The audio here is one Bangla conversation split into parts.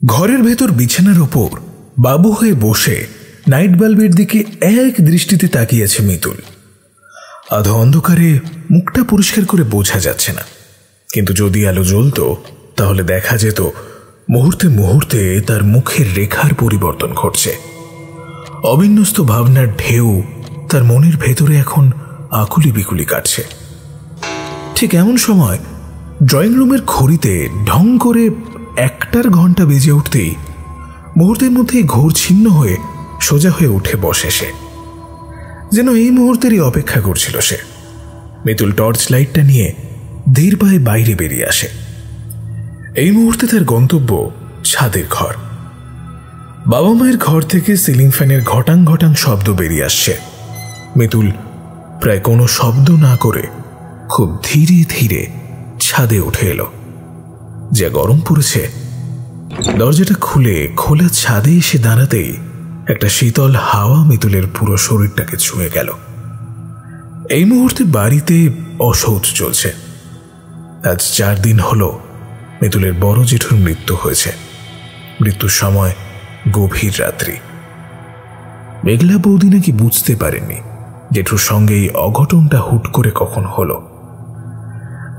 ঘরের ভেতর বিছানার ওপর বাবু হয়ে বসে নাইট বাল্বের দিকে এক দৃষ্টিতে তাকিয়েছে মিতুল। আধো অন্ধকারে মুখটা পরিষ্কার করে বোঝা যাচ্ছে না, কিন্তু যদি আলো জ্বলত তাহলে দেখা যেত মুহূর্তে মুহূর্তে তার মুখের রেখার পরিবর্তন ঘটছে। অবিন্যস্ত ভাবনার ঢেউ তার মনের ভেতরে এখন আকুলি বিকুলি কাটছে। ঠিক এমন সময় ড্রয়িং রুমের ঘড়িতে ঢং করে 1টার ঘন্টা বেজে উঠতেই মুহূর্তের মধ্যেই ঘোর ছিন্ন হয়ে সোজা হয়ে উঠে বসে সে, যেন এই মুহূর্তেরই অপেক্ষা করছিল সে। মিতুল টর্চ লাইটটা নিয়ে ধীর পায়ে বাইরে বেরিয়ে আসে। এই মুহূর্তে তার গন্তব্য ছাদের ঘর। বাবা মায়ের ঘর থেকে সিলিং ফ্যানের ঘটাং ঘটাং শব্দ বেরিয়ে আসছে। মিতুল প্রায় কোনো শব্দ না করে খুব ধীরে ধীরে ছাদে উঠে এলো। যা গরম পড়েছে। দরজাটা খুলে খোলা ছাদে এসে দাঁড়াতেই একটা শীতল হাওয়া মিতুলের পুরো শরীরটাকে ছুঁয়ে গেল। এই মুহূর্তে বাড়িতে অশৌচ চলছে। আজ 4 দিন হলো মিতুলের বড় জেঠুর মৃত্যু হয়েছে। মৃত্যুর সময় গভীর রাত্রি। মেঘলা বৌদি নাকি বুঝতে পারেননি জেঠুর সঙ্গে এই অঘটনটা হুট করে কখন হলো।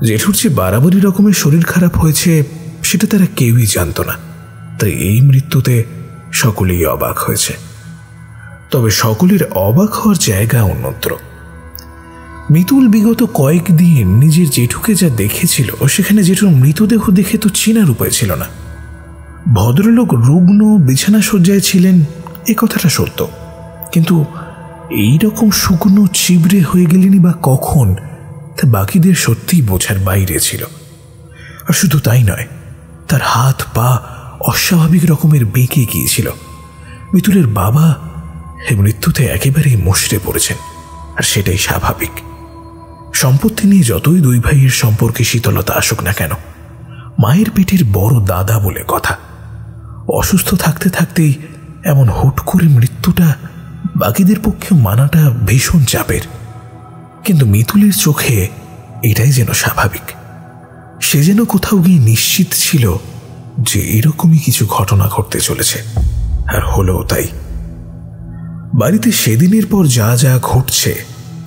জেঠুর যে বাড়াবাড়ি রকমের শরীর খারাপ হয়েছে সেটা তারা কেউই জানত না, তাই এই মৃত্যুতে সকলেই অবাক হয়েছে। তবে সকলের অবাক হওয়ার জায়গা অন্যত্র। মিতুল বিগত কয়েকদিন নিজের জেঠুকে যা দেখেছিল সেখানে জেঠুর মৃতদেহ দেখে তো চেনার উপায় ছিল না। ভদ্রলোক রুগ্ন বিছানা শয্যায় ছিলেন এ কথাটা সত্য, কিন্তু এইরকম শুকনো চিবড়ে হয়ে গেলেনি বা কখন, তা বাকিদের সত্যিই বোঝার বাইরে ছিল। আর শুধু তাই নয়, তার হাত পা অস্বাভাবিক রকমের বেঁকে গিয়েছিল। মিতুলের বাবা এই মৃত্যুতে একেবারেই মুষড়ে পড়েছেন, আর সেটাই স্বাভাবিক। সম্পত্তি নিয়ে যতই দুই ভাইয়ের সম্পর্কে শীতলতা আসুক না কেন, মায়ের পেটের বড় দাদা বলে কথা। অসুস্থ থাকতে থাকতেই এমন হুট করে মৃত্যুটা বাকিদের পক্ষে মানাটা ভীষণ চাপের। কিন্তু মিতুলের চোখে এটাই যেন স্বাভাবিক। সে যেন কোথাও গিয়ে নিশ্চিত ছিল যে এরকমই কিছু ঘটনা ঘটতে চলেছে, আর হলো তাই। বাড়িতে সেদিনের পর যা যা ঘটছে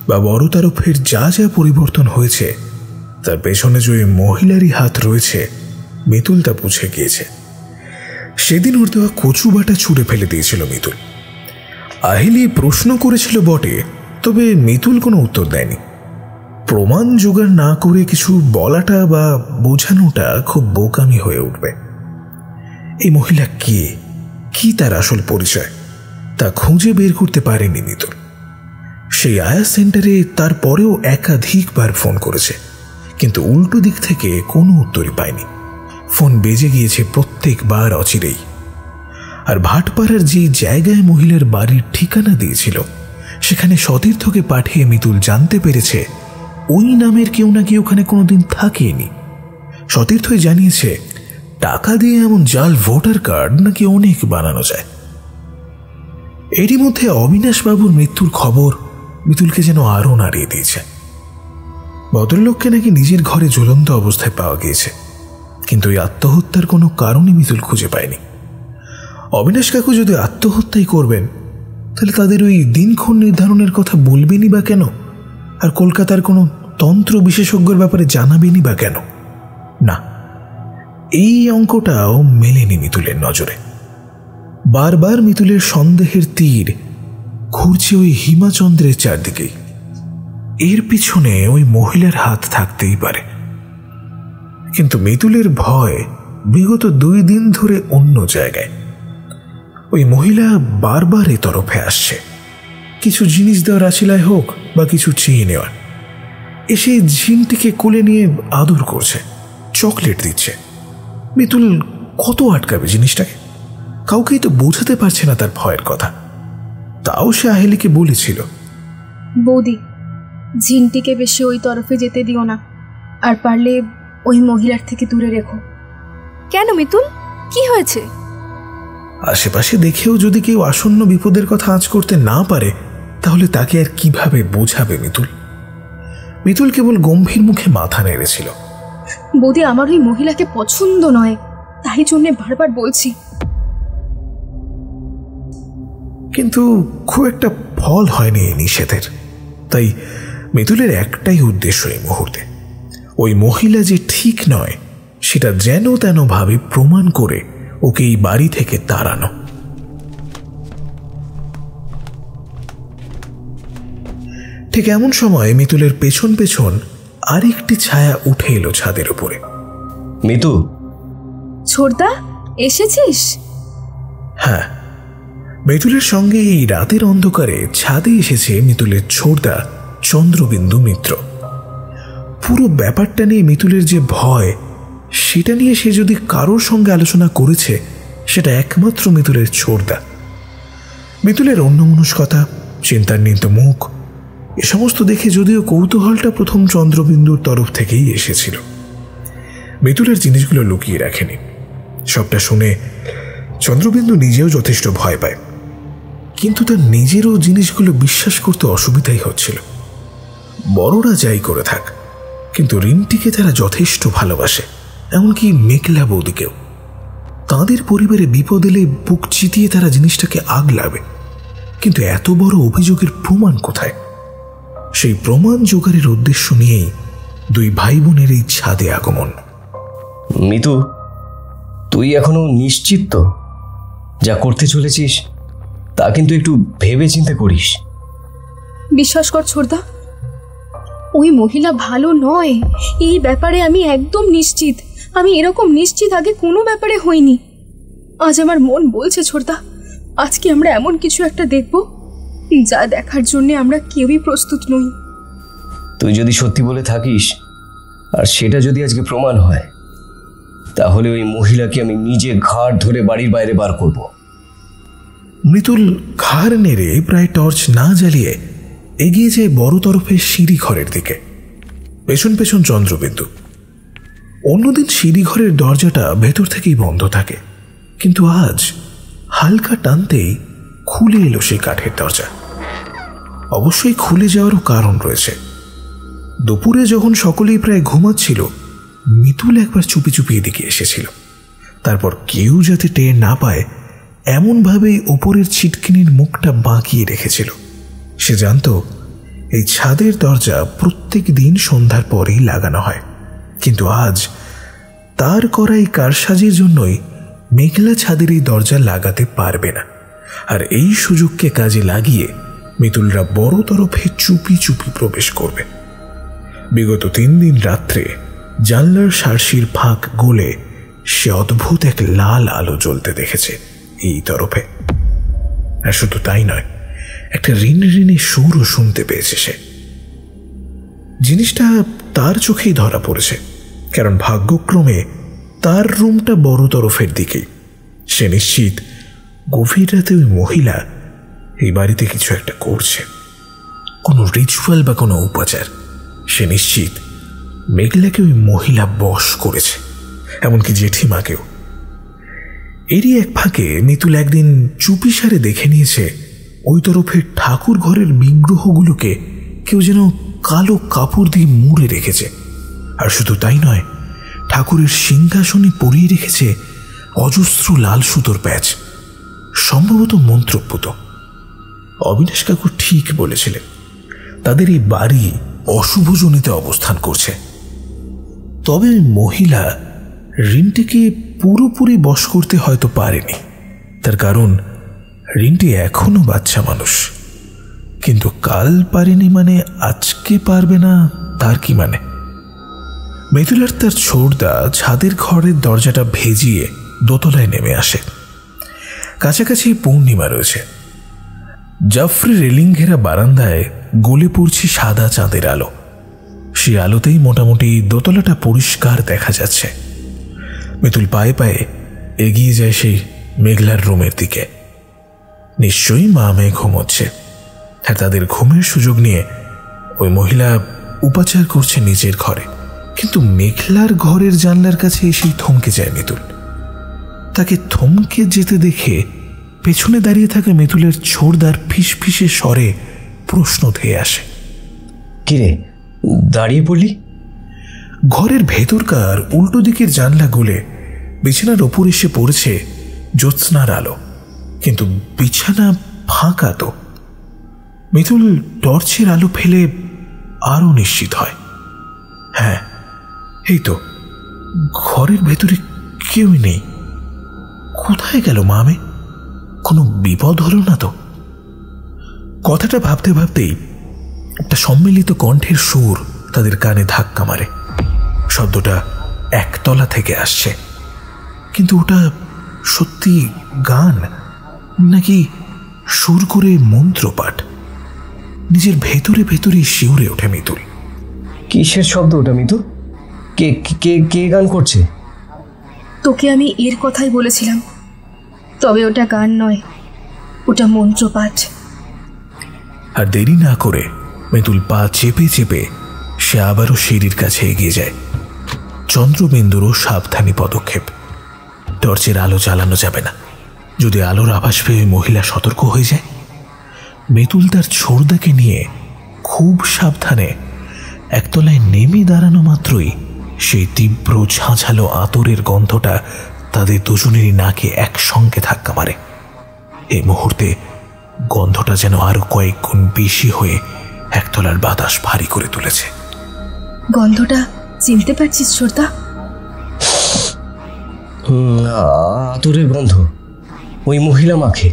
বা বড় তরফের যা যা পরিবর্তন হয়েছে তার পেছনে যে মহিলারই হাত রয়েছে মিতুল তা বুঝে গিয়েছে। সেদিন ওর দেওয়া কচু বাটা ছুঁড়ে ফেলে দিয়েছিল মিতুল। আহেলি প্রশ্ন করেছিল বটে, তবে মিতুল কোনো উত্তর দেয়নি। প্রমাণ জোগাড় না করে কিছু বলাটা বা বোঝানোটা খুব বোকামি হয়ে উঠবে। এই মহিলা কে, কি তার আসল পরিচয়, তা খুঁজে বের করতে পারেনি মিতুল। সেই আয়া সেন্টারে তারপরেও একাধিকবার ফোন করেছে, কিন্তু উল্টো দিক থেকে কোনো উত্তরই পায়নি। ফোন বেজে গিয়েছে প্রত্যেকবার অচিরেই। আর ভাটপাড়ার যে জায়গায় মহিলার বাড়ির ঠিকানা দিয়েছিল সেখানে সতীর্থকে পাঠিয়ে মিতুল জানতে পেরেছে ওই নামের কেউ নাকি ওখানে কোনোদিন থাকেনি। সতীর্থই জানিয়েছে টাকা দিয়ে এমন জাল ভোটার কার্ড নাকি অনেক বানানো যায়। এরই মধ্যে অবিনাশবাবুর মৃত্যুর খবর মিতুলকে যেন আরও নাড়িয়ে দিয়েছে। ভদ্রলোককে নাকি নিজের ঘরে জ্বলন্ত অবস্থায় পাওয়া গিয়েছে, কিন্তু এই আত্মহত্যার কোনো কারণই মিতুল খুঁজে পায়নি। অবিনাশ কাকু যদি আত্মহত্যাই করবেন তাহলে তাদের ওই দিনক্ষণ নির্ধারণের কথা বলবেনই বা কেন, আর কলকাতার কোনো তন্ত্র বিশেষজ্ঞের ব্যাপারে জানাবেনই বা কেন? না, এই অঙ্কটাও মেলেনি মিতুলের নজরে। বারবার মিতুলের সন্দেহের তীর ঘুরছে ওই হিমাচন্দ্রের চারদিকেই। এর পিছনে ওই মহিলার হাত থাকতেই পারে, কিন্তু মিতুলের ভয় বিগত 2 দিন ধরে অন্য জায়গায়। ওই মহিলা বারবার এ তরফে আসছে, কিছু জিনিস দেওয়ার আশিলায় হোক বা কিছু চেয়ে নেওয়ার। এসে ঝিনটিকে কোলে নিয়ে আদর করছে, চকলেট দিচ্ছে। মিতুল কত আটকাবে জিনিসটাকে? কাউকেই তো বোঝাতে পারছে না তার ভয়ের কথা। তাও সে আহেলিকে বলেছিল, বৌদি, ঝিনটিকে বেশি ওই তরফে যেতে দিও না, আর পারলে ওই মহিলার থেকে দূরে রেখো। কেন মিতুল, কি হয়েছে? আশেপাশে দেখেও যদি কেউ আসন্ন বিপদের কথা আঁচ করতে না পারে তাহলে তাকে আর কিভাবে বোঝাবে মিতুল? মিতুল কেবল গম্ভীর মুখে মাথা নেড়েছিল। বৌদি, আমার ওই মহিলাকে পছন্দ নয়, তাই জন্য বারবার বলছি। কিন্তু খুব একটা ফল হয়নি এই নিষেধের। তাই মিতুলের একটাই উদ্দেশ্য এই মুহূর্তে, ওই মহিলা যে ঠিক নয় সেটা যেন তেন ভাবে প্রমাণ করে ওকে এই বাড়ি থেকে তাড়ানো। ঠিক এমন সময় মিতুলের পেছন পেছন আরেকটি ছায়া উঠে এলো ছাদের উপরে। মিতু, ছোটদা এসেছিস? হ্যাঁ, মিতুলের সঙ্গে এই রাতের অন্ধকারে ছাদে এসেছে মিতুলের ছোটদা চন্দ্রবিন্দু মিত্র। পুরো ব্যাপারটা নিয়ে মিতুলের যে ভয়, সেটা নিয়ে সে যদি কারোর সঙ্গে আলোচনা করেছে সেটা একমাত্র মিতুলের ছোটদা। মিতুলের অন্যমনস্কতা, চিন্তান্বিত মুখ, এ সমস্ত দেখে যদিও কৌতূহলটা প্রথম চন্দ্রবিন্দুর তরফ থেকেই এসেছিল। মিতুলের জিনিসগুলো লুকিয়ে রাখেনি। সবটা শুনে চন্দ্রবিন্দু নিজেও যথেষ্ট ভয় পায়, কিন্তু তার নিজেরও জিনিসগুলো বিশ্বাস করতে অসুবিধাই হচ্ছিল। বড়রা যাই করে থাক, কিন্তু রিন্টিকে তারা যথেষ্ট ভালোবাসে, এমনকি মেঘলা বৌদিকেও। তাঁদের পরিবারে বিপদ এলে বুক চিতিয়ে তারা জিনিসটাকে আগলাবে, কিন্তু এত বড় অভিযোগের প্রমাণ কোথায়? সেই প্রমাণ জোগাড়ের উদ্দেশ্য নিয়েই দুই ভাই বোনের এই ছাদে আগমন। মিতু, তুই এখনো নিশ্চিত তো যা করতে চলেছিস? তা কিন্তু একটু ভেবে চিন্তে করিস। বিশ্বাস কর ছোটদা, ওই মহিলা ভালো নয়, এই ব্যাপারে আমি একদম নিশ্চিত। আমি এরকম নিশ্চিত আগে কোনো ব্যাপারে হইনি। আজ আমার মন বলছে ছোটদা, আজকে আমরা এমন কিছু একটা দেখব যা দেখার জন্য আমরা কেউই প্রস্তুত নই। তুই যদি সত্যি বলে থাকিস আর সেটা যদি আজকে প্রমাণ হয়, তাহলে ওই মহিলাকে আমি নিজে ঘাড় ধরে বাড়ির বাইরে বার করব। মৃতুল ঘাড় নেড়ে প্রায় টর্চ না জ্বালিয়ে এগিয়ে যায় বড় তরফের সিঁড়ি ঘরের দিকে, পেছন পেছন চন্দ্রবিন্দু। অন্যদিন সিঁড়ি ঘরের দরজাটা ভেতর থেকেই বন্ধ থাকে, কিন্তু আজ হালকা টানতেই খুলে এলো সেই কাঠের দরজা। অবশ্যই খুলে যাওয়ারও কারণ রয়েছে। দুপুরে যখন সকলেই প্রায় ঘুমাচ্ছিল, মিতুল একবার চুপি চুপি এদিকে এসেছিল। তারপর কেউ যাতে টের না পায় এমনভাবেই ওপরের ছিটকিনির মুখটা বাঁকিয়ে রেখেছিল। সে জানত এই ছাদের দরজা প্রত্যেক দিন সন্ধ্যার পরেই লাগানো হয়, কিন্তু আজ তার করা এই কারসাজির জন্যই মেঘলা ছাদের এই দরজা লাগাতে পারবে না। আর এই সুযোগকে কাজে লাগিয়ে মিতুলরা বড় তরফে চুপি চুপি প্রবেশ করবে। বিগত 3 দিন রাত্রে জানলার সার্সির ফাঁক গলে সে অদ্ভুত এক লাল আলো জ্বলতে দেখেছে এই তরফে। আর শুধু তাই নয়, একটা রিন রিনে সুরও শুনতে পেয়েছে সে। জিনিসটা তার চোখেই ধরা পড়েছে, কারণ ভাগ্যক্রমে তার রুমটা বড় তরফের দিকেই। সে নিশ্চিত গভীর রাতে ওই মহিলা এই বাড়িতে কিছু একটা করছে, কোনো রিচুয়াল বা কোনো উপাচার। সে নিশ্চিত মেঘলাকে ওই মহিলা বশ করেছে, এমনকি জেঠিমাকেও। এরই এক ফাঁকে মিতুল একদিন চুপিসারে দেখে নিয়েছে ওই তরফের ঠাকুর ঘরের বিগ্রহগুলোকে কেউ যেন কালো কাপড় দিয়ে মুড়ে রেখেছে। আর শুধু তাই নয়, ঠাকুরের সিংহাসনে পরিয়ে রেখেছে অজস্র লাল সুতোর প্যাচ, সম্ভবত মন্ত্রপুত। অবিনাশ কাকু ঠিক বলেছিলেন, তাদের এই বাড়ি অশুভজনিতে অবস্থান করছে। তবে মহিলা রিন্টিকে পুরোপুরি বশ করতে হয়তো পারেনি, তার কারণ রিন্টি এখনো বাচ্চা মানুষ। কিন্তু কাল পারেনি মানে আজকে পারবে না তার কি মানে? মিতুল আর তার ছোটদা ছাদের ঘরের দরজাটা ভেজিয়ে দোতলায় নেমে আসে। কাছাকাছি পূর্ণিমা রয়েছে। জাফরি রেলিং ঘেরা বারান্দায় গলে পড়ছে সাদা চাঁদের আলো। সেই আলোতেই মোটামুটি দোতলাটা পরিষ্কার দেখা যাচ্ছে। মিতুল পায়ে পায়ে এগিয়ে যায় সেই মেঘলার রুমের দিকে। নিশ্চয়ই মা মেয়ে ঘুমোচ্ছে, আর তাদের ঘুমের সুযোগ নিয়ে ওই মহিলা উপাচার করছে নিজের ঘরে। কিন্তু মেঘলার ঘরের জানলার কাছে এসেই থমকে যায় মিতুল। তাকে থমকে যেতে দেখে পেছনে দাঁড়িয়ে থাকা মিতুলের ছোটদার ফিসফিসে স্বরে প্রশ্ন ধেয়ে আসে, কিরে দাঁড়িয়ে পড়লি? ঘরের ভেতরকার উল্টো দিকের জানলা গুলে বিছানার ওপর এসে পড়েছে জ্যোৎস্নার আলো, কিন্তু বিছানা ফাঁকা তো। মিতুল টর্চের আলো ফেলে আরো নিশ্চিত হয়। হ্যাঁ, এই তো ঘরের ভেতরে কেউই নেই। কোথায় গেল মামে? কোনো বিপদ হলো না তো? কথাটা ভাবতে ভাবতেই একটা সম্মিলিত কণ্ঠের সুর তাদের কানে ধাক্কা মারে। শব্দটা একতলা থেকে আসছে, কিন্তু ওটা সত্যি গান নাকি সুর করে মন্ত্রপাঠ? নিজের ভেতরে ভেতরে শিউরে ওঠে মিতুল। কিসের শব্দ ওটা মিতু? কে কে কে গান করছে? তোকে আমি এর কথাই বলেছিলাম, তবে ওটা গান নয়, ওটা মন্ত্রপাঠ। আর দেরি না করে মিতুল পা চেপে চেপে সে আবারও সিঁড়ির কাছে এগিয়ে যায়। চন্দ্রবিন্দুরও সাবধানী পদক্ষেপ। টর্চের আলো জ্বালানো যাবে না, যদি আলোর আভাস পেয়ে মহিলা সতর্ক হয়ে যায়। মিতুল তার ছোড়দাকে নিয়ে খুব সাবধানে একতলায় নেমে দাঁড়ানো মাত্রই সেই তীব্র ঝাঁঝালো আতরের গন্ধটা তাদের দুজনেরই নাকে একসঙ্গে ধাক্কা মারে। এই মুহূর্তে গন্ধটা যেন আরো কয়েক গুণ বেশি হয়ে একতলার বাতাস ভারী করে তুলেছে। গন্ধটা চিনতে পারছিস ছোটদা? আতরের গন্ধ, ওই মহিলা মাখে।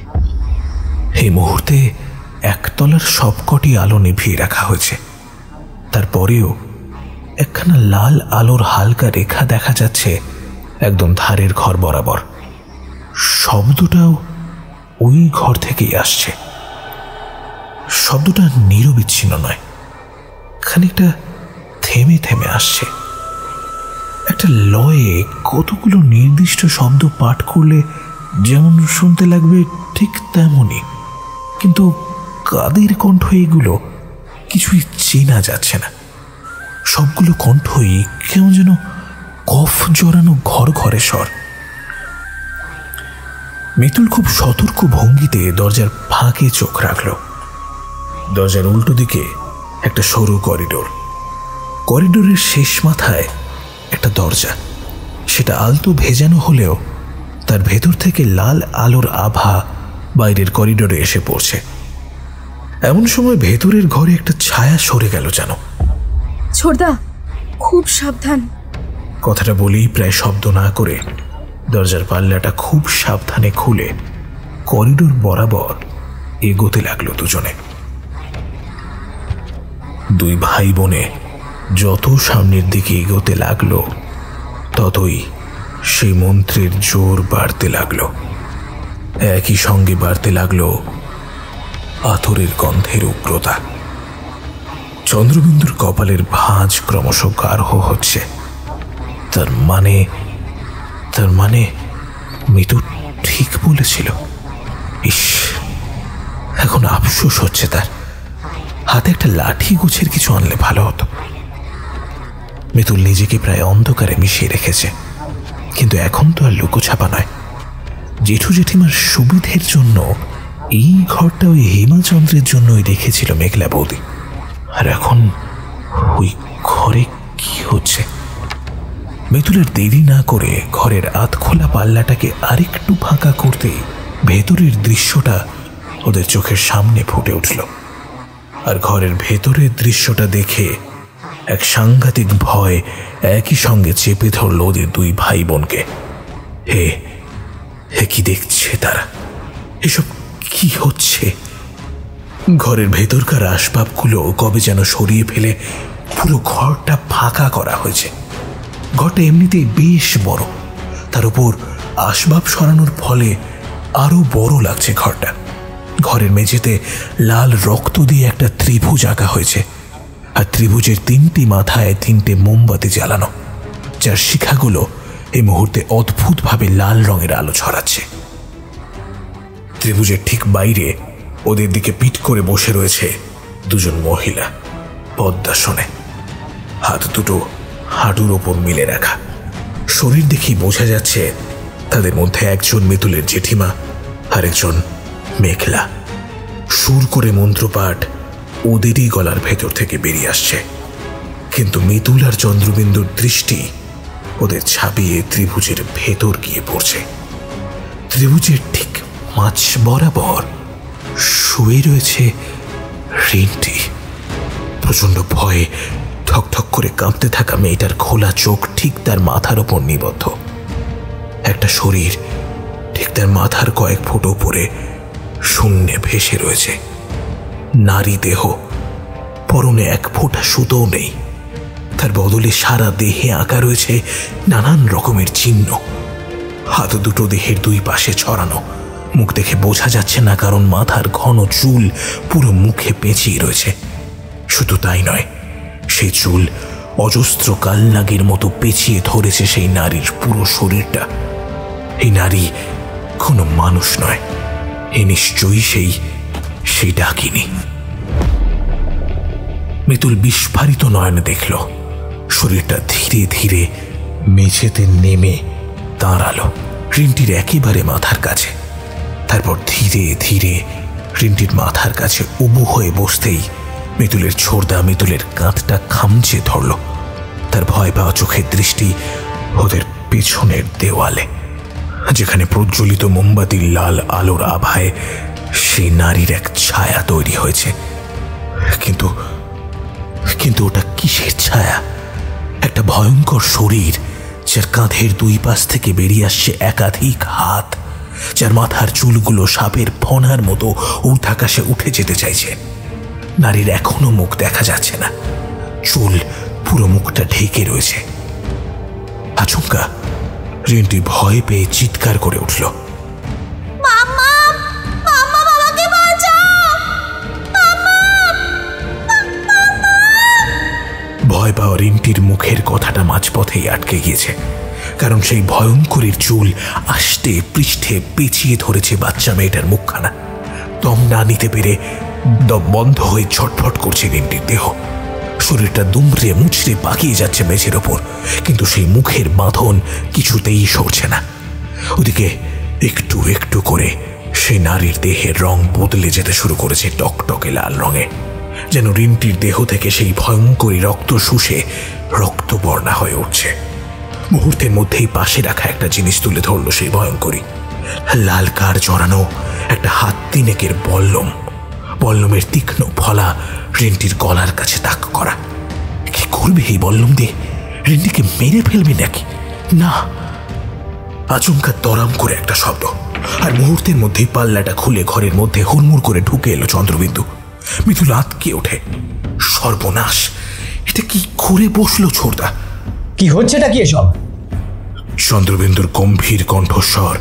এই মুহূর্তে একতলার সবকটি আলো নিভিয়ে রাখা হয়েছে। তারপরেও একখানা লাল আলোর হালকা রেখা দেখা যাচ্ছে একদম ধারের ঘর বরাবর। শব্দটাও ওই ঘর থেকেই আসছে। শব্দটা নিরবিচ্ছিন্ন নয়, খানিকটা থেমে থেমে আসছে। একটা লয়ে কতগুলো নির্দিষ্ট শব্দ পাঠ করলে যেমন শুনতে লাগবে ঠিক তেমনই, কিন্তু কাদের কণ্ঠ এগুলো কিছুই চেনা যাচ্ছে না। সবগুলো কণ্ঠই কেমন যেন কফ জড়ানো ঘর ঘরে স্বর। মিতুল খুব সতর্ক ভঙ্গিতে দরজার ফাঁকে চোখ রাখল। দরজার উল্টো দিকে একটা সরু করিডোর। করিডোরের শেষ মাথায় একটা দরজা, সেটা আলতো ভেজানো হলেও তার ভেতর থেকে লাল আলোর আভা বাইরের করিডোরে এসে পড়ছে। এমন সময় ভেতরের ঘরে একটা ছায়া সরে গেল যেন। ছোটদা, খুব সাবধান। কথাটা বলেই প্রায় শব্দ না করে দরজার পাল্লাটা খুব সাবধানে খুলে করিডোর বরাবর এগোতে লাগলো দুজনে। দুই ভাই বোনে যত সামনের দিকে এগোতে লাগলো ততই সেই মন্ত্রের জোর বাড়তে লাগলো। একই সঙ্গে বাড়তে লাগলো আতরের গন্ধের উগ্রতা। চন্দ্রবিন্দুর কপালের ভাঁজ ক্রমশ গাঢ় হচ্ছে। তার মানে মিতু ঠিক বলেছিল। ইস, এখন আফসোস হচ্ছে তার। হাতে একটা লাঠি গোছের কিছু আনলে ভালো হতো। মিতুল নিজেকে প্রায় অন্ধকারে মিশিয়ে রেখেছে, কিন্তু এখন তো আর লুকোছাপা নয়। জেঠু জেঠিমার সুবিধের জন্য এই ঘরটা ওই হেমাচন্দ্রের জন্যই রেখেছিল মেঘলা বৌদি। আর এখন ওই ঘরে কি হচ্ছে? মিতুলের দেরি না করে ঘরের আধখোলা পাল্লাটাকে আরেকটু ফাঁকা করতে ভেতরের দৃশ্যটা ওদের চোখের সামনে ফুটে উঠল। আর ঘরের ভেতরের দৃশ্যটা দেখে এক সাংঘাতিক ভয় একই সঙ্গে চেপে ধরল ওদের দুই ভাই বোনকে। হে কি দেখছে তারা? এসব কি হচ্ছে? ঘরের ভেতরকার আসবাবগুলো কবে যেন সরিয়ে ফেলে পুরো ঘরটা ফাঁকা করা হয়েছে। ঘরটা এমনিতেই বেশ বড়, তার উপর আসবাব সরানোর ফলে আরো বড় লাগছে ঘরটা। ঘরের মেঝেতে লাল রক্ত দিয়ে একটা ত্রিভুজ আঁকা হয়েছে, আর ত্রিভুজের তিনটি মাথায় তিনটে মোমবাতি জ্বালানো, যার শিখাগুলো এই মুহূর্তে অদ্ভুতভাবে লাল রঙের আলো ছড়াচ্ছে। ত্রিভুজের ঠিক বাইরে ওদের দিকে পিঠ করে বসে রয়েছে দুজন মহিলা পদ্মাসনে, হাত দুটো হাঁটুর ওপর মিলে রাখা। শরীর দেখেই বোঝা যাচ্ছে তাদের মধ্যে একজন মিতুলের জেঠিমা আর একজন মেঘলা। সুর করে মন্ত্রপাঠ ওদেরই গলার ভেতর থেকে বেরিয়ে আসছে, কিন্তু মিতুল আর চন্দ্রবিন্দুর দৃষ্টি ওদের ছাপিয়ে ত্রিভুজের ভেতর গিয়ে পড়ছে। ত্রিভুজের ঠিক মাঝ বরাবর শুয়ে রয়েছে রিন্টি। প্রচন্ড ভয়ে ঠকঠক করে কাঁপতে থাকা মেয়েটার খোলা চোখ ঠিক তার মাথার ওপর নিবদ্ধ। একটা শরীর ঠিক তার মাথার কয়েক ফুট উপরে শূন্যে ভেসে রয়েছে। নারী দেহ, পরনে এক ফোঁটা সুতোও নেই। তার বদলে সারা দেহে আঁকা রয়েছে নানান রকমের চিহ্ন। হাত দুটো দেহের দুই পাশে ছড়ানো। মুখ দেখে বোঝা যাচ্ছে না, কারণ মাথার ঘন চুল পুরো মুখে পেঁচিয়ে রয়েছে। শুধু তাই নয়, সেই চুল অজস্র কালনাগের মতো পেঁচিয়ে ধরেছে সেই নারীর পুরো শরীরটা। এই নারী কোনো মানুষ নয়, এ নিশ্চয়ই সেই ডাকিনী। মিতুল বিস্ফারিত নয়নে দেখল শরীরটা ধীরে ধীরে মেঝেতে নেমে দাঁড়ালো রিন্টির একেবারে মাথার কাছে। তারপর ধীরে ধীরে রিন্টির মাথার কাছে উবু হয়ে বসতেই মিতুলের ছোড়দা মিতুলের কাঁধটা খামচে ধরল। তার ভয় পাওয়া চোখের দৃষ্টি ওদের পেছনের দেওয়ালে, যেখানে প্রজ্বলিত মোমবাতির লাল আলোর আভায় সেই নারীর এক ছায়া তৈরি হয়েছে। কিন্তু কিন্তু ওটা কিসের ছায়া? একটা ভয়ঙ্কর শরীর, যার কাঁধের দুই পাশ থেকে বেরিয়ে আসছে একাধিক হাত, যার মাথার চুলগুলো সাপের ফনার মতো ঊর্ধ্বাকাশে উঠে যেতে চাইছে। নারীর এখনো মুখ দেখা যাচ্ছে না, চুল পুরো মুখটা ঢেকে রয়েছে। আচমকা রিন্টি ভয় পেয়ে চিৎকার করে উঠল, ভয় পাওয়া রিন্টির মুখের কথাটা মাঝপথেই আটকে গিয়েছে, কারণ সেই ভয়ঙ্করীর চুল আষ্টে পৃষ্ঠে পেঁচিয়ে ধরেছে বাচ্চা মেয়েটার মুখখানা। দম না নিতে পেরে দম বন্ধ হয়ে ছটফট করছে রিন্টির দেহ। শরীরটা দুমড়ে মুচড়ে পাকিয়ে যাচ্ছে মেঝের ওপর, কিন্তু সেই মুখের বাঁধন কিছুতেই সরছে না। ওদিকে একটু একটু করে সেই নারীর দেহের রং বদলে যেতে শুরু করেছে টকটকে লাল রঙে, যেন রিন্টির দেহ থেকে সেই ভয়ঙ্করী রক্ত শুষে রক্তবর্ণা হয়ে উঠছে। মুহূর্তের মধ্যেই পাশে রাখা একটা জিনিস তুলে ধরল সেই ভয়ঙ্করী। লাল কার জড়ানো একটা হাত তিনেকের বল্লম। বল্লমের তীক্ষ্ণ ফলা রিন্টির গলার কাছে তাক করা। কি করবে এই বল্লম দিয়ে? রিন্টিকে মেরে ফেলবে নাকি? না। আচমকা দরাম করে একটা শব্দ, আর মুহূর্তের মধ্যেই পাল্লাটা খুলে ঘরের মধ্যে হুড়মুড় করে ঢুকে এলো চন্দ্রবিন্দু। মিতুল আঁতকে ওঠে। সর্বনাশ! এটা কি করে বসলো ছোড়দা? কি হচ্ছেটা কি এসব? চন্দ্রবিন্দুর গম্ভীর কণ্ঠস্বর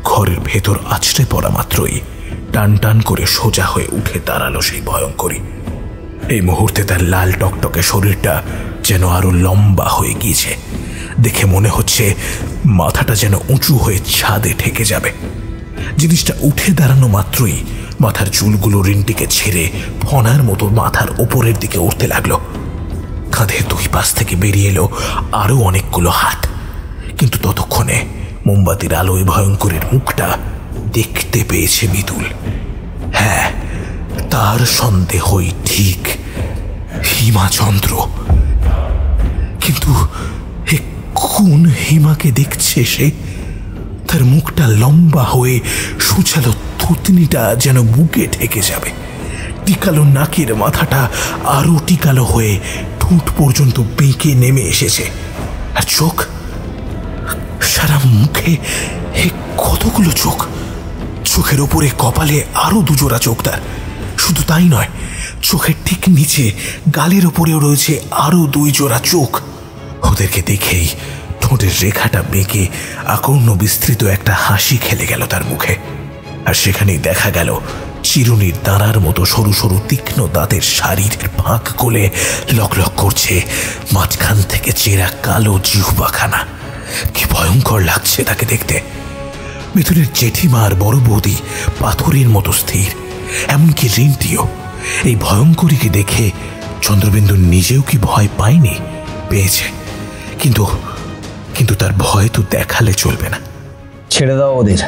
ঘরের ভেতর আছড়ে পড়া মাত্রই টান টান করে সোজা হয়ে উঠে দাঁড়ালো সেই ভয়ঙ্করী। এই মুহূর্তে তার লাল টকটকে শরীরটা যেন আরো লম্বা হয়ে গিয়েছে। দেখে মনে হচ্ছে মাথাটা যেন উঁচু হয়ে ছাদে ঠেকে যাবে। জিনিসটা উঠে দাঁড়ানো মাত্রই মাথার চুলগুলো রিন্টিকে ছেড়ে ফনার মতো মাথার ওপরের দিকে উঠতে লাগলো। কাঁধের দুই পাশ থেকে বেরিয়ে এলো আরো অনেকগুলো হাত, কিন্তু ততক্ষণে মোমবাতির আলোয় ভয়ঙ্করের মুখটা দেখতে পেয়েছে মিতুল। হ্যাঁ, তার সন্দেহই ঠিক, হিমাচন্দ্র। কিন্তু কোন হিমাকে দেখছে সে? তার মুখটা লম্বা হয়ে সুচালো থুতনিটা যেন বুকে ঠেকে যাবে। টিকালো নাকের মাথাটা আরো টিকালো হয়ে ঠোঁট পর্যন্ত বেঁকে নেমে এসেছে। আর চোখ, সারা মুখে কতগুলো চোখ। চোখের ওপরে কপালে আরো দুজোড়া চোখ তার। শুধু তাই নয়, চোখের ঠিক নিচে গালের ওপরেও রয়েছে আরো দুই জোড়া চোখ। ওদেরকে দেখেই ঠোঁটের রেখাটা বেঁকে আকর্ণ বিস্তৃত একটা হাসি খেলে গেল তার মুখে। আর সেখানেই দেখা গেল চিরুনির দাঁড়ার মতো সরু সরু তীক্ষ্ণ দাঁতের শাড়ির ফাঁক গলে লকলক করছে মাঝখান থেকে চেরা কালো জিহ্বাখানা। কি ভয়ঙ্কর লাগছে তাকে দেখতে। মিতুলের জেঠিমা আর বড় বৌদি পাথরের মতো স্থির, এমনকি রিন্টিও। এই ভয়ঙ্করীকে দেখে চন্দ্রবিন্দু নিজেও কি ভয় পায়নি? পেয়েছে, কিন্তু তার ভয় তো দেখালে চলবে না। ছেড়ে দাও ওদের,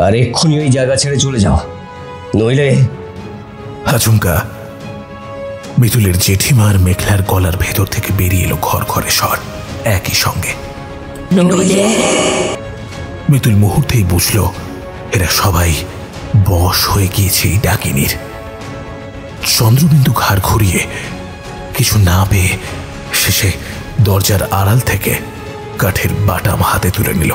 আর এক্ষুনি ওই জায়গা ছেড়ে চলে যাও, নইলে। আচমকা মিতুলের জেঠিমার মেঘলার গলার ভেতর থেকে বেরিয়ে এলো খড়খড়ে স্বর, একই সঙ্গে। মিতুল মুহূর্তেই বুঝল এরা সবাই বশ হয়ে গিয়েছে এই ডাকিনীর। চন্দ্রবিন্দু ঘাড় ঘুরিয়ে কিছু না পেয়ে শেষে দরজার আড়াল থেকে কাঠের বাটাম হাতে তুলে নিল।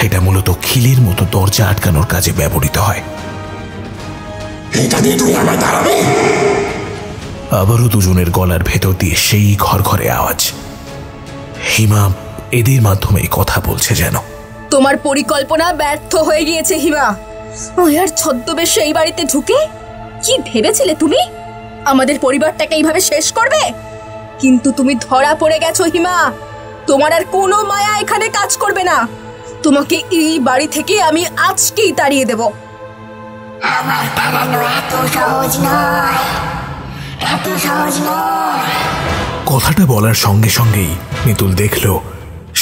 এটা মূলত খিলের মতো দরজা আটকানোর কাজে ব্যবহৃত হয়। আবারও দুজনের গলার ভেতর দিয়ে সেই ঘরঘরে আওয়াজ। হিমা এদের মাধ্যমে কথা বলছে যেন। তোমার পরিকল্পনা ব্যর্থ হয়ে গিয়েছে হিমা। আর ছদ্মবেশে এই বাড়িতে ঢুকে কি ভেবেছিলে তুমি আমাদের পরিবারটাকে এইভাবে শেষ করবে? কিন্তু তুমি ধরা পড়ে গেছো হিমা। তোমার আর কোনো মায়া এখানে কাজ করবে না। তোমাকে এই বাড়ি থেকে আমি আজকেই তাড়িয়ে দেব। আমার তাড়ানো এত সহজ নয়, এত সহজ নয়। কথাটা বলার সঙ্গে সঙ্গেই মিতুল দেখল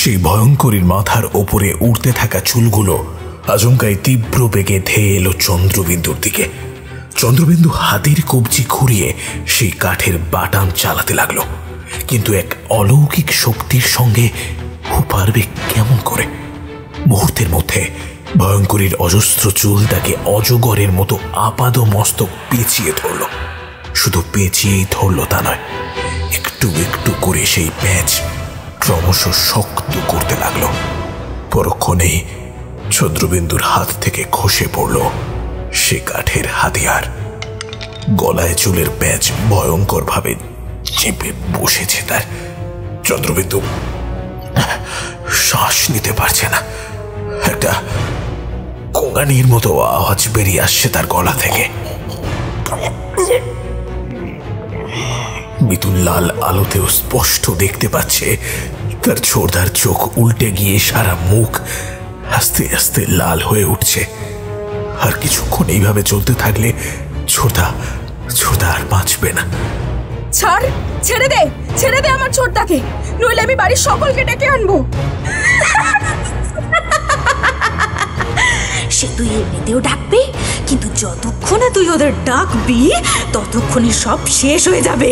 সেই ভয়ঙ্করীর মাথার ওপরে উড়তে থাকা চুলগুলো আচমকাই তীব্র বেগে ধেয়ে এলো চন্দ্রবিন্দুর দিকে। চন্দ্রবিন্দু হাতের কবজি ঘুরিয়ে সেই কাঠের বাটাম চালাতে লাগলো, কিন্তু এক অলৌকিক শক্তির সঙ্গে ও পারবে কেমন করে? মুহূর্তের মধ্যে ভয়ঙ্করীর অজস্র চুল তাকে অজগরের মতো আপাদ মস্তক পেঁচিয়ে ধরল। শুধু পেঁচিয়েই ধরল তা নয়, একটু একটু করে সেই প্যাঁচ ক্রমশ শক্ত করতে লাগলো। পরক্ষণেই চন্দ্রবিন্দুর হাত থেকে খসে পড়ল সে কাঠের হাতিয়ার। গলায় চুলের প্যাঁচ ভয়ঙ্কর ভাবে চেপে বসেছে তার। চন্দ্রবিন্দু শ্বাস নিতে পারছে না। একটা কোঙানির মতো আওয়াজ বেরিয়ে আসছে তার গলা থেকে। মিতুল লাল আলোতেও স্পষ্ট দেখতে পাচ্ছে তার ছোড়দার চোখ উল্টে গিয়ে সারা মুখ আস্তে আস্তে লাল হয়ে উঠছে। আর কিছুক্ষণ এইভাবে চলতে থাকলে ছোড়দা আর বাঁচবে না। ছাড়, ছেড়ে দে, ছেড়ে দে আমার ছোটদাকে, নইলে আমি বাড়ির সকলকে ডেকে আনবো। সে তুই এমনিতেও ডাকবি, কিন্তু যতক্ষণে তুই ওদের ডাকবি ততক্ষণে সব শেষ হয়ে যাবে।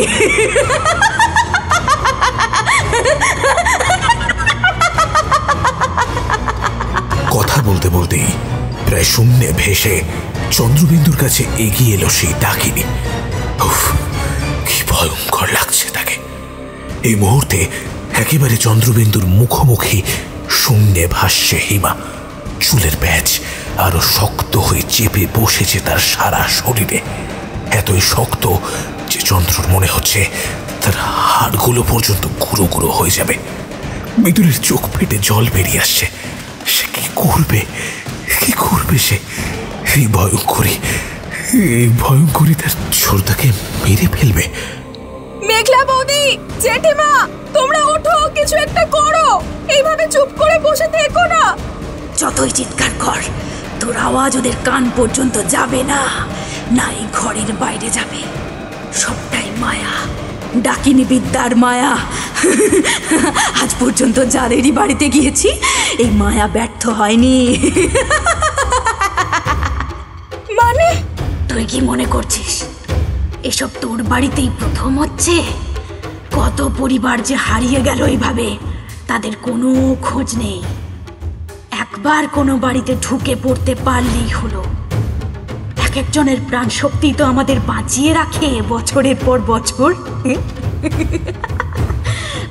কথা বলতে বলতেই প্রায় শূন্যে ভেসে চন্দ্রবিন্দুর কাছে এগিয়ে এলো সেই ডাকিনী। কি ভয়ঙ্কর লাগছে তাকে। এই মুহূর্তে একেবারে চন্দ্রবিন্দুর মুখোমুখি শূন্যে ভাসছে হিমা। চুলের প্যাঁচ আরো শক্ত হয়ে চেপে বসেছে তার সারা শরীরে, এতই শক্ত যে চন্দ্রর মনে হচ্ছে তার হাড়গুলো পর্যন্ত গুঁড়ো গুঁড়ো হয়ে যাবে। মিতুলের চোখ ফেটে জল বেরিয়ে আসছে। সে কি করবে, কি করবে সে? এই ভয়ঙ্করী তার ছোড়দাকে মেরে ফেলবে। মেঘলা বৌদি, জেঠিমা, তোমরা ওঠো, কিছু একটা করো। এইভাবে চুপ করে বসে থেকো না। যতই চিৎকার কর, তোর আওয়াজ ওদের কান পর্যন্ত যাবে না, না এই ঘরের বাইরে যাবে। সবটাই মায়া, ডাকিনী বিদ্যার মায়া। আজ পর্যন্ত যাদেরই বাড়িতে গিয়েছি এই মায়া ব্যর্থ হয়নি। মানে তুই কি মনে করছিস এসব তোর বাড়িতেই প্রথম হচ্ছে? কত পরিবার যে হারিয়ে গেল এইভাবে, তাদের কোনো খোঁজ নেই। একবার কোনো বাড়িতে ঢুকে পড়তে পারলেই হলো। এক একজনের প্রাণ শক্তি তো আমাদের বাঁচিয়ে রাখে বছরের পর বছর।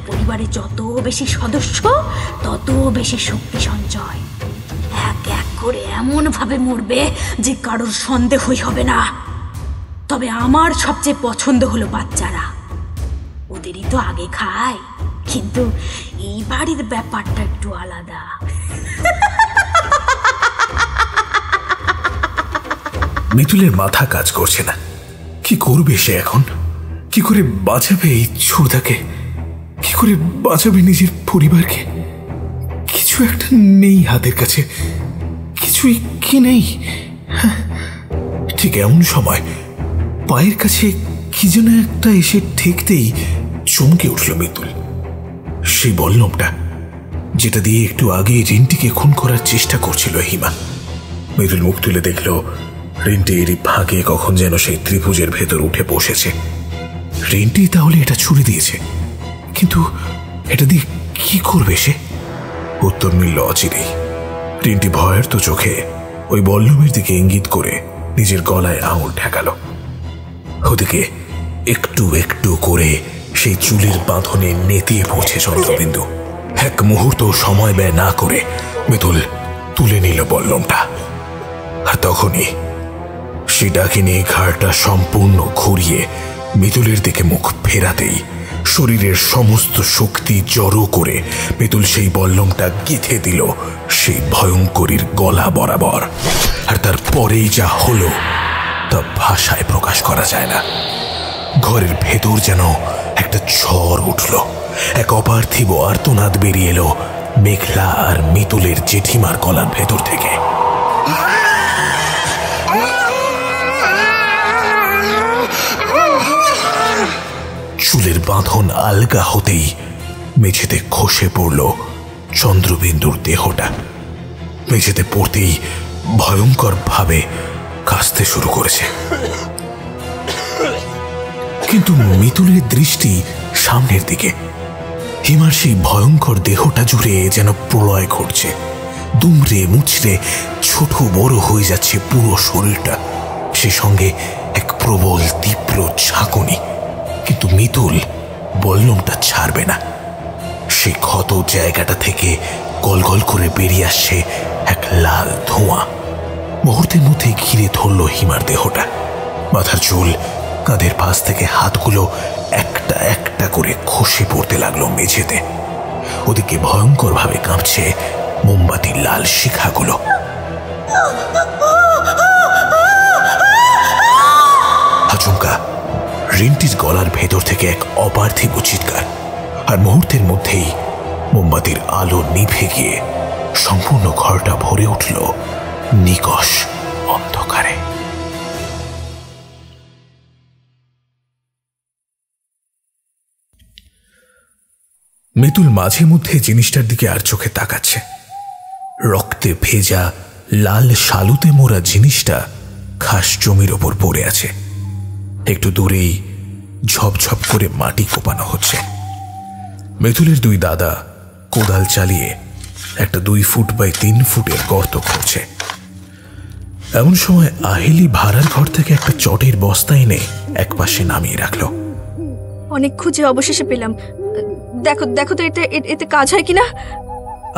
পরিবারে যত বেশি সদস্য তত বেশি শক্তি সঞ্চয়। এক এক করে এমন ভাবে মরবে যে কারোর সন্দেহই হবে না। তবে আমার সবচেয়ে পছন্দ হলো বাচ্চারা। ওদেরই তো আগে খায়, কিন্তু এই বাড়ির ব্যাপারটা একটু আলাদা। মিতুলের মাথা কাজ করছে না। কি করবে সে এখন? কি করে বাঁচাবে এই ছোড়দাকে? কি করে বাঁচাবে নিজের পরিবারকে? কিছু একটা নেই হাতের কাছে, কিছুই কি নেই। ঠিক এমন সময় পায়ের কাছে কি যেন একটা এসে ঠেকতেই চমকে উঠল মিতুল। সেই বল্লমটা যেটা দিয়ে একটু আগে রিন্টিকে খুন করার চেষ্টা করছিল হিমা। মিতুল মুখ তুলে দেখল রিন্টি এরই ভাগে কখন যেন সেই ত্রিভুজের ভেতর উঠে বসেছে। রিন্টি তাহলে এটা ছুড়ে দিয়েছে, কিন্তু এটা দিয়ে কি করবে সে? উত্তর মিলল অচিরেই। রিন্টি ভয়ের তো চোখে ওই বল্লমের দিকে ইঙ্গিত করে নিজের গলায় আঙুল ঠেকালো। ওদিকে একটু একটু করে সেই চুলের বাঁধনে নেতিয়ে পড়ছে চন্দ্রবিন্দু। এক মুহূর্ত সময় ব্যয় না করে মিতুল তুলে নিল বল্লমটা। আর তখনই সে ডাকিনী ঘাড়টা সম্পূর্ণ ঘুরিয়ে মিতুলের দিকে মুখ ফেরাতেই শরীরের সমস্ত শক্তি জড়ো করে মিতুল সেই বল্লমটা গেঁথে দিল সেই ভয়ঙ্করীর গলা বরাবর। আর তারপরেই যা হলো তা ভাষায় প্রকাশ করা যায় না। ঘরের ভেতর যেন একটা ঝড় উঠল, এক অপার্থিব আর্তনাদ বেরিয়ে এলো মেঘলা আর মিতুলের জেঠিমার গলার ভেতর থেকে। চুলের বাঁধন আলগা হতেই মেঝেতে খসে পড়ল চন্দ্রবিন্দুর দেহটা। মেঝেতে পড়তেই ভয়ঙ্কর ভাবে কাঁচতে শুরু করেছে। কিন্তু মিতুলের দৃষ্টি সামনের দিকে। হিমার সেই ভয়ঙ্কর দেহটা জুড়ে যেন প্রলয় ঘটছে। দুমড়ে মুচড়ে ছোট বড় হয়ে যাচ্ছে পুরো শরীরটা, সে সঙ্গে এক প্রবল তীব্র ঝাঁকুনি। কিন্তু মিতুল বল্লমটা ছাড়বে না। সেই ক্ষত জায়গাটা থেকে গলগল করে বেরিয়ে আসছে এক লাল ধোঁয়া। মুহূর্তের মধ্যে ঘিরে ধরল হিমার দেহটা। মাথার চুল, কাঁধের পাশ থেকে হাতগুলো একটা একটা করে খসে পড়তে লাগলো মেঝেতে। ওদিকে ভয়ঙ্কর ভাবে কাঁপছে মোমবাতির লাল শিখাগুলো। আচমকা রিন্টির গলার ভেতর থেকে এক অপার্থিব চিৎকার, আর মুহূর্তের মধ্যেই মোমবাতির আলো নিভে গিয়ে সম্পূর্ণ ঘরটা ভরে উঠল নিকষ অন্ধকারে। মিতুল মাঝে মধ্যে জিনিসটার দিকে আর চোখে তাকাচ্ছে। রক্তে ভেজা লাল শালুতে মোড়া জিনিসটা ঘাস জমির ওপর পড়ে আছে। একটু দূরেই ঝপঝপ করে মাটি কোপানো হচ্ছে। মিতুলের দুই দাদা কোদাল চালিয়ে একটা 2 ফুট বাই 3 ফুটের গর্ত খুঁড়ছে। এমন সময় আহেলি ভাড়ার ঘর থেকে একটা চটের বস্তা এনে এক পাশে নামিয়ে রাখলো। অনেক খুঁজে অবশেষে পেলাম। দেখো দেখো তো এতে কাজ হয় কিনা।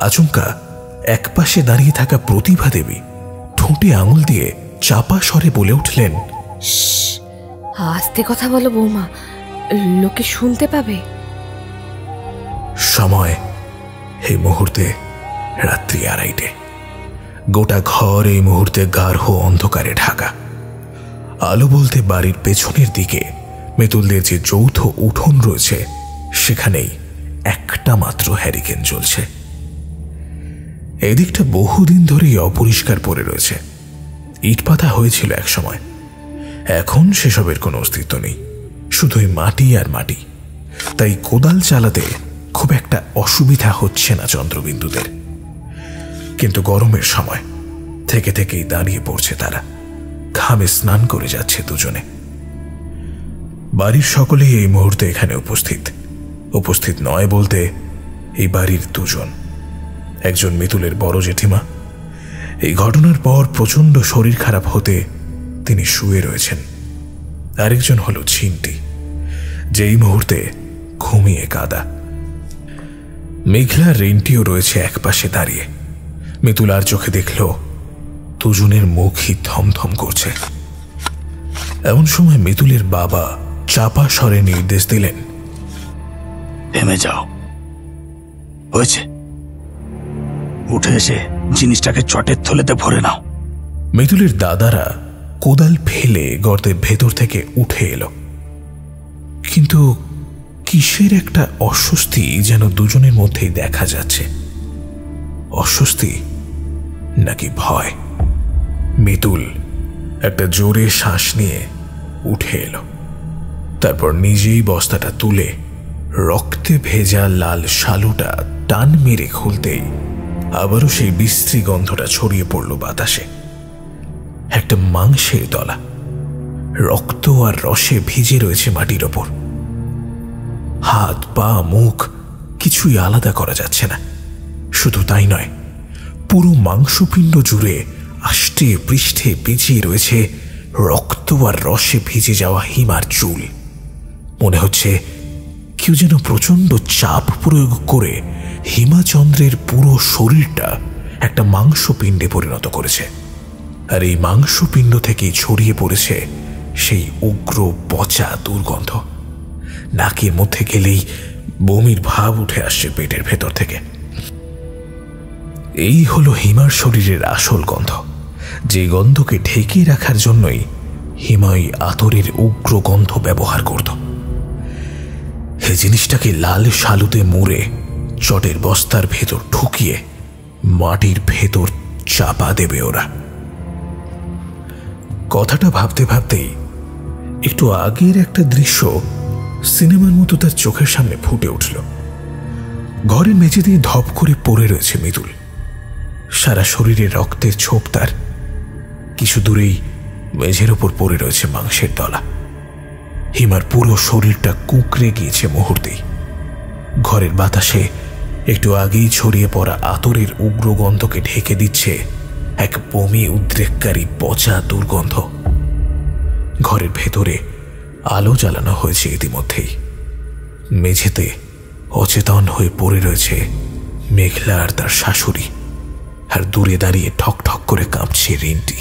আচমকা এক পাশে দাঁড়িয়ে থাকা প্রতিভা দেবী ঠোঁটে আঙুল দিয়ে চাপা স্বরে বলে উঠলেন, আস্তে কথা বলো বৌমা, লোকে শুনতে পাবে। সময় এই মুহূর্তে রাত্রি 2:30। গোটা ঘর এই মুহূর্তে গাঢ় অন্ধকারে ঢাকা। আলো বলতে বাড়ির পেছনের দিকে মিতুলদের যে যৌথ উঠোন রয়েছে সেখানেই একটা মাত্র হ্যারিকেন জ্বলছে। এদিকটা বহুদিন ধরেই অপরিষ্কার পড়ে রয়েছে। ইট পাতা হয়েছিল এক সময়, এখন সেসবের কোনো অস্তিত্ব নেই, শুধুই মাটি আর মাটি। তাই কোদাল চালাতে খুব একটা অসুবিধা হচ্ছে না চন্দ্রবিন্দুদের। কিন্তু গরমের সময় থেকে থেকেই দাঁড়িয়ে পড়ছে তারা, ঘামে স্নান করে যাচ্ছে দুজনে। বাড়ির সকলেই এই মুহূর্তে এখানে উপস্থিত নয় বলতে এই বাড়ির দুজন। একজন মিতুলের বড় জেঠিমা, এই ঘটনার পর প্রচন্ড শরীর খারাপ হতে তিনি শুয়ে রয়েছেন। আরেকজন হলো ছিন্টি, যেই মুহূর্তে ঘুমিয়ে কাদা। মেঘলা রেন্টিও রয়েছে এক পাশে দাঁড়িয়ে। মিতুল আর চোখে দেখল দুজনের মুখই থমথম করছে। এমন সময় মিতুলের বাবা চাপা স্বরে নির্দেশ দিলেন, থেমে যাও, হয়েছে, উঠে এসে জিনিসটাকে চটের থলেতে ভরে নাও। মিতুলের দাদারা কোদাল ফেলে গর্তের ভেতর থেকে উঠে এলো। কিন্তু কিসের একটা অস্বস্তি যেন দুজনের মধ্যেই দেখা যাচ্ছে। অস্বস্তি নাকি ভয়? মিতুল একটা জোরে শ্বাস নিয়ে উঠে এলো। তারপর নিজেই বস্তাটা তুলে রক্তে ভেজা লাল শালুটা টান মেরে খুলতেই আবারও সেই বিশ্রী গন্ধটা ছড়িয়ে পড়ল বাতাসে। একটা মাংসের দলা, রক্ত আর রসে ভিজে রয়েছে মাটির ওপর। হাত পা মুখ কিছুই আলাদা করা যাচ্ছে না। শুধু তাই নয়, পুরো মাংসপিণ্ড জুড়ে পৃষ্ঠে পৃষ্ঠে বিছিয়ে রয়েছে রক্ত আর রসে ভিজে যাওয়া হিমার চুল। মনে হচ্ছে কেউ যেন প্রচন্ড চাপ প্রয়োগ করে হিমাচন্দ্রের পুরো শরীরটা একটা মাংসপিণ্ডে পরিণত করেছে, আর এই মাংসপিণ্ড থেকে ছড়িয়ে পড়েছে সেই উগ্র পচা দুর্গন্ধ। নাকের মধ্যে গেলেই বমির ভাব উঠে আসছে পেটের ভেতর থেকে। এই হলো হিমার শরীরের আসল গন্ধ, যে গন্ধকে ঢেকে রাখার জন্যই হিমা ওই আতরের উগ্র গন্ধ ব্যবহার করত। এই জিনিসটাকে লাল শালুতে মুড়ে চটের বস্তার ভেতর ঢুকিয়ে মাটির ভেতর চাপা দেবে ওরা। কথাটা ভাবতে ভাবতেই একটু আগের একটা দৃশ্য সিনেমার মতো তার চোখের সামনে ফুটে উঠল। ঘরের মেঝে দিয়ে ধপ করে পড়ে রয়েছে মিতুল। সারা শরীরে রক্তের ছোপ তার। কিছু দূরেই মেঝের ওপর পড়ে রয়েছে মাংসের দলা। হিমার পুরো শরীরটা কুঁকড়ে গিয়েছে মুহূর্তেই। ঘরের বাতাসে একটু আগেই ছড়িয়ে পড়া আতরের উগ্র গন্ধকে ঢেকে দিচ্ছে এক বমি উদ্রেককারী পচা দুর্গন্ধ। ঘরের ভেতরে আলো জ্বালানো হয়েছে ইতিমধ্যেই। মেঝেতে অচেতন হয়ে পড়ে রয়েছে মেঘলা আর তার শাশুড়ি, আর দূরে দাঁড়িয়ে ঠক ঠক করে কাঁপছে রিন্টি।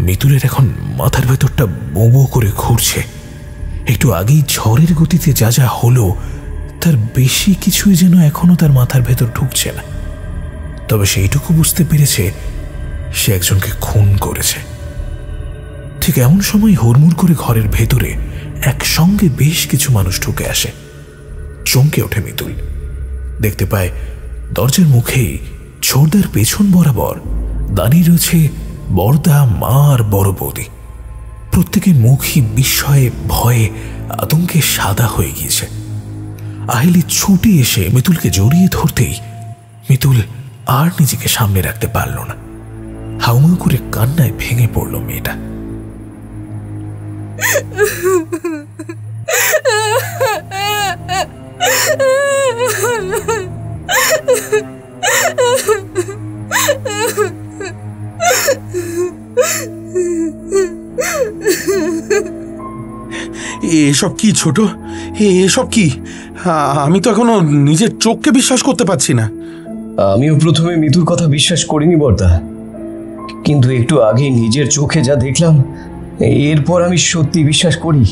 মিতুলের এখন মাথার ভেতরটা বোঁ করে ঘুরছে। একটু আগেই ঝড়ের গতিতে যা যা হলো তার বেশি কিছুই যেন এখনো তার মাথার ভেতর ঢুকছে না। তবে সেইটুকু বুঝতে পেরেছে সে একজনকে খুন করেছে। ঠিক এমন সময় হুড়মুড় করে ঘরের ভেতরে একসঙ্গে বেশ কিছু মানুষ ঢুকে আসে। চমকে ওঠে মিতুল। দেখতে পায় দরজার মুখেই ছোটদার পেছন বরাবর দাঁড়িয়ে রয়েছে বড়দা, মা আর বড় বৌদি। প্রত্যেকের মুখই বিস্ময়ে, ভয়ে, আতঙ্কে সাদা হয়ে গিয়েছে। আহিলি ছুটে এসে মিতুলকে জড়িয়ে ধরতেই মিতুল আর নিজেকে সামনে রাখতে পারল না। হাউমাউ করে কান্নায় ভেঙে পড়ল মেয়েটা। এসব কি ছোট? এসব কি? আমি তো এখনো নিজের চোখকে বিশ্বাস করতে পারছি না। আমিও প্রথমে মিতুর কথা বিশ্বাস করিনি বর্দা, কিন্তু একটু আগে নিজের চোখে যা দেখলাম এরপর আমি সত্যি বিশ্বাস করি।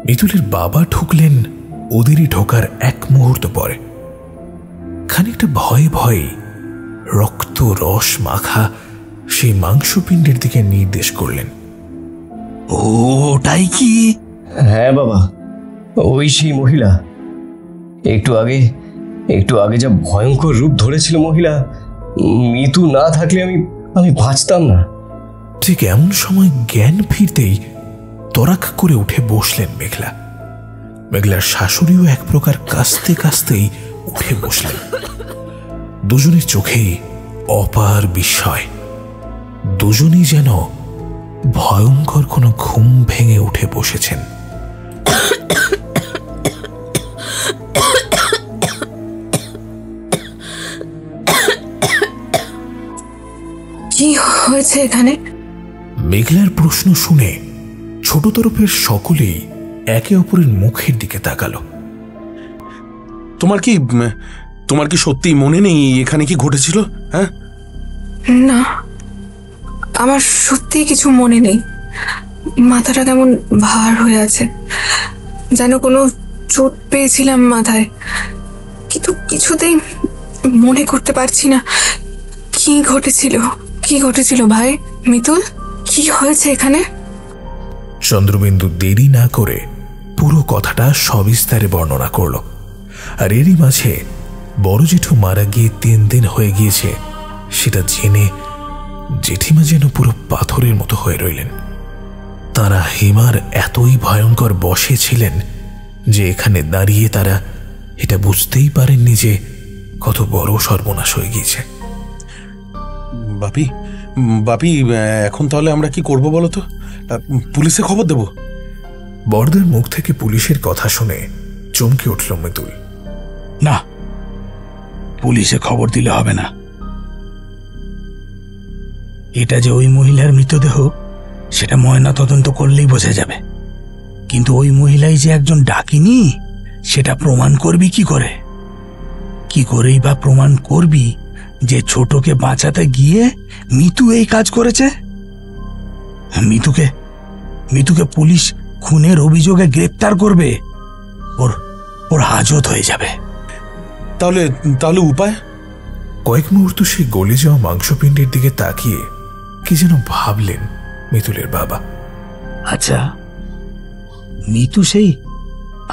মিতুলের বাবা ঢুকলেন ওদেরই ঢোকার এক মুহূর্ত পরে। খানিকটা ভয়ে ভয়ে রক্ত রস মাখা সেই মাংসপিণ্ডের দিকে নির্দেশ করলেন। ওটাই কি? হ্যাঁ বাবা, ওই সেই মহিলা। একটু আগে যা ভয়ঙ্কর রূপ ধরেছিল মহিলা, মিতু না থাকলে আমি বাঁচতাম না। ঠিক এমন সময় জ্ঞান ফিরতেই তরাক করে উঠে বসলেন মেঘলা। মেঘলার শাশুড়িও এক প্রকার কাস্তে কাস্তেই উঠে বসলেন। দুজনের চোখেই অপার বিস্ময়। দুজনই যেন ভয়ঙ্কর কোনো ঘুম ভেঙে উঠে বসেছেন। কি হয়েছে এখানে? মেঘলার প্রশ্ন শুনে ছোট তরফের সকলেই একে অপরের মুখের দিকে তাকালো। তোমার কি সত্যি মনে নেই এখানে কি ঘটেছিল? হ্যাঁ, না, আমার সত্যি কিছু মনে নেই। মাথাটা কেমন ভার হয়ে আছে, যেন কোনো চোট পেয়েছিলাম মাথায়, কিন্তু কিছুতেই মনে করতে পারছি না কি ঘটেছিল। ভাই মিতুল, কি হয়েছে এখানে? চন্দ্রবিন্দু দেরি না করে পুরো কথাটা সবিস্তারে বর্ণনা করল। আর এরই মাঝে বড় জেঠু মারা গিয়ে 3 দিন হয়ে গিয়েছে সেটা জেনে জেঠিমা যেন পুরো পাথরের মতো হয়ে রইলেন। তারা হিমার এতই ভয়ঙ্কর বশে ছিলেন যে এখানে দাঁড়িয়ে তারা এটা বুঝতেই পারেননি যে কত বড় সর্বনাশ হয়ে গিয়েছে। বাপি, এখন তাহলে আমরা কি করব বলো তো? পুলিশে খবর দেব? বড়দার মুখ থেকে পুলিশের কথা শুনে চমকে উঠল মিতুল। না, পুলিশে খবর দিলে হবে না। এটা যে ওই মহিলার মৃতদেহ সেটা ময়না তদন্ত করলেই বোঝা যাবে, কিন্তু ওই মহিলাই যে একজন ডাকিনী সেটা প্রমাণ করবি কি করে? কি করেই বা প্রমাণ করবি যে ছোটকে বাঁচাতে গিয়ে মিতু এই কাজ করেছে? মিতুকে পুলিশ খুনের অভিযোগে গ্রেপ্তার করবে, ওর হাজত হয়ে যাবে। তাহলে উপায়? কয়েক মুহূর্ত সেই গলে যাওয়া মাংসপিণ্ডের দিকে তাকিয়ে কি যেন ভাবলেন মিতুলের বাবা। আচ্ছা, মিতু সেই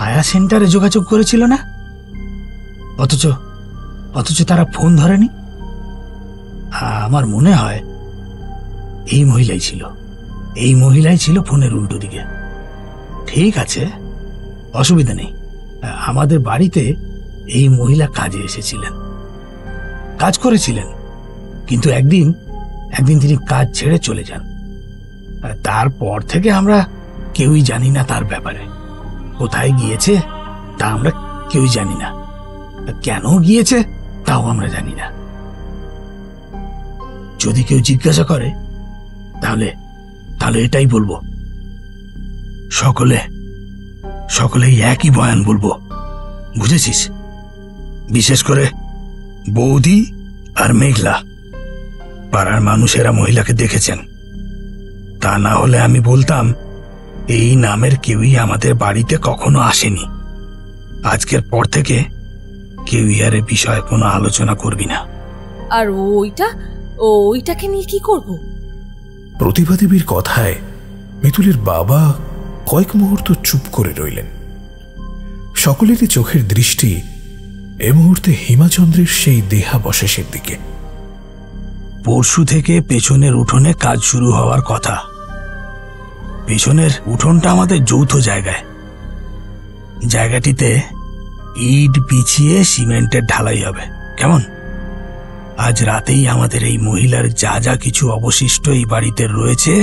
আয়া সেন্টারে যোগাযোগ করেছিল না, অথচ তারা ফোন ধরেনি। আমার মনে হয় এই মহিলাই ছিল ফোনের উল্টো দিকে। ঠিক আছে, অসুবিধা নেই। আমাদের বাড়িতে এই মহিলা কাজে এসেছিলেন, কাজ করেছিলেন, কিন্তু একদিন তিনি কাজ ছেড়ে চলে যান। তারপর থেকে আমরা কেউই জানি না তার ব্যাপারে। কোথায় গিয়েছে তা আমরা কেউই জানি না, কেন গিয়েছে তাও আমরা জানি না। যদি কেউ জিজ্ঞাসা করে তাহলে এটাই বলবো, সকলেই একই বয়ান বলবো, বুঝেছিস? বিশেষ করে বৌদি আর মেঘলা, পাড়ার মানুষেরা মহিলাকে দেখেছেন। তা না হলে আমি বলতাম এই নামের কেউই আমাদের বাড়িতে কখনো আসেনি। আজকের পর থেকে কেউই আর এ বিষয়ে কোনো আলোচনা করবি না। আর ওইটাকে নিয়ে কি করব? প্রতিভা দেবীর কথায় মিতুলের বাবা কয়েক মুহূর্ত চুপ করে রইলেন। সকলেরই চোখের দৃষ্টি এ মুহূর্তে হিমাচন্দ্রের সেই দেহাবশেষের দিকে। পরশু থেকে পেছনের উঠোনে কাজ শুরু হওয়ার কথা। পেছনের উঠোনটা আমাদের যৌথ জায়গাটিতে ইট বিছিয়ে সিমেন্টের ঢালাই হবে, কেমন? আজ রাতেই আমাদের এই মহিলার যা যা কিছু অবশিষ্ট এই বাড়িতে রয়েছে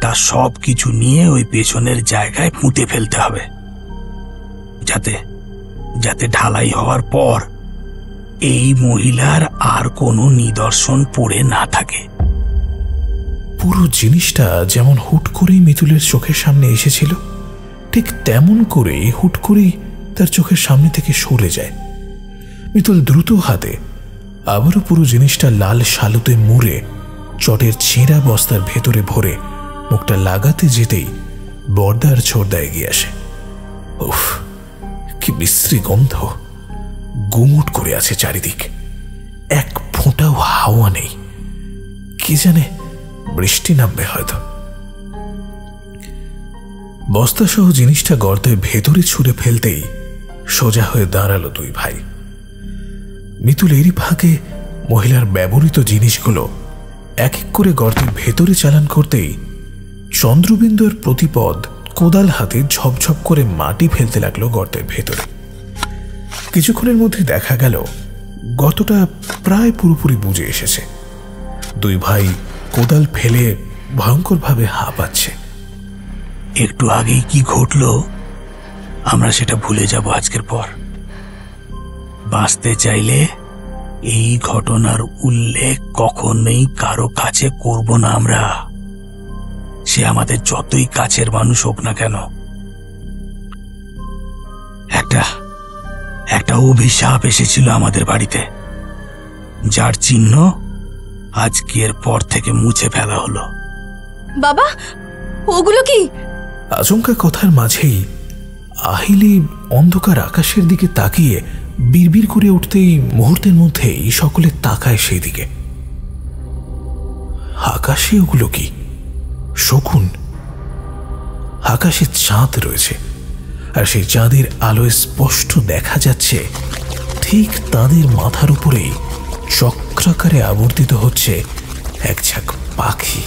তা সব কিছু নিয়ে ওই পেছনের জায়গায় পুঁতে ফেলতে হবে, যাতে ঢালাই হওয়ার পর এই মহিলার আর কোনো নিদর্শন পড়ে না থাকে। পুরো জিনিসটা যেমন হুট করেই মিতুলের চোখের সামনে এসেছিল, ঠিক তেমন করে হুট করেই তার চোখের সামনে থেকে সরে যায়। মিতুল দ্রুত হাতে আবারও পুরো জিনিসটা লাল শালুতে মুড়ে চটের ছেঁড়া বস্তার ভেতরে ভরে মুখটা লাগাতে যেতেই বর্দার ছোড়দা এগিয়ে আসে। উফ, কি বিশ্রী গন্ধ! গুমুট করে আছে চারিদিক, এক ফোঁটাও হাওয়া নেই। কি জানে বৃষ্টি নামবে হয়তো। বস্তা সহ জিনিসটা গর্তের ভেতরে ছুঁড়ে ফেলতেই সোজা হয়ে দাঁড়ালো দুই ভাই। মিতুল এরই ফাঁকে মহিলার ব্যবহৃত জিনিসগুলো এক এক করে গর্তের ভেতরে চালান করতেই চন্দ্রবিন্দুর প্রতিপদ কোদাল হাতে ঝপঝপ করে মাটি ফেলতে লাগলো গর্তের ভেতরে। কিছুক্ষণের মধ্যে দেখা গেল গর্তটা প্রায় পুরোপুরি বুঝে এসেছে। দুই ভাই কোদাল ফেলে ভয়ঙ্করভাবে হাঁপাচ্ছে। একটু আগেই কি ঘটলো আমরা সেটা ভুলে যাব আজকের পর। বাঁচতে চাইলে এই ঘটনার উল্লেখ কখনোই কারো কাছে করব না আমরা, সে আমাদের যতই কাছের মানুষ হোক না কেন। একটা অভিশাপ এসেছিল আমাদের বাড়িতে, যার চিহ্ন আজকের পর থেকে মুছে ফেলা হলো। বাবা, ওগুলো কি? আচমকা কথার মাঝেই আহিলি অন্ধকার আকাশের দিকে তাকিয়ে বিড়বিড় করে উঠতেই মুহূর্তের মধ্যেই সকলে তাকায় সেই দিকে। আকাশে ওগুলো কি? শকুন। আকাশে চাঁদ রয়েছে, আর সেই চাঁদের আলোয় স্পষ্ট দেখা যাচ্ছে ঠিক তাদের মাথার উপরেই চক্রাকারে আবর্তিত হচ্ছে এক ঝাঁক পাখি।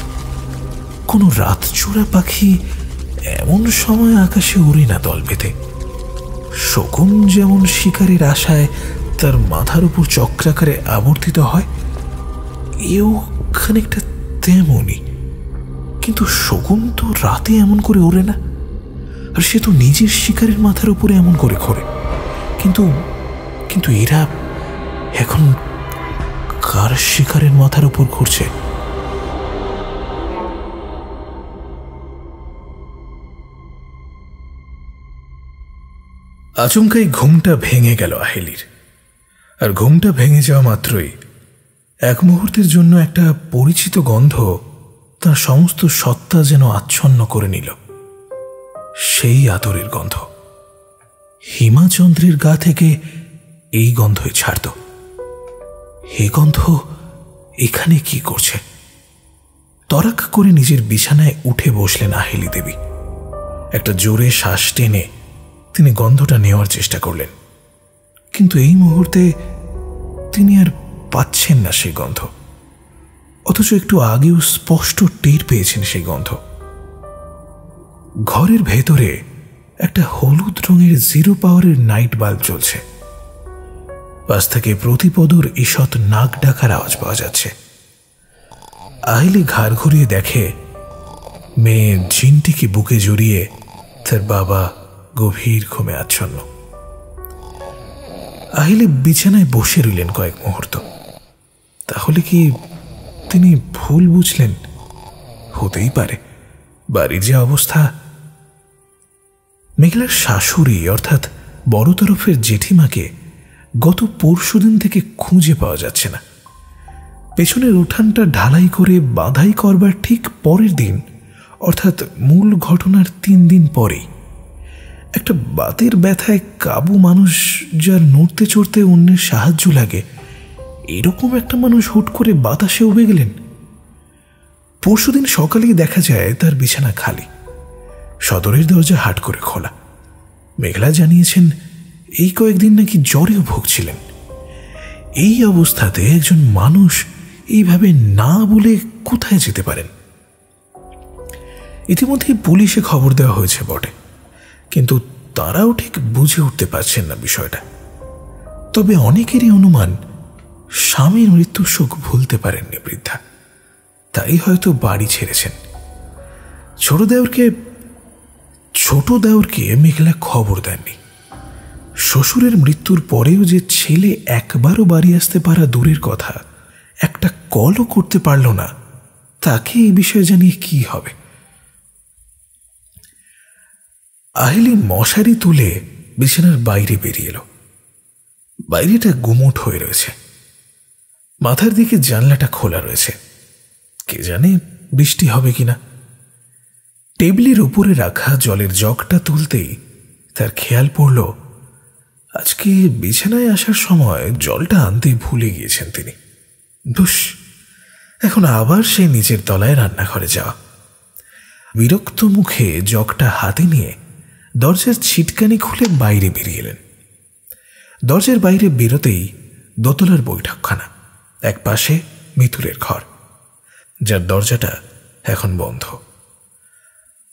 কোনো রাতচোরা পাখি এমন সময় আকাশে উড়ে না দল বেঁধে। শকুন যেমন শিকারের আশায় তার মাথার উপর চক্রাকারে আবর্তিত হয়, এও খানিকটা তেমনই। কিন্তু শকুন তো রাতে এমন করে ওড়ে না, আর সে তো নিজের শিকারের মাথার উপরে এমন করে ঘোরে। কিন্তু এরা এখন কার শিকারের মাথার উপর ঘুরছে? আচমকাই ঘুমটা ভেঙে গেল আহিলির। আর ঘুমটা ভেঙে যাওয়া মাত্রই এক মুহূর্তের জন্য একটা পরিচিত গন্ধ তার সমস্ত সত্তা যেন আচ্ছন্ন করে নিল। সেই আদরের গন্ধ। হিমাচন্দ্রের গা থেকে এই গন্ধই ছাড়ত। এই গন্ধ এখানে কি করছে? তরাক করে নিজের বিছানায় উঠে বসলেন আহিলি দেবী। একটা জোরে শ্বাস টেনে তিনি গন্ধটা নেওয়ার চেষ্টা করলেন, কিন্তু এই মুহূর্তে তিনি আর পাচ্ছেন না সেই গন্ধ। অথচ একটু আগেও স্পষ্ট টের পেয়েছেন সেই গন্ধ। ঘরের ভেতরে একটা হলুদ রঙের 0 পাওয়ারের নাইট বাল্ব জ্বলছে। পাশ থেকে প্রতিপদর ঈষৎ নাক ডাকার আওয়াজ পাওয়া যাচ্ছে। আহিলি ঘাড় ঘুরিয়ে দেখে মেয়ে ঝিনটিকে বুকে জড়িয়ে তার বাবা গভীর ঘুমে আচ্ছন্ন। আহিলি বিছানায় বসে রইলেন কয়েক মুহূর্ত। তাহলে কি তিনি ভুল বুঝলেন? হতেই পারে, বাড়ির যে অবস্থা। মেঘলার শাশুড়ি অর্থাৎ বড় তরফের জেঠিমাকে গত পরশুদিন থেকে খুঁজে পাওয়া যাচ্ছে না। পেছনের উঠানটা ঢালাই করে বাঁধাই করবার ঠিক পরের দিন, অর্থাৎ মূল ঘটনার 3 দিন পরেই একটা বাতের ব্যথায় কাবু মানুষ, যার নড়তে চড়তে অন্যের সাহায্য লাগে, এরকম একটা মানুষ হুট করে বাতাসে উবে গেলেন। পরশুদিন সকালেই দেখা যায় তার বিছানা খালি, সদরের দরজা হাট করে খোলা। মেঘলা জানিয়েছেন এই কয়েকদিন নাকি জ্বরেও ভুগছিলেন। এই অবস্থাতে একজন মানুষ এইভাবে না বলে কোথায় যেতে পারেন? ইতিমধ্যে পুলিশে খবর দেওয়া হয়েছে বটে, কিন্তু তারাও ঠিক বুঝে উঠতে পারছেন না বিষয়টা। তবে অনেকেরই অনুমান স্বামীর মৃত্যুর শোক ভুলতে পারেননি বৃদ্ধা, তাই হয়তো বাড়ি ছেড়েছেন। ছোট দেওরকে মেঘলা খবর দেননি। শ্বশুরের মৃত্যুর পরেও যে ছেলে একবারও বাড়ি আসতে পারা দূরের কথা, একটা কলও করতে পারল না, তাকে এই বিষয়ে জানিয়ে কি হবে? আহিলি মশারি তুলে বিছানার বাইরে বেরিয়ে এলো। বাইরেটা গুমোট হয়ে রয়েছে। মাথার দিকে জানলাটা খোলা রয়েছে। কে জানে বৃষ্টি হবে কিনা। টেবিলের উপরে রাখা জলের জগটা তুলতেই তার খেয়াল পড়ল আজকে বিছানায় আসার সময় জলটা আনতে ভুলে গিয়েছেন তিনি। ধুস, এখন আবার সেই নিচের তলায় রান্নাঘরে যাওয়া। বিরক্ত মুখে জগটা হাতে নিয়ে দরজার ছিটকানি খুলে বাইরে বেরিয়ে এলেন। দরজার বাইরে বেরোতেই দোতলার বৈঠকখানা, এক পাশে মিতুলের ঘর, যার দরজাটা এখন বন্ধ।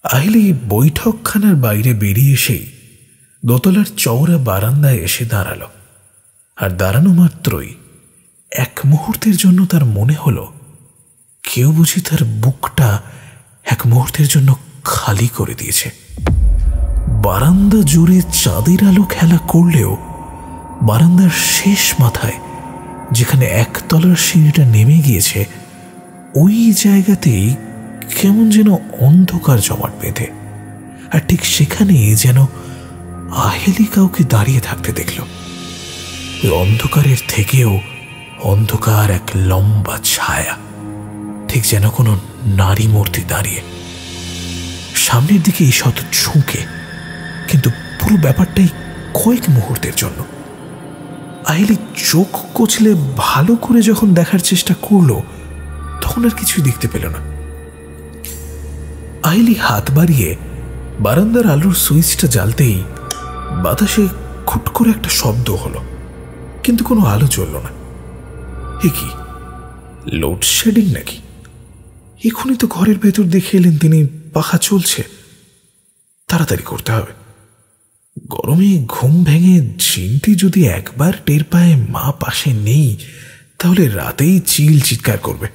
আহিলি বৈঠকখানার বাইরে বেরিয়ে এসেই দোতলার চওড়া বারান্দায় এসে দাঁড়ালো। আর দাঁড়ানো মাত্রই এক মুহূর্তের জন্য তার মনে হলো কেউ বুঝি তার বুকটা এক মুহূর্তের জন্য খালি করে দিয়েছে। বারান্দা জুড়ে চাঁদের আলো খেলা করলেও বারান্দার শেষ মাথায়, যেখানে একতলার সিঁড়িটা নেমে গিয়েছে, ওই জায়গাতেই কেমন যেন অন্ধকার জমাট বেঁধে। আর ঠিক সেখানেই যেন আহিলি কাউকে দাঁড়িয়ে থাকতে দেখল। ওই অন্ধকারের থেকেও অন্ধকার এক লম্বা ছায়া, ঠিক যেন কোনো নারী মূর্তি দাঁড়িয়ে সামনের দিকে ঈষৎ ঝুঁকে। কিন্তু পুরো ব্যাপারটাই কয়েক মুহূর্তের জন্য। আহিলি চোখ কচলে ভালো করে যখন দেখার চেষ্টা করলো, তখন আর কিছুই দেখতে পেল না। আহিলি হাত বাড়িয়ে বারান্দার আলোর সুইচটা জ্বালতেই বাতাসে খুট করে একটা শব্দ হলো, কিন্তু কোনো আলো জ্বলল না। এ কি, লোডশেডিং নাকি? এখনই তো ঘরের ভেতর দেখে এলেন তিনি পাখা চলছে। তাড়াতাড়ি করতে হবে। গরমে ঘুম ভেঙে ঝিনটি যদি একবার টের পায় মা পাশে নেই, তাহলে রাতেই চিল চিৎকার করবে।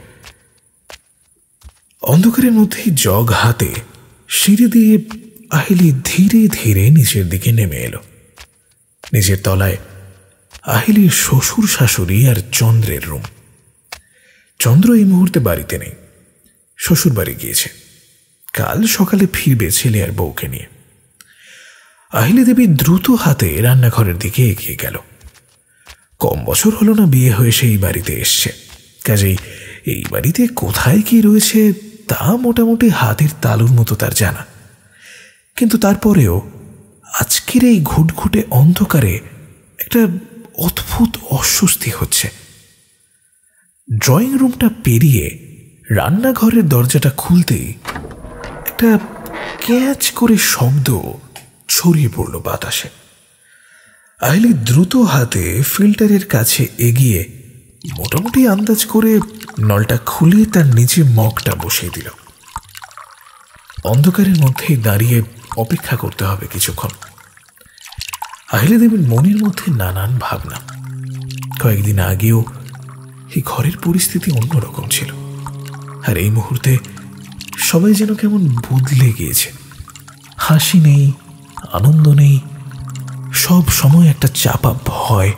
অন্ধকারের মধ্যেই জগ হাতে সিঁড়ি দিয়ে আহিলি ধীরে ধীরে নিচের দিকে নেমে এলো। নিচের তলায় আহিলির শ্বশুর শাশুড়ি আর চন্দ্রের রুম। চন্দ্র এই মুহূর্তে বাড়িতে নেই, শ্বশুর বাড়ি গিয়েছে। কাল সকালে ফিরবে ছেলে আর বউকে নিয়ে। আহিলি দেবী দ্রুত হাতে রান্নাঘরের দিকে এগিয়ে গেল। কম বছর হলো না বিয়ে হয়ে সেই বাড়িতে এসছে, কাজেই এই বাড়িতে কোথায় কি রয়েছে তা মোটামুটি হাতের তালুর মতো তার জানা। কিন্তু তারপরেও আজকের এই ঘুটঘুটে অন্ধকারে একটা অদ্ভুত অস্বস্তি হচ্ছে। ড্রয়িং রুমটা পেরিয়ে রান্নাঘরের দরজাটা খুলতেই একটা ক্যাচ করে শব্দ ছড়িয়ে পড়ল বাতাসে। আহিলি দ্রুত হাতে ফিল্টারের কাছে এগিয়ে মোটামুটি আন্দাজ করে নলটা খুলে তার নিচে মগটা বসিয়ে দিল। অন্ধকারের মধ্যেই দাঁড়িয়ে অপেক্ষা করতে হবে কিছুক্ষণ। আহিলি দেবীর মনের মধ্যে নানান ভাবনা। কয়েকদিন আগেও এই ঘরের পরিস্থিতি অন্যরকম ছিল, আর এই মুহূর্তে সবাই যেন কেমন বদলে গিয়েছে। হাসি নেই, আনন্দ নেই, সব সময় একটা চাপা ভয়,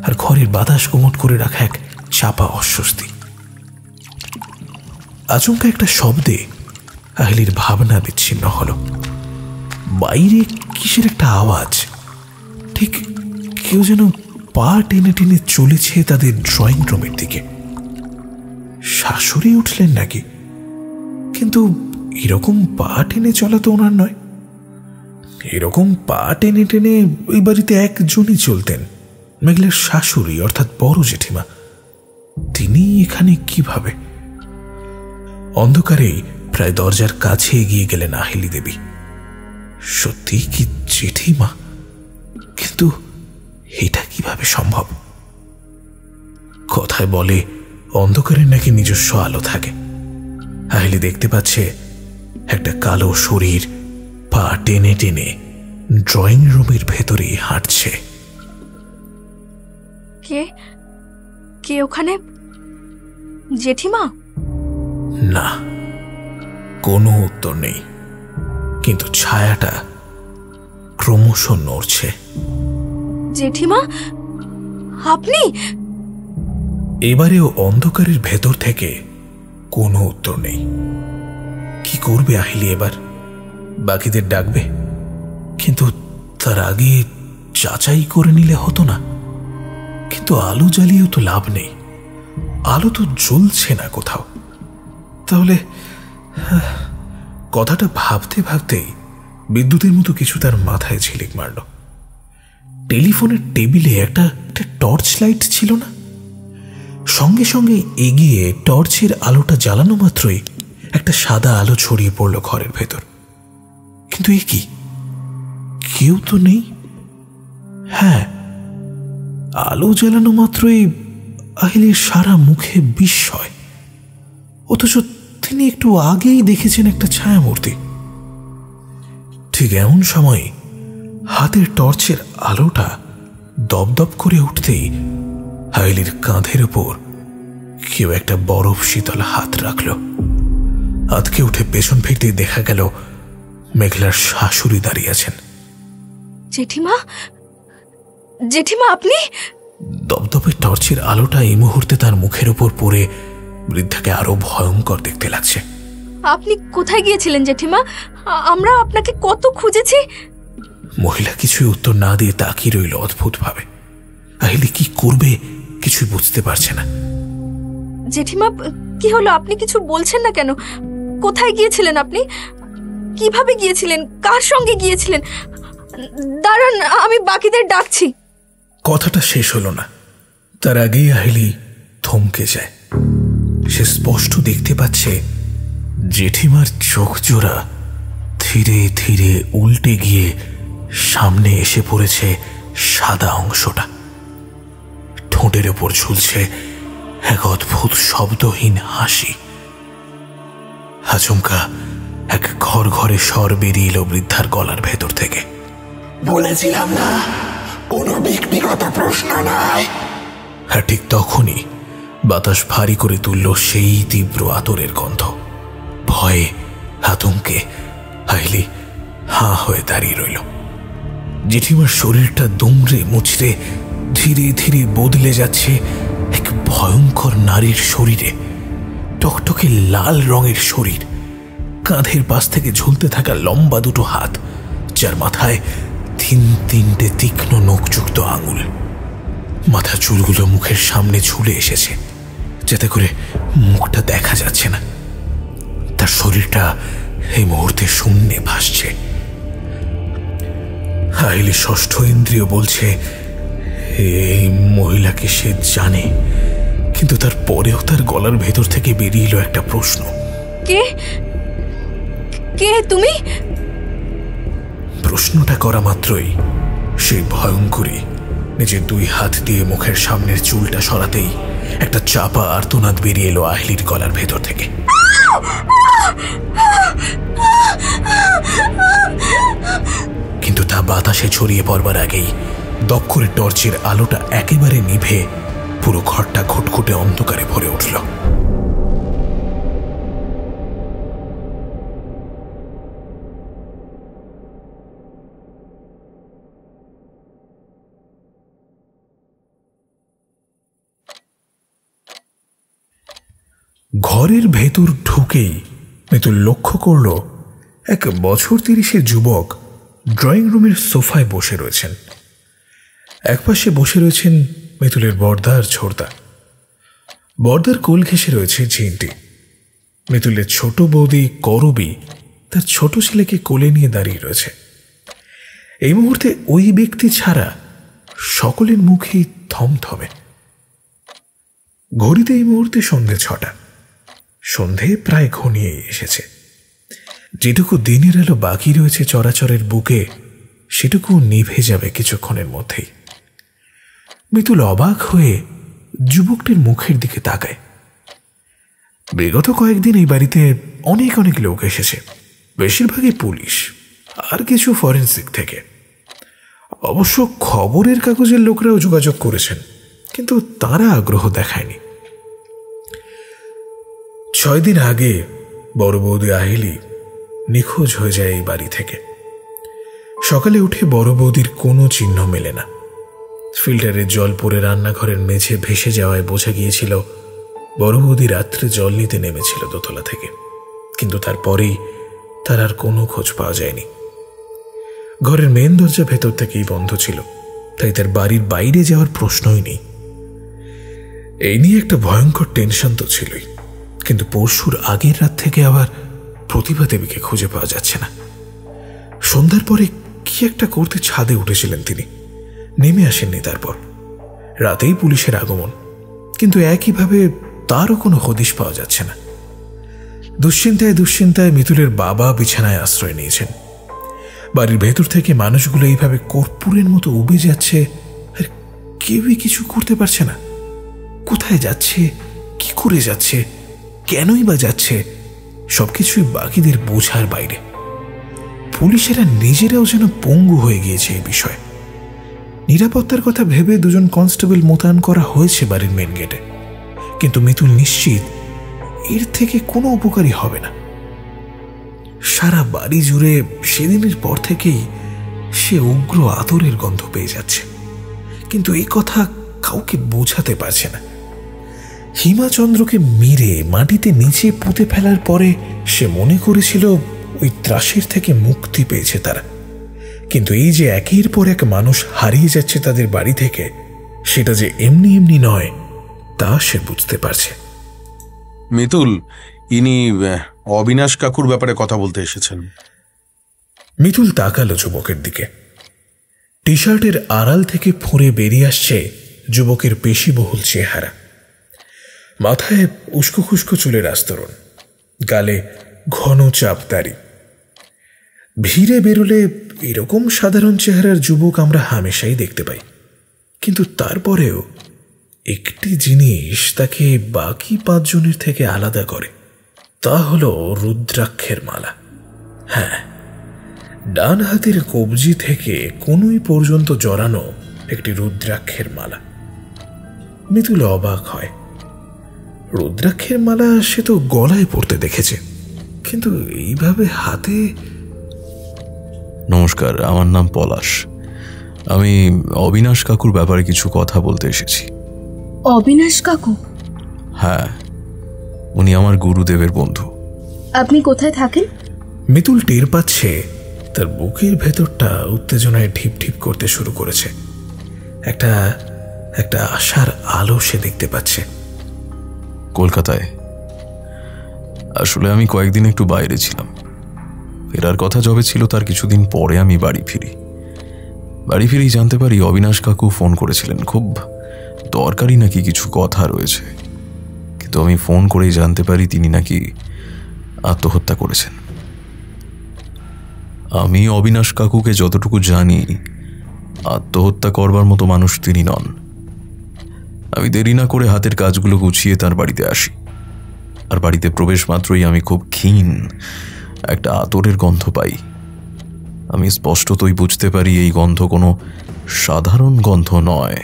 আর ঘরের বাতাস কোমট করে রাখা এক চাপা অস্বস্তি। আচমকা একটা শব্দে আহিলির ভাবনা বিচ্ছিন্ন হল। বাইরে কিসের একটা আওয়াজ, ঠিক কেউ যেন পা টেনে টেনে চলেছে তাদের ড্রয়িং রুমের দিকে। শাশুড়ি উঠলেন নাকি? কিন্তু এরকম পা টেনে চলা তো ওনার নয়। এরকম পা টেনে টেনে ওই বাড়িতে একজনই চলতেন, মেঘলার শাশুড়ি অর্থাৎ বড় জেঠিমা। তিনি এখানে কিভাবে? অন্ধকারেই প্রায় দরজার কাছে এগিয়ে গেলেন আহিলি দেবী। সত্যি কি জেঠিমা? কিন্তু এটা কিভাবে সম্ভব? কথায় বলে অন্ধকারের নাকি নিজস্ব আলো থাকে। আহিলি দেখতে পাচ্ছে একটা কালো শরীর পা টেনে টেনে ড্রয়িং রুমের ভেতরেই হাঁটছে। কে কে ওখানে? জেঠিমা? না, কোনো উত্তর নেই, কিন্তু ছায়াটা ক্রমশ নড়ছে। জেঠিমা, আপনি? এবারেও অন্ধকারের ভেতর থেকে কোনো উত্তর নেই। কি করবে আহিলি এবার? বাকিদের ডাকবে, কিন্তু তার আগে যাচাই করে নিলে হতো না? কিন্তু আলো জ্বালিয়েও তো লাভ নেই, আলো তো জ্বলছে না কোথাও। তাহলে কথাটা ভাবতে ভাবতেই বিদ্যুতের মতো কিছু তার মাথায় ঝিলিক মারল। টেলিফোনের টেবিলে একটা টর্চ লাইট ছিল না? সঙ্গে সঙ্গে এগিয়ে টর্চের আলোটা জ্বালানো মাত্রই একটা সাদা আলো ছড়িয়ে পড়ল ঘরের ভেতর। কিন্তু এ কি? কেউ তো নেই। হ্যাঁ, আলো জ্বালানো মাত্রই আহিলির সারা মুখে বিস্ময়, অথচ তিনি একটু আগেই দেখেছেন একটা ছায়ামূর্তি। ঠিক এমন সময় হাতের টর্চের আলোটা দপদপ করে উঠতেই আহিলির কাঁধের উপর কেউ একটা বরফ শীতল হাত রাখল। আতকে উঠে পেছন ফিরতে দেখা গেল মেঘলার শাশুড়ি দাঁড়িয়ে আছেন। জেঠিমা, জেঠিমা আপনি? দপদপে টর্চের আলোটা এই মুহূর্তে তার মুখের উপর পড়ে বৃদ্ধাকে আরো ভয়ঙ্কর দেখতে লাগছে। আপনি কোথায় গিয়েছিলেন জেঠিমা? আমরা আপনাকে কত খুঁজেছি। মহিলা কিছুই উত্তর না দিয়ে তাকিয়ে রইল অদ্ভুত ভাবে। আহিলি কি করবে কিছুই বুঝতে পারছে না। জেঠিমা, কি হলো? আপনি কিছু বলছেন না কেন? কোথায় গিয়েছিলেন আপনি? কিভাবে গিয়েছিলেন? কার সঙ্গে গিয়েছিলেন? দাঁড়ান, আমি বাকিদের ডাকছি। কথাটা শেষ হলো না, তার আগেই আহিলি থমকে যায়। সে স্পষ্ট দেখতে পাচ্ছে জেঠিমার চোখ জোড়া ধীরে ধীরে উল্টে গিয়ে সামনে এসে পড়েছে সাদা অংশটা। ঠোঁটের ওপর ঝুলছে এক অদ্ভুত শব্দহীন হাসি। আচমকা এক ঘর ঘরে স্বর বেরিয়ে এলো বৃদ্ধার গলার ভেতর থেকে। বলেছিলাম না, কোনো ব্যক্তিগত প্রশ্ন নয়। আর ঠিক তখনই বাতাস ভারী করে তুলল সেই তীব্র আতরের গন্ধ। ভয়ে আতঙ্কে আহিলি হাঁ হয়ে দাঁড়িয়ে রইল। জেঠিমার শরীরটা দুমড়ে মুচড়ে ধীরে ধীরে বদলে যাচ্ছে এক ভয়ঙ্কর নারীর শরীরে। টকটকে লাল রঙের শরীর, কাঁধের পাশ থেকে ঝুলতে থাকা লম্বা দুটো হাত, যার মাথায় 3-3টে তীক্ষ্ণ নখযুক্ত আঙুল। মাথা চুলগুলো মুখের সামনে ঝুলে এসেছে, যাতে করে মুখটা দেখা যাচ্ছে না। তার শরীরটা এই মুহূর্তে শূন্যে ভাসছে। আইলি ষষ্ঠ ইন্দ্রিয় বলছে এই মহিলাকে সে জানে, কিন্তু তার পরেও তার গলার ভেতর থেকে বেরিয়ে এলো একটা প্রশ্ন, কে কে তুমি? প্রশ্নটা করা মাত্রই সেই ভয়ঙ্করী নিজের 2 হাত দিয়ে মুখের সামনের চুলটা সরাতেই একটা চাপা আর্তনাদ বেরিয়ে এলো আহলির গলার ভেতর থেকে। কিন্তু তা বাতাসে ছড়িয়ে পড়বার আগেই দক্ষরে টর্চের আলোটা একেবারে নিভে পুরো ঘরটা ঘুটঘুটে অন্ধকারে ভরে উঠল। ঘরের ভেতর ঢুকেই মিতুল লক্ষ্য করল এক বছর 30-এর যুবক ড্রয়িং রুমের সোফায় বসে রয়েছেন। একপাশে বসে রয়েছেন মিতুলের বর্দা আর ছোড়দা। বর্দার কোল ঘেঁষে রয়েছে ঝিন্টি। মিতুলের ছোট বৌদি করবী তার ছোট ছেলেকে কোলে নিয়ে দাঁড়িয়ে রয়েছে। এই মুহূর্তে ওই ব্যক্তি ছাড়া সকলের মুখেই থমথমে। ঘড়িতে এই মুহূর্তে সন্ধে 6টা। সন্ধে প্রায় ঘনিয়ে এসেছে। যেটুকু দিনের আলো বাকি রয়েছে চরাচরের বুকে, সেটুকু নিভে যাবে কিছুক্ষণের মধ্যেই। মিতুল অবাক হয়ে যুবকটির মুখের দিকে তাকায়। বিগত কয়েকদিন এই বাড়িতে অনেক অনেক লোক এসেছে, বেশিরভাগই পুলিশ আর কিছু ফরেন্সিক থেকে। অবশ্য খবরের কাগজের লোকরাও যোগাযোগ করেছেন, কিন্তু তারা আগ্রহ দেখায়নি। 6 দিন আগে বড় বৌদি আহিলি নিখোঁজ হয়ে যায় এই বাড়ি থেকে। সকালে উঠে বড় বৌদির কোনো চিহ্ন মেলে না। ফিল্টারের জল পরে রান্নাঘরের মেঝে ভেসে যাওয়ায় বোঝা গিয়েছিল বড় বৌদি রাত্রে জল নিতে নেমেছিল দোতলা থেকে, কিন্তু তারপরেই তার আর কোনো খোঁজ পাওয়া যায়নি। ঘরের মেন দরজা ভেতর থেকেই বন্ধ ছিল, তাই তার বাড়ির বাইরে যাওয়ার প্রশ্নই নেই। এই নিয়ে একটা ভয়ঙ্কর টেনশন তো ছিলই, কিন্তু পরশুর আগের রাত থেকে আবার প্রতিভা দেবীকে খুঁজে পাওয়া যাচ্ছে না। সন্ধ্যার পরে কি একটা করতে ছাদে উঠেছিলেন তিনি, নেমে আসেননি। তারপর রাতেই পুলিশের আগমন, কিন্তু একইভাবে তারও কোনো হদিশ পাওয়া যাচ্ছে না। দুশ্চিন্তায় মিতুলের বাবা বিছানায় আশ্রয় নিয়েছেন। বাড়ির ভেতর থেকে মানুষগুলো এইভাবে কর্পূরের মতো উবে যাচ্ছে, আর কেউই কিছু করতে পারছে না। কোথায় যাচ্ছে, কি করে যাচ্ছে, কেনই বা যাচ্ছে, সবকিছুই বাকিদের বোঝার বাইরে। পুলিশেরা নিজেরাও যেন পঙ্গু হয়ে গিয়েছে এই বিষয়ে। নিরাপত্তার কথা ভেবে 2জন কনস্টেবল মোতায়েন করা হয়েছে বাড়ির মেন গেটে, কিন্তু মিতুল নিশ্চিত এর থেকে কোনো উপকারী হবে না। সারা বাড়ি জুড়ে সেদিনের পর থেকেই সে উগ্র আদরের গন্ধ পেয়ে যাচ্ছে, কিন্তু এই কথা কাউকে বোঝাতে পারছে না। হিমাচন্দ্রকে মেরে মাটিতে নিচে পুঁতে ফেলার পরে সে মনে করেছিল ওই ত্রাসের থেকে মুক্তি পেয়েছে তারা, কিন্তু এই যে একের পর এক মানুষ হারিয়ে যাচ্ছে তাদের বাড়ি থেকে, সেটা যে এমনি এমনি নয় তা সে বুঝতে পারছে। মিতুল, ইনি অবিনাশ কাকুর ব্যাপারে কথা বলতে এসেছেন। মিতুল তাকালো যুবকের দিকে। টি শার্টের আড়াল থেকে ফুঁড়ে বেরিয়ে আসছে যুবকের পেশিবহুল চেহারা। মাথায় উস্কো খুস্কো চুলের আস্তরণ, গালে ঘন চাপ দাড়ি। ভিড়ে বেরোলে এরকম সাধারণ চেহারার যুবক আমরা হামেশাই দেখতে পাই, কিন্তু তারপরেও একটি জিনিস তাকে বাকি 5 জনের থেকে আলাদা করে, তা হলো রুদ্রাক্ষের মালা। হ্যাঁ, ডান হাতের কবজি থেকে কনুই পর্যন্ত জড়ানো একটি রুদ্রাক্ষের মালা। মিতুল অবাক হয়। রুদ্রাক্ষের মালা সে তো গলায় পড়তে দেখেছে, কিন্তু এইভাবে হাতে। নমস্কার, আমার নাম পলাশ। আমি অবিনাশ কাকুর ব্যাপারে কিছু কথা বলতে এসেছি। অবিনাশ কাকু? হ্যাঁ, উনি আমার গুরুদেবের বন্ধু। আপনি কোথায় থাকেন? মিতুল টের পাচ্ছে তার বুকের ভেতরটা উত্তেজনায় ঢিপ ঢিপ করতে শুরু করেছে। একটা একটা আশার আলো সে দেখতে পাচ্ছে। কলকাতায় আসলে আমি কয়েকদিন একটু বাইরে ছিলাম। ফেরার কথা যবে ছিল তার কিছুদিন পরে আমি বাড়ি ফিরেই জানতে পারি অবিনাশ কাকু ফোন করেছিলেন, খুব দরকারি নাকি কিছু কথা রয়েছে। কিন্তু আমি ফোন করেই জানতে পারি তিনি নাকি আত্মহত্যা করেছেন। আমি অবিনাশ কাকুকে যতটুকু জানি আত্মহত্যা করবার মতো মানুষ তিনি নন। আমি দেরি না করে হাতের কাজগুলো গুছিয়ে তার বাড়িতে আসি, আর বাড়িতে প্রবেশ মাত্রই আমি খুব ক্ষীণ একটা আতরের গন্ধ পাই। আমি স্পষ্টতই বুঝতে পারি এই গন্ধ কোনো সাধারণ গন্ধ নয়।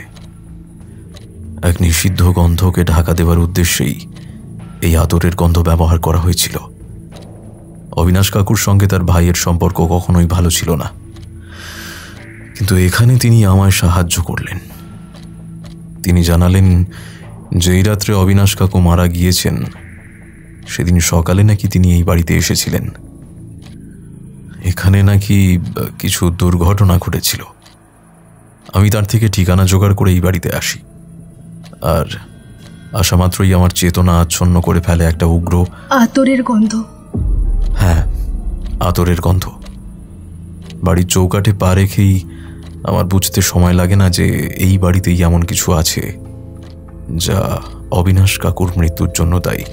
এক নিষিদ্ধ গন্ধকে ঢাকা দেওয়ার উদ্দেশ্যেই এই আতরের গন্ধ ব্যবহার করা হয়েছিল। অবিনাশ কাকুর সঙ্গে তার ভাইয়ের সম্পর্ক কখনোই ভালো ছিল না, কিন্তু এখানে তিনি আমায় সাহায্য করলেন। তিনি জানালেন যে এই রাত্রে অবিনাশ কাকু মারা গিয়েছেন, সেদিন সকালে নাকি তিনি এই বাড়িতে এসেছিলেন। এখানে নাকি কিছু দুর্ঘটনা ঘটেছিল। আমি তার থেকে ঠিকানা জোগাড় করে এই বাড়িতে আসি, আর আসা মাত্রই আমার চেতনা আচ্ছন্ন করে ফেলে একটা উগ্র আতরের গন্ধ। হ্যাঁ, আতরের গন্ধ। বাড়ির চৌকাঠে পা রেখেই আমার বুঝতে সময় লাগে না যে এই বাড়িতেই এমন কিছু আছে যা অবিনাশ কাকুর মৃত্যুর জন্য দায়ী।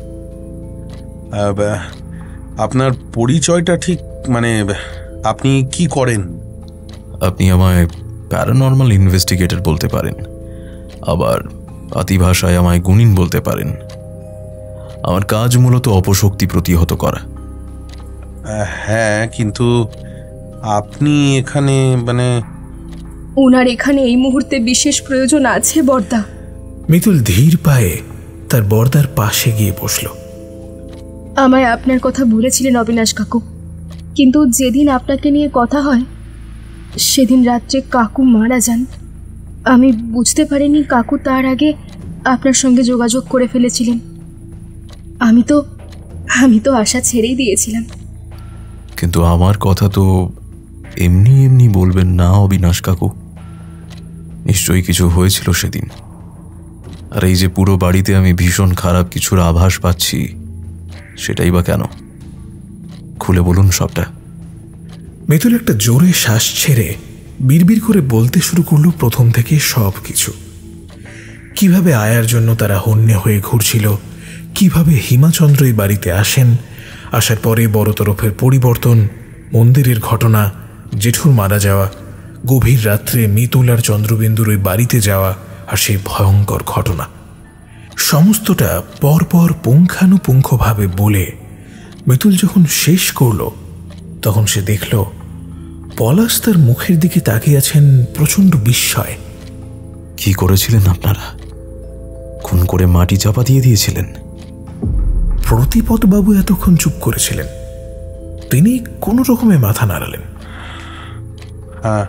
আপনার পরিচয়টা ঠিক, মানে আপনি কি করেন? আপনি আমায় প্যারানর্মাল ইনভেস্টিগেটর বলতে পারেন, আবার আতি ভাষায় আমায় গুণিন বলতে পারেন। আমার কাজ মূলত অপশক্তি প্রতিহত করা। হ্যাঁ, কিন্তু আপনি এখানে, মানে ওনার এখানে এই মুহূর্তে বিশেষ প্রয়োজন আছে বর্দা। মিতুল ধীর পায়ে তার বর্দার পাশে গিয়ে বসল। আমায় আপনার কথা বলেছিলেন অবিনাশ কাকু, কিন্তু যেদিন আপনাকে নিয়ে কথা হয় সেদিন রাত্রে কাকু মারা যান। আমি বুঝতে পারিনি কাকু তার আগে আপনার সঙ্গে যোগাযোগ করে ফেলেছিলেন। আমি তো আশা ছেড়েই দিয়েছিলাম। কিন্তু আমার কথা তো এমনি এমনি বলবেন না অবিনাশ কাকু। নিশ্চয়ই কিছু হয়েছিল সেদিন। আর এই যে পুরো বাড়িতে আমি ভীষণ খারাপ কিছুর আভাস পাচ্ছি, সেটাই বা কেন? খুলে বলুন সবটা। মিতুল একটা জোরে শ্বাস ছেড়ে বিড়বিড় করে বলতে শুরু করলো প্রথম থেকে সব কিছু। কিভাবে আয়ার জন্য তারা হন্যে হয়ে ঘুরছিল, কিভাবে হিমাচন্দ্র এই বাড়িতে আসেন, আসার পরে বড় তরফের পরিবর্তন, মন্দিরের ঘটনা, জেঠুর মারা যাওয়া, গভীর রাত্রে মিতুল আর চন্দ্রবিন্দুর ওই বাড়িতে যাওয়া, আর সেই ভয়ঙ্কর ঘটনা সমস্তটা পরপর পুঙ্খানুপুঙ্খভাবে বলে মিতুল যখন শেষ করল, তখন সে দেখল পলাশ তার মুখের দিকে তাকিয়ে আছেন প্রচণ্ড বিস্ময়। কি করেছিলেন আপনারা? খুন করে মাটি চাপা দিয়ে দিয়েছিলেন? প্রতিপদবাবু এতক্ষণ চুপ করেছিলেন। তিনি কোনো রকমে মাথা নাড়ালেন। হ্যাঁ,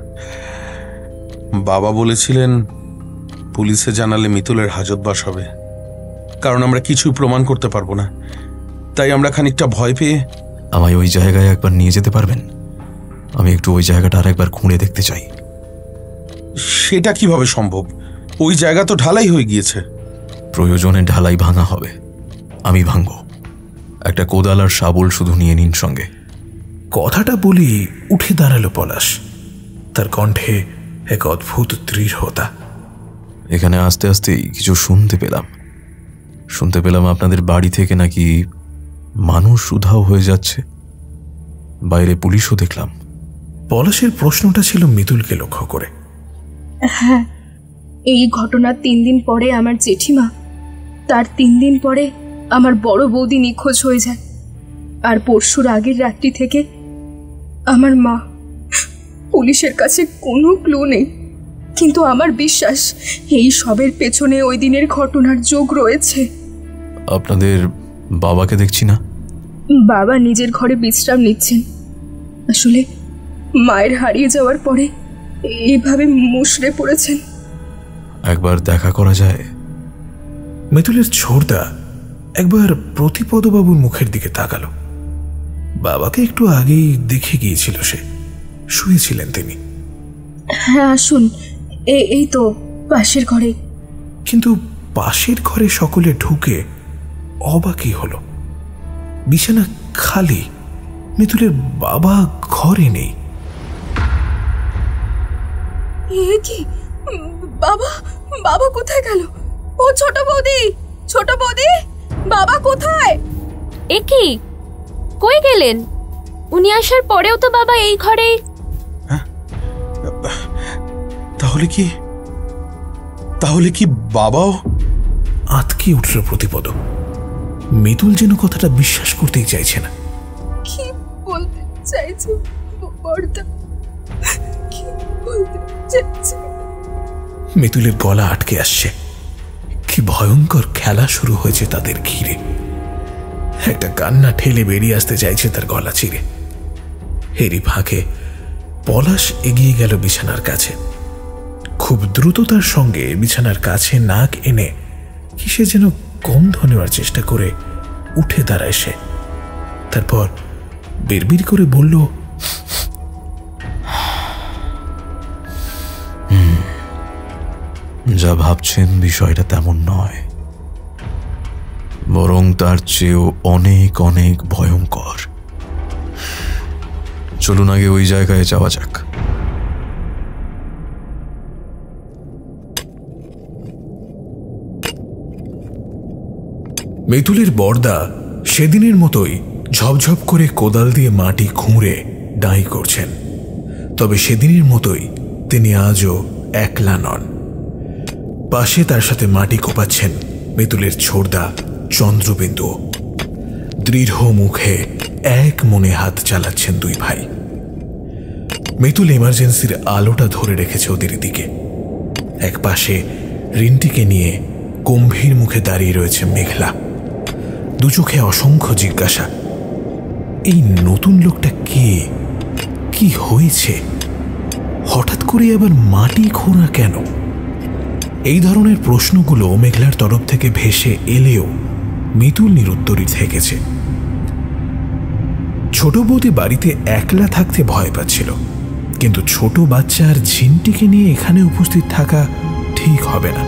বাবা বলেছিলেন পুলিশে জানালে মিতুলের হাজতবাস হবে, কারণ আমরা কিছুই প্রমাণ করতে পারবো না। তাই আমরা খানিকটা ভয় পেয়ে। আমায় ওই জায়গায় একবার নিয়ে যেতে পারবেন? আমি একটু ওই জায়গাটা আর একবার খুঁড়ে দেখতে চাই। সেটা কিভাবে সম্ভব? ওই জায়গা তো ঢালাই হয়ে গিয়েছে। প্রয়োজনে ঢালাই ভাঙা হবে, আমি ভাঙব। একটা কোদাল আর শাবল শুধু নিয়ে নিন সঙ্গে। কথাটা বলি উঠে দাঁড়ালো পলাশ, তার কণ্ঠে এক অদ্ভুত দৃঢ়তা। এখানে আস্তে আস্তেই কিছু শুনতে পেলাম আপনাদের বাড়ি থেকে নাকি মানুষ উধাও হয়ে যাচ্ছে। বাইরে পুলিশও দেখলাম। পলাশের প্রশ্নটা ছিল মিতুলকে লক্ষ্য করে। হ্যাঁ, এই ঘটনার 3 দিন পরে আমার জেঠিমা, তার 3 দিন পরে আমার বড় বৌদি নিখোঁজ হয়ে যায়, আর পরশুর আগের রাত্রি থেকে আমার মা। পুলিশের কাছে কোনো ক্লু নেই, কিন্তু আমার বিশ্বাস এই সবের পেছনে ওই দিনের ঘটনার যোগ রয়েছে। আপনাদের বাবাকে দেখছি না। বাবা নিজের ঘরে বিশ্রাম নিচ্ছেন। আসলে মায়ের হারিয়ে যাওয়ার পরে এইভাবে মুষড়ে পড়েছেন। একবার দেখা করা যায়? মিতুলের ছোড়দা একবার প্রতিপদবাবুর মুখের দিকে তাকালো। বাবাকে একটু আগেই দেখে গিয়েছিল সে। শুয়েছিলেন তিনি। হ্যাঁ আসুন, এই তো পাশের ঘরে। কিন্তু পাশের ঘরে সকলে ঢুকে অবাকই হলো। বিছানা খালি, মিতুলের বাবা ঘরে নেই। কি বাবা, বাবা কোথায় গেল? ও ছোট বৌদি, ছোট বৌদি, বাবা কোথায়? এ কি, কই গেলেন? উনি আসার পরেও তো বাবা এই ঘরেই। তাহলে কি বাবাও? আতকে উঠল প্রতিপদ। মিতুল যেন কথাটা বিশ্বাস করতেই চাইছে না। কি বলতে চাইছো বড়দা? কি বলতে চাইছো? মিতুলের গলা আটকে আসছে। কি ভয়ঙ্কর খেলা শুরু হয়েছে তাদের ঘিরে। একটা কান্না ঠেলে বেরিয়ে আসতে চাইছে তার গলা চিরে। এরই ফাঁকে পলাশ এগিয়ে গেল বিছানার কাছে। খুব দ্রুততার সঙ্গে বিছানার কাছে নাক এনে কিসে যেন গন্ধ নেওয়ার চেষ্টা করে উঠে দাঁড়ায় সে। তারপর বিড়বিড় করে বলল, যা ভাবছেন বিষয়টা তেমন নয়, বরং তার চেয়েও অনেক অনেক ভয়ঙ্কর। চলুন আগে ওই জায়গায় যাওয়া যাক। মিতুলের বড়দা সেদিনের মতোই ঝপঝপ করে কোদাল দিয়ে মাটি খুঁড়ে ডাঁই করছেন। তবে সেদিনের মতোই তিনি আজও একলা নন। পাশে তার সাথে মাটি কোপাচ্ছেন মিতুলের ছোড়দা চন্দ্রবিন্দু। দৃঢ় মুখে এক মনে হাত চালাচ্ছেন দুই ভাই। মিতুল এমার্জেন্সির আলোটা ধরে রেখেছে ওদের দিকে। এক পাশে রিন্টিকে নিয়ে গম্ভীর মুখে দাঁড়িয়ে রয়েছে মেঘলা। দু চোখে অসংখ্য জিজ্ঞাসা। এই নতুন লোকটা কে? কি হয়েছে? হঠাৎ করে আবার মাটি খোঁড়া কেন? এই ধরনের প্রশ্নগুলো মেঘলার তরফ থেকে ভেসে এলেও মিতুল নিরুত্তরই থেকেছে। ছোট বৌদি বাড়িতে একলা থাকতে ভয় পাচ্ছিল, কিন্তু ছোট বাচ্চা আর ঝিনটিকে নিয়ে এখানে উপস্থিত থাকা ঠিক হবে না।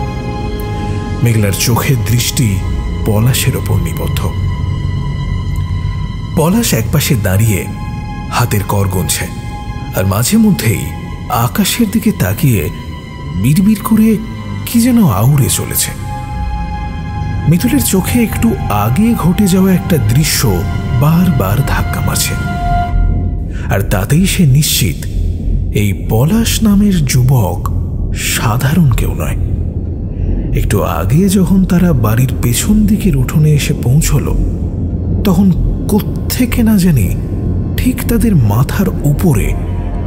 মেঘলার চোখের দৃষ্টি পলাশের ওপর নিবদ্ধ। পলাশ একপাশে দাঁড়িয়ে হাতের কর গুনছে, আর মাঝে মধ্যেই আকাশের দিকে তাকিয়ে বিড়বিড় করে কি যেন আউড়ে চলেছে। মিতুলের চোখে একটু আগে ঘটে যাওয়া একটা দৃশ্য বারবার ধাক্কা মারছে, আর তাতেই সে নিশ্চিত এই পলাশ নামের যুবক সাধারণ কেউ নয়। একটু আগে যখন তারা বাড়ির পেছন দিকের উঠোনে এসে পৌঁছল, তখন কোত্থেকে না জানি ঠিক তাদের মাথার উপরে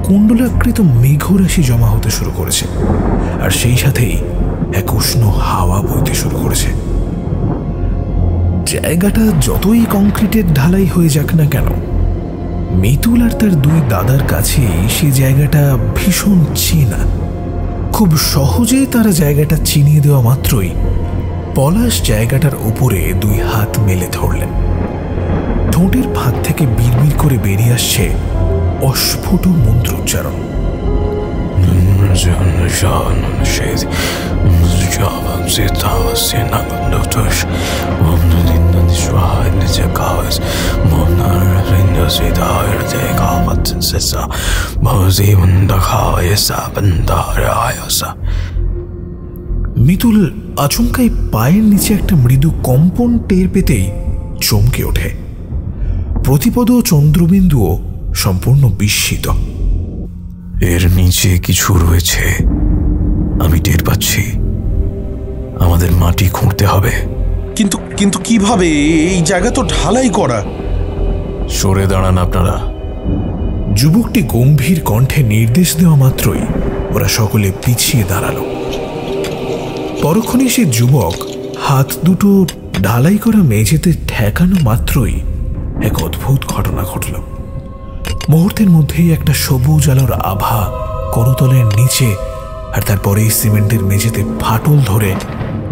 কুণ্ডলাকৃত মেঘরাশি জমা হতে শুরু করেছে, আর সেই সাথেই এক উষ্ণ হাওয়া বইতে শুরু করেছে। জায়গাটা যতই কংক্রিটের ঢালাই হয়ে যাক না কেন, মিতুল আর তার দুই দাদার কাছে সে জায়গাটা ভীষণ চেনা। খুব সহজেই তারা জায়গাটা চিনিয়ে দেওয়া মাত্রই পলাশ জায়গাটার উপরে দুই হাত মেলে ধরলেন। ঠোঁটের ফাঁক থেকে বিড়বিড় করে বেরিয়ে আসছে অস্ফুট মন্ত্রোচ্চারণ। মিতুল আচমকাই পায়ের নিচে একটা মৃদু কম্পন টের পেতেই চমকে ওঠে। প্রতিপদ ও চন্দ্রবিন্দুও সম্পূর্ণ বিস্মিত। এর নিচে কিছু রয়েছে, আমি টের পাচ্ছি। আমাদের মাটি খুঁড়তে হবে। কিন্তু কিভাবে? এই জায়গা তো ঢালাই করা। সরে দাঁড়ান আপনারা। যুবকটি গম্ভীর কণ্ঠে নির্দেশ দেওয়া মাত্রই ওরা সকলে পিছিয়ে দাঁড়ালো। পরক্ষণে সে যুবক হাত দুটো ঢালাই করা মেঝেতে ঠেকানো মাত্রই এক অদ্ভুত ঘটনা ঘটল। মুহূর্তের মধ্যেই একটা সবুজ আলোর আভা করতলের নিচে, আর তারপরেই সিমেন্টের মেঝেতে ফাটল ধরে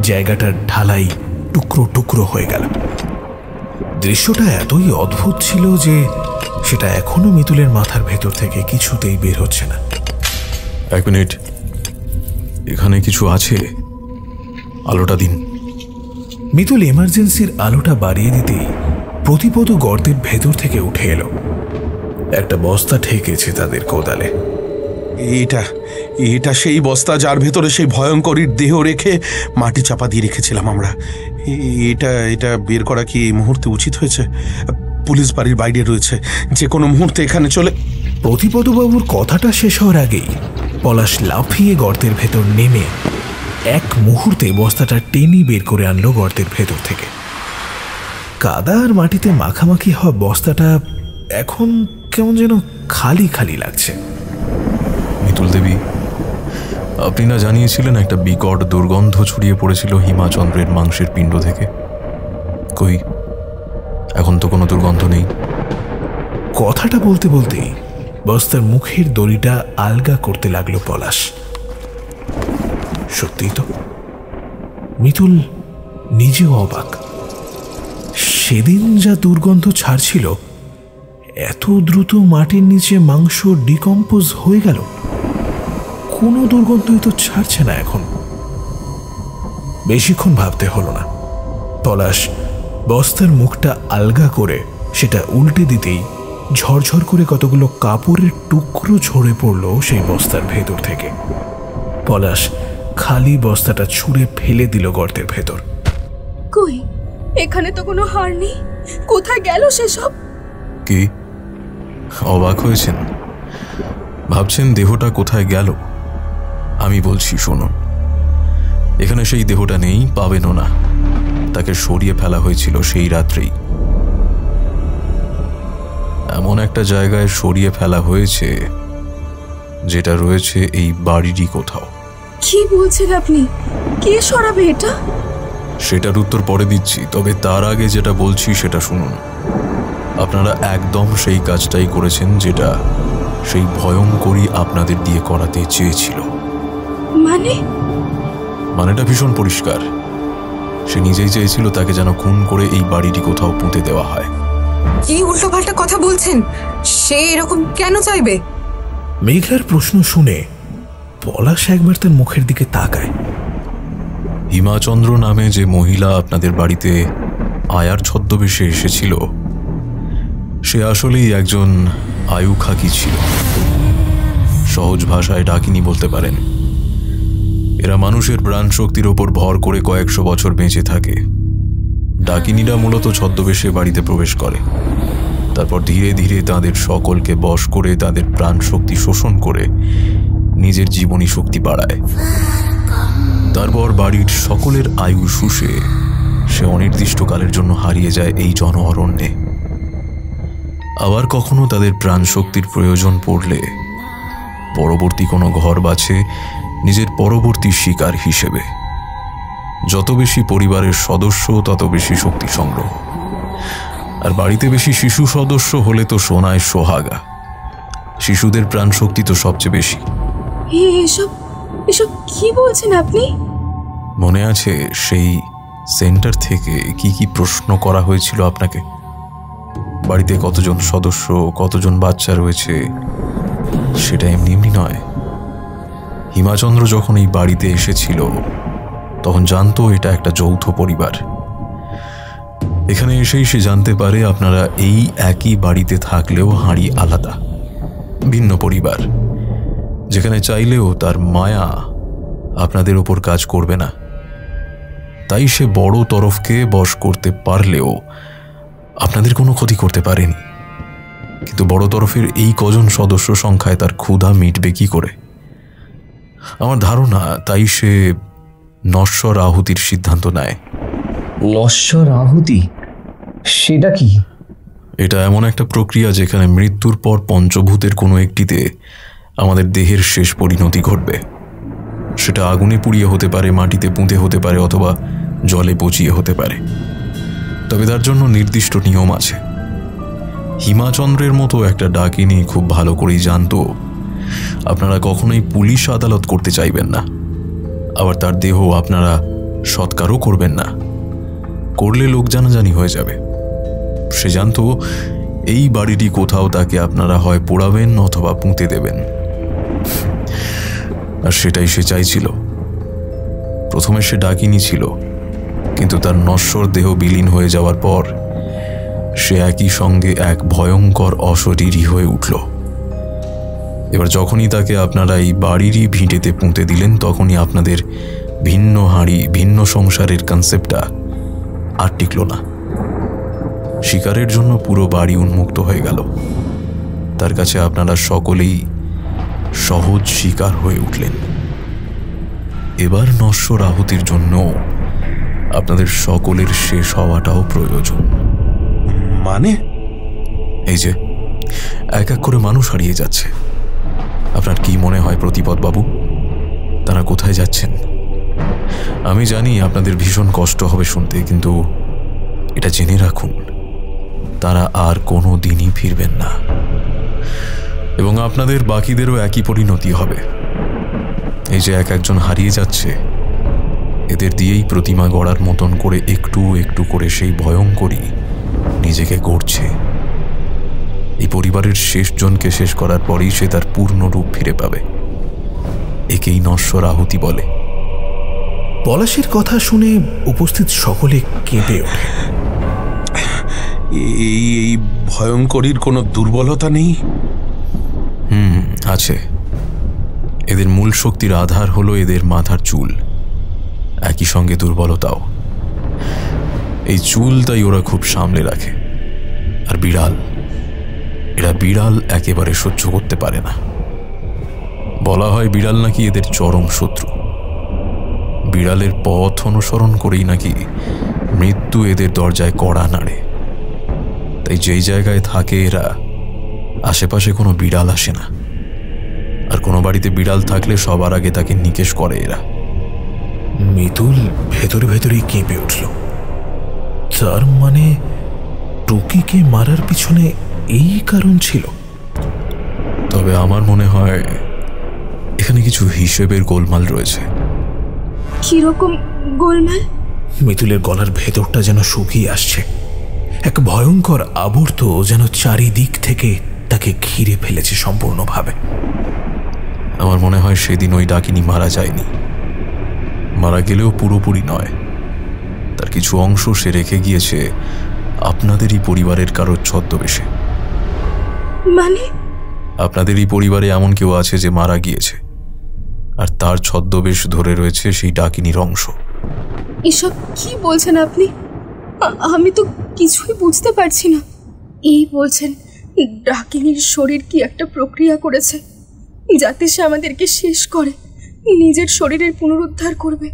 জায়গাটার ঢালাই টুকরো টুকরো হয়ে গেল। দৃশ্যটা এতই অদ্ভুত ছিল যে সেটা এখনো মিতুলের মাথার ভেতর থেকে কিছুতেই বের হচ্ছে না। এক মিনিট, এখানে কিছু আছে, আলোটা দিন। মিতুল এমার্জেন্সির আলোটা বাড়িয়ে দিতেই প্রতিপদ গর্তের ভেতর থেকে উঠে এলো। একটা বস্তা ঠেকেছে তাদের কোদালে। এটা সেই বস্তা যার ভেতরে সেই ভয়ঙ্করীর দেহ রেখে মাটি চাপা দিয়ে রেখেছিলাম আমরা। এটা বের করা কি এই মুহূর্তে উচিত হয়েছে? পুলিশ বাড়ির বাইরে রয়েছে, যে কোনো মুহূর্তে এখানে চলে। প্রতিপদবাবুর কথাটা শেষ হওয়ার আগেই পলাশ লাফিয়ে গর্তের ভেতর নেমে এক মুহূর্তে বস্তাটা টেনে বের করে আনলো গর্তের ভেতর থেকে। কাদা আর মাটিতে মাখামাখি হওয়া বস্তাটা এখন কেমন যেন খালি খালি লাগছে। মিতুল দেবী, আপনি না জানিয়েছিলেন একটা বিকট দুর্গন্ধ ছড়িয়ে পড়েছিল হিমাচন্দ্রের মাংসের পিণ্ড থেকে? কই, এখন তো কোনো দুর্গন্ধ নেই। কথাটা বলতে বলতেই বস্তার মুখের দড়িটা আলগা করতে লাগলো পলাশ। সত্যিই তো, মিতুল নিজেও অবাক। সেদিন যা দুর্গন্ধ ছাড়ছিল, এত দ্রুত মাটির নিচে মাংস ডিকম্পোজ হয়ে গেল। কোনো দুর্গন্ধই তো ছাড়ছে না এখন। বেশিক্ষণ ভাবতে হলো না। পলাশ বস্তার মুখটা আলগা করে সেটা উল্টে দিতেই ঝরঝর করে কতগুলো কাপড়ের টুকরো ঝরে পড়লো সেই বস্তার ভেতর থেকে। পলাশ খালি বস্তাটা ছুঁড়ে ফেলে দিল গর্তের ভেতর। কই, এখানে তো কোনো হাড় নেই, কোথায় গেল সেসব? কি অবাক হয়েছেন? ভাবছেন দেহটা কোথায় গেল? আমি বলছি শুনুন, এখানে সেই দেহটা নেই, পাবেনও না। তাকে সরিয়ে ফেলা হয়েছিল সেই রাত্রেই। এমন একটা জায়গায় সরিয়ে ফেলা হয়েছে যেটা রয়েছে এই বাড়িরই কোথাও। কি বলছেন আপনি? কে সরাবে এটা? সেটার উত্তর পরে দিচ্ছি, তবে তার আগে যেটা বলছি সেটা শুনুন। আপনারা একদম সেই কাজটাই করেছেন যেটা সেই ভয়ঙ্করী আপনাদের দিয়ে করাতে চেয়েছিল। মানেটা ভীষণ পরিষ্কার। সে নিজেই চেয়েছিল তাকে যেন খুন করে এই বাড়িটি কোথাও পুঁতে দেওয়া হয়। কি উল্টোপাল্টা কথা বলছেন? সে এরকম কেন চাইবে? মেঘলার প্রশ্ন শুনে পলাশ একবার তার মুখের দিকে তাকায়। হিমাচন্দ্র নামে যে মহিলা আপনাদের বাড়িতে আয়ার ছদ্মবেশে এসেছিল, সে আসলেই একজন আয়ু খাকি ছিল। সহজ ভাষায় ডাকিনী বলতে পারেন। এরা মানুষের প্রাণ শক্তির ওপর ভর করে কয়েকশো বছর বেঁচে থাকে। ডাকিনীরা মূলত ছদ্মবেশে বাড়িতে প্রবেশ করে, তারপর ধীরে ধীরে তাদের সকলকে বশ করে তাদের প্রাণ শক্তি শোষণ করে নিজের জীবনী শক্তি বাড়ায়। তারপর বাড়ির সকলের আয়ু শুষে সে অনির্দিষ্টকালের জন্য হারিয়ে যায় এই জন অরণ্যে। আবার কখনো তাদের প্রাণ শক্তির প্রয়োজন পড়লে পরবর্তী কোনো ঘর বাছে নিজের পরবর্তী শিকার হিসেবে। যত বেশি পরিবারের সদস্য তত বেশি শক্তি সংগ্রহ, আর বাড়িতে বেশি শিশু সদস্য হলে তো সোনায় সোহাগা। শিশুদের প্রাণ শক্তি তো সবচেয়ে বেশি। এসব কি বলছেন আপনি? মনে আছে সেই সেন্টার থেকে কি কি প্রশ্ন করা হয়েছিল আপনাকে? বাড়িতে কতজন সদস্য, কতজন বাচ্চা রয়েছে, সেটা এমনি এমনি নয়। হিমাচন্দ্র যখন এই বাড়িতে এসেছিল তখন জানতো এটা একটা যৌথ পরিবার। এখানে এসেই সে জানতে পারে আপনারা এই একই বাড়িতে থাকলেও হাঁড়ি আলাদা, ভিন্ন পরিবার, যেখানে চাইলেও তার মায়া আপনাদের ওপর কাজ করবে না। তাই সে বড় তরফকে বশ করতে পারলেও আপনাদের কোনো ক্ষতি করতে পারেনি। কিন্তু বড় তরফের এই কজন সদস্য সংখ্যায় তার ক্ষুধা মিটবে কি করে? আমার ধারণা তাই সে নশ্বর আহুতির সিদ্ধান্ত নেয়। নশ্বর আহুতি? সেটা কি? এটা এমন একটা প্রক্রিয়া যেখানে মৃত্যুর পর পঞ্চভূতের কোনো একটিতে আমাদের দেহের শেষ পরিণতি ঘটবে। সেটা আগুনে পুড়িয়ে হতে পারে, মাটিতে পুঁতে হতে পারে, অথবা জলে পচিয়ে হতে পারে। তবে তার জন্য নির্দিষ্ট নিয়ম আছে। হিমাচন্দ্রের মতো একটা ডাকিনী খুব ভালো করেই জানতো আপনারা কখনোই পুলিশ আদালত করতে চাইবেন না, আবার তার দেহ আপনারা সৎকারও করবেন না। করলে লোক জানাজানি হয়ে যাবে। সে জানতো এই বাড়িটি কোথাও তাকে আপনারা হয় পোড়াবেন অথবা পুঁতে দেবেন, আর সেটাই সে চাইছিল। প্রথমে সে ডাকিনী ছিল, কিন্তু তার নশ্বর দেহ বিলীন হয়ে যাওয়ার পর সে একই সঙ্গে এক ভয়ঙ্কর অশরীরী হয়ে উঠল। এবার যখনই তাকে আপনারা এই বাড়িরই ভিটেতে পুঁতে দিলেন, তখনই আপনাদের ভিন্ন হাড়ি ভিন্ন সংসারের কনসেপ্টটা আর টিকল না। শিকারের জন্য পুরো বাড়ি উন্মুক্ত হয়ে গেল। তার কাছে আপনারা সকলেই সহজ শিকার হয়ে উঠলেন। এবার নশ্বর আহুতির জন্য আপনাদের সকলের শেষ হওয়াটাও প্রয়োজন। মানে? এই যে এক এক করে মানুষ হারিয়ে যাচ্ছে। আপনার কি মনে হয় প্রতিপদ বাবু, তারা কোথায় যাচ্ছেন? আমি জানি আপনাদের ভীষণ কষ্ট হবে শুনতে, কিন্তু এটা জেনে রাখুন, তারা আর কোনো দিনই ফিরবেন না, এবং আপনাদের বাকিদেরও একই পরিণতি হবে। এই যে এক একজন হারিয়ে যাচ্ছে, এদের দিয়েই প্রতিমা গড়ার মতন করে একটু একটু করে সেই ভয়ঙ্করী নিজেকে গড়ছে। এই পরিবারের শেষ জনকে শেষ করার পরেই সে তার পূর্ণ রূপ ফিরে পাবে। একেই নশ্বর আহুতি বলে। পলাশের কথা শুনে উপস্থিত সকলে কেঁপে ওঠে। এই ভয়ঙ্করীর কোনো দুর্বলতা নেই? আছে। এদের মূল শক্তির আধার হলো এদের মাথার চুল, একই সঙ্গে দুর্বলতাও। এই চুল তাই ওরা খুব সামলে রাখে। আর এরা বিড়াল একেবারে সহ্য করতে পারে না। বলা হয় বিড়াল নাকি এদের চরম শত্রু। বিড়ালের পথ অনুসরণ করেই নাকি মৃত্যু এদের দরজায় কড়া নাড়ে। তাই যেই জায়গায় থাকে এরা, আশেপাশে কোনো বিড়াল আসে না। আর কোনো বাড়িতে বিড়াল থাকলে সবার আগে তাকে নিকেশ করে এরা। মিতুল ভেতরে ভেতরেই কেঁপে উঠল। তার মানে টুকিকে মারার পিছনে এই কারণ ছিল? তবে আমার মনে হয় এখানে কিছু হিসেবের গোলমাল রয়েছে। কিরকম গোলমাল? মিতুলের গলার ভেতরটা যেন শুকিয়ে আসছে। এক ভয়ঙ্কর আবর্ত যেন চারিদিক থেকে তাকে ঘিরে ফেলেছে সম্পূর্ণভাবে। আমার মনে হয় সেদিন ওই ডাকিনী মারা যায়নি। মারা গেলেও পুরোপুরি নয়। তার কিছু অংশ সে রেখে গিয়েছে আপনাদেরই পরিবারের কারোর ছদ্মবেশে। মানে? আপনাদেরই পরিবারে এমন কেউ আছে যে মারা গিয়েছে, আর তার ছদ্মবেশ ধরে রয়েছে সেই ডাকিনীর অংশ। এসব কি বলছেন আপনি? আমি তো কিছুই বুঝতে পারছি না। এই বলছেন ডাকিনীর শরীর কি একটা প্রক্রিয়া করেছে যাতে সে আমাদেরকে শেষ করে, নিজের শরীরের পুনরুদ্ধার করবে।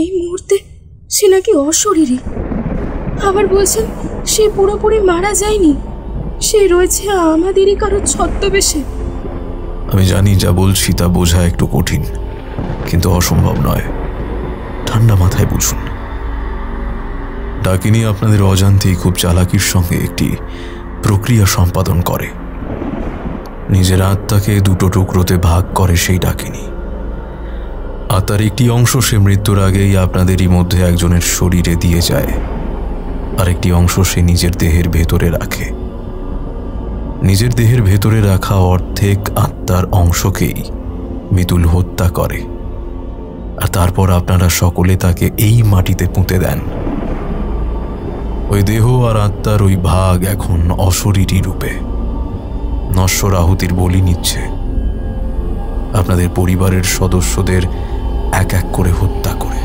এই মুহূর্তে সে নাকি অশরীরী। আবার বলছেন সে পুরোপুরি মারা যায়নি, সে রয়েছে আমাদেরই কারো ছদ্মবেশে। আমি জানি যা বলছি তা বোঝা একটু কঠিন, কিন্তু অসম্ভব নয়। ঠান্ডা মাথায় বুঝুন। ডাকিনী আপনাদের অজান্তেই খুব চালাকির সঙ্গে একটি প্রক্রিয়া সম্পাদন করে। নিজের আত্মাকে দুটো টুকরোতে ভাগ করে সেই ডাকিনী। আত্মার একটি অংশ সে মৃত্যুর আগেই আপনাদেরই মধ্যে একজনের শরীরে দিয়ে যায়, আরেকটি অংশ সে নিজের দেহের ভেতরে রাখে। নিজের দেহের ভেতরে রাখা অর্ধেক আত্মার অংশকেই মিতুল হত্যা করে, আর তারপর আপনারা সকলে তাকে এই মাটিতে পুঁতে দেন। ওই দেহ আর আত্মার ওই ভাগ এখন অশরীরী রূপে নশ্বর আহুতির বলি নিচ্ছে। আপনাদের পরিবারের সদস্যদের এক এক করে হত্যা করে।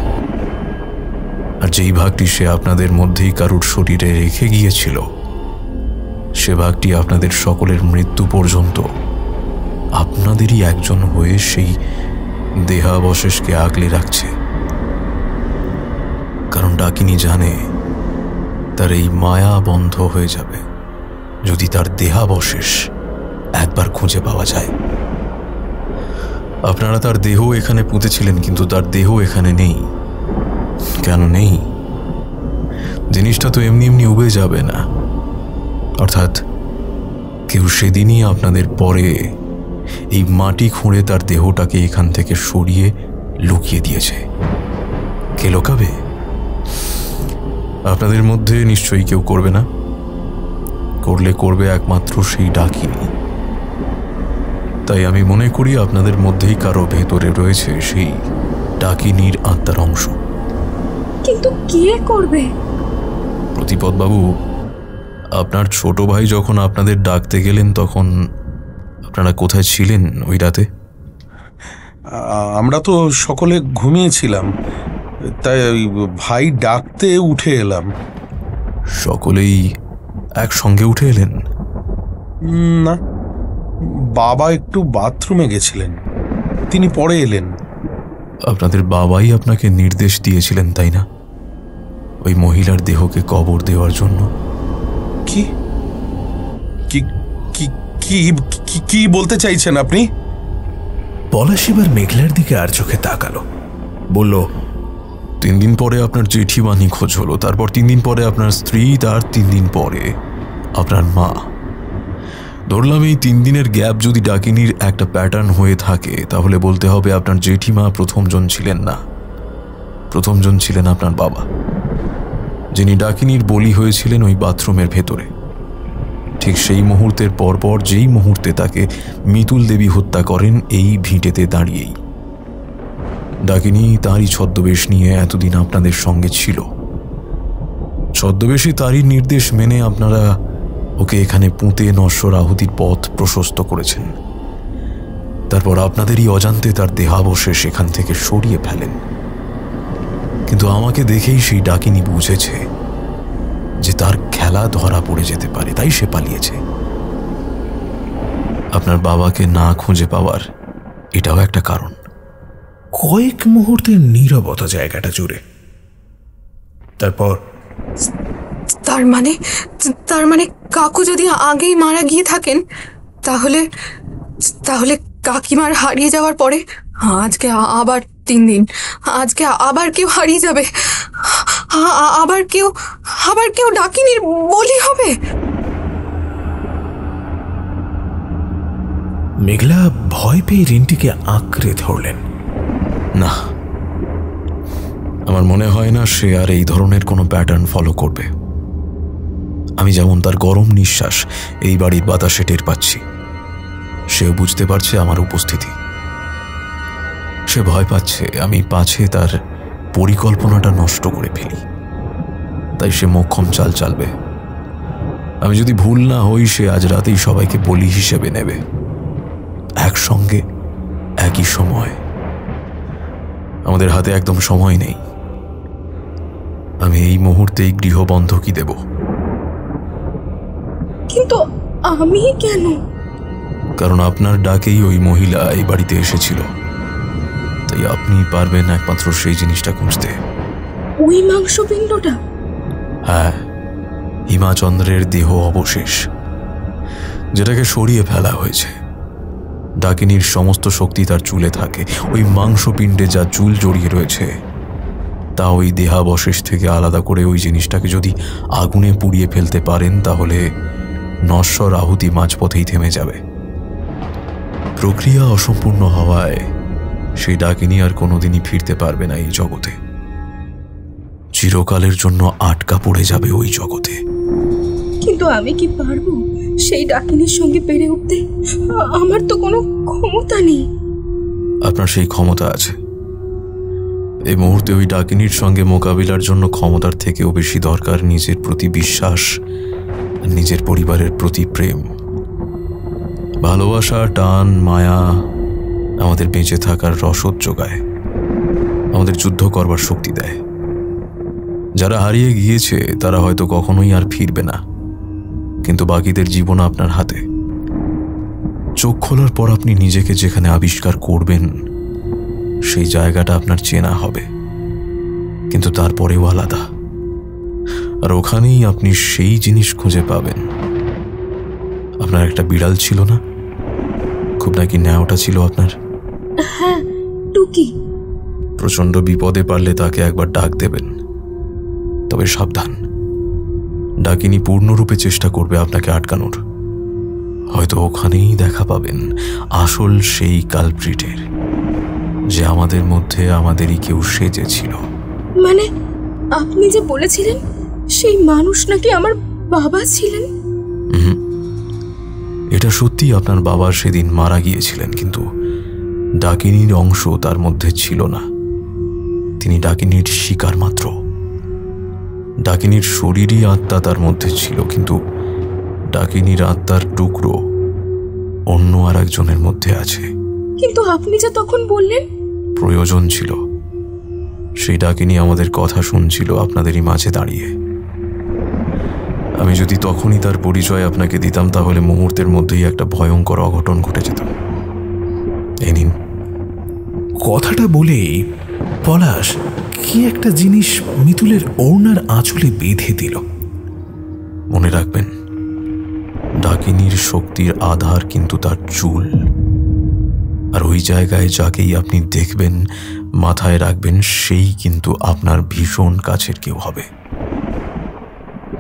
আর যেই ভাগটি সে আপনাদের মধ্যেই কারুর শরীরে রেখে গিয়েছিল, সে ভাগটি আপনাদের সকলের মৃত্যু পর্যন্ত আপনাদেরই একজন হয়ে সেই দেহাবশেষকে আগলে রাখছে। কারণ ডাকিনী জানে তার এই মায়া বন্ধ হয়ে যাবে যদি তার দেহাবশেষ একবার খুঁজে পাওয়া যায়। আপনারা তার দেহ এখানে পুঁতেছিলেন, কিন্তু তার দেহ এখানে নেই। কেন নেই? জিনিসটা তো এমনি এমনি উবে যাবে না। অর্থাৎ কেউ সেদিনই আপনাদের পরে এই মাটি খুঁড়ে তার দেহটাকে এখান থেকে সরিয়ে লুকিয়ে দিয়েছে। কে লোকাবে? আপনাদের মধ্যে নিশ্চয়ই কেউ করবে না। করলে করবে একমাত্র সেই ডাকিনি। তাই আমি মনে করি আপনাদের মধ্যেই কারো ভেতরে রয়েছে সেই ডাকিনীর আত্মার অংশ। কিন্তু কে করবে? প্রতিপদ বাবু, আপনার ছোট ভাই যখন আপনাদের ডাকতে গেলেন তখন আপনারা কোথায় ছিলেন ওই রাতে? আমরা তো সকলে ঘুমিয়েছিলাম, তাই ভাই ডাকতে উঠে এলাম। সকলেই একসঙ্গে উঠে এলেন? না, বাবা একটু বাথরুমে গেছিলেন, তিনি পরে এলেন। আপনাদের বাবাই আপনাকে নির্দেশ দিয়েছিলেন তাই না, ওই মহিলার দেহকে কবর দেওয়ার জন্য? কি কি কি বলতে চাইছেন আপনি? পলাশ এবার মেঘলার দিকে আর চোখে তাকালো, বলল, 3 দিন পরে আপনার জেঠিমা নিখোঁজ হলো, তারপর 3 দিন পরে আপনার স্ত্রী, তার 3 দিন পরে আপনার মা। ধরলাম এই 3 দিনের গ্যাপ যদি ডাকিনীর একটা প্যাটার্ন হয়ে থাকে, তাহলে বলতে হবে আপনার জেঠিমা প্রথমজন ছিলেন না, প্রথমজন ছিলেন আপনার বাবা, যিনি ডাকিনীর বলি হয়েছিলেন ওই বাথরুমের ভেতরে। ঠিক সেই মুহূর্তের পরপর যেই মুহূর্তে তাকে মিতুল দেবী হত্যা করেন, এই ভিটেতে দাঁড়িয়েই ডাকিনী তারই ছদ্মবেশ নিয়ে এতদিন আপনাদের সঙ্গে ছিল। ছদ্মবেশে তারই নির্দেশ মেনে আপনারা ওকে এখানে পুঁতে নশ্বর আহুতির পথ প্রশস্ত করেছেন। তারপর আপনাদেরই অজান্তে তার দেহাবশেষ এখান থেকে সরিয়ে ফেলেন। কিন্তু আমাকে দেখেই সেই ডাকিনী বুঝেছে যে তার খেলা ধরা পড়ে যেতে পারে, তাই সে পালিয়েছে। আপনার বাবাকে না খুঁজে পাওয়ার এটাও একটা কারণ। কয়েক মুহূর্তের নীরবতা জায়গাটা জুড়ে। তারপর, তার মানে কাকু যদি আগেই মারা গিয়ে থাকেন, তাহলে কাকিমার হারিয়ে যাওয়ার পরে আজকে আবার 3 দিন, আজকে আবার কেউ হারিয়ে যাবে, আবার কেউ ডাকিনীর বলি হবে। মেঘলা ভয় পেয়ে রিন্টিকে আঁকড়ে ধরলেন। না, আমার মনে হয় না সে আর এই ধরনের কোনো প্যাটার্ন ফলো করবে। আমি যেমন তার গরম নিঃশ্বাস এই বাড়ির বাতাসে টের পাচ্ছি, সেও বুঝতে পারছে আমার উপস্থিতি। সে ভয় পাচ্ছে আমি পাছে তার পরিকল্পনাটা নষ্ট করে ফেলি, তাই সে মোক্ষম চাল চালবে। আমি যদি ভুল না হই, সে আজ রাতেই সবাইকে বলি হিসেবে নেবে, একসঙ্গে একই সময়। আমাদের হাতে একদম সময় নেই। আমি এই মুহূর্তেই গৃহবন্ধকি দেব। কিন্তু আমি কেন? কারণ আপনার ডাকেই ওই মহিলা এই বাড়িতে এসেছিল, তাই আপনি পারবেন একমাত্র সেই জিনিসটা খুঁজতে। ওই মাংসপিণ্ডটা? হ্যাঁ, হিমাচন্দ্রের দেহ অবশেষ, যেটাকে সরিয়ে ফেলা হয়েছে। ডাকিনীর সমস্ত শক্তি তার চুলে থাকে। ওই মাংসপিণ্ডে যা চুল জড়িয়ে রয়েছে তা ওই দেহাবশেষ থেকে আলাদা করে ওই জিনিসটাকে যদি আগুনে পুড়িয়ে ফেলতে পারেন, তাহলে নশ্বর আহুতি মাঝপথেই থেমে যাবে। প্রক্রিয়া অসম্পূর্ণ হওয়ায় সেই ডাকিনী আর কোনোদিনই ফিরতে পারবে না এই জগতে, চিরকালের জন্য আটকা পড়ে যাবে ওই জগতে। কিন্তু আমি কি পারবো সেই ডাকিনীর সঙ্গে পেরে উঠতে? আমার তো কোনো ক্ষমতা নেই। আপনার সেই ক্ষমতা আছে। এই মুহূর্তে ওই ডাকিনীর সঙ্গে মোকাবিলার জন্য ক্ষমতার থেকেও বেশি দরকার নিজের প্রতি বিশ্বাস, নিজের পরিবারের প্রতি প্রেম। ভালোবাসা, টান, মায়া আমাদের বেঁচে থাকার রসদ যোগায়, আমাদের যুদ্ধ করবার শক্তি দেয়। যারা হারিয়ে গিয়েছে তারা হয়তো কখনোই আর ফিরবে না, কিন্তু বাকিদের জীবন আপনার হাতে। চোখ খোলার পর আপনি নিজেকে যেখানে আবিষ্কার করবেন, সেই জায়গাটা আপনার চেনা হবে, কিন্তু তারপরেও আলাদা। আর ওখানেই আপনি সেই জিনিস খুঁজে পাবেন। আপনার একটা বিড়াল ছিল না? খুব নাকি ন্যাওটা ছিল আপনার? হ্যাঁ, টুকি। প্রচন্ড বিপদে পারলে তাকে একবার ডাক দেবেন, তবে সাবধান, ডাকিনী পূর্ণরূপে চেষ্টা করবে আপনাকে আটকানোর। হয়তো ওখানেই দেখা পাবেন আসল সেই কালপ্রিটের, যে আমাদের মধ্যে আমাদেরই কেউ সেজেছিল। মানে আপনি যে বলেছিলেন সেই মানুষ নাকি আমার বাবা ছিলেন? এটা সত্যি আপনার বাবা সেদিন মারা গিয়েছিলেন, কিন্তু ডাকিনীর অংশ তার মধ্যে ছিল না। তিনি ডাকিনীর শিকার মাত্র। ডাকিনীর শরীরই আত্মা তার মধ্যে ছিল, কিন্তু ডাকিনীর আত্মার টুকরো অন্য আর একজনের মধ্যে আছে। কিন্তু আপনি যে তখন বললেন প্রয়োজন ছিল। সেই ডাকিনী আমাদের কথা শুনছিল আপনাদেরই মাঝে দাঁড়িয়ে। আমি যদি তখনই তার পরিচয় আপনাকে দিতাম, তাহলে মুহূর্তের মধ্যেই একটা ভয়ঙ্কর অঘটন ঘটে যেত। এই নিন। কথাটা বলেই পলাশ কি একটা জিনিস মিতুলের ওড়নার আঁচলে বেঁধে দিল। মনে রাখবেন, ডাকিনীর শক্তির আধার কিন্তু তার চুল। আর ওই জায়গায় যাকেই আপনি দেখবেন, মাথায় রাখবেন সেই কিন্তু আপনার ভীষণ কাছের কেউ হবে।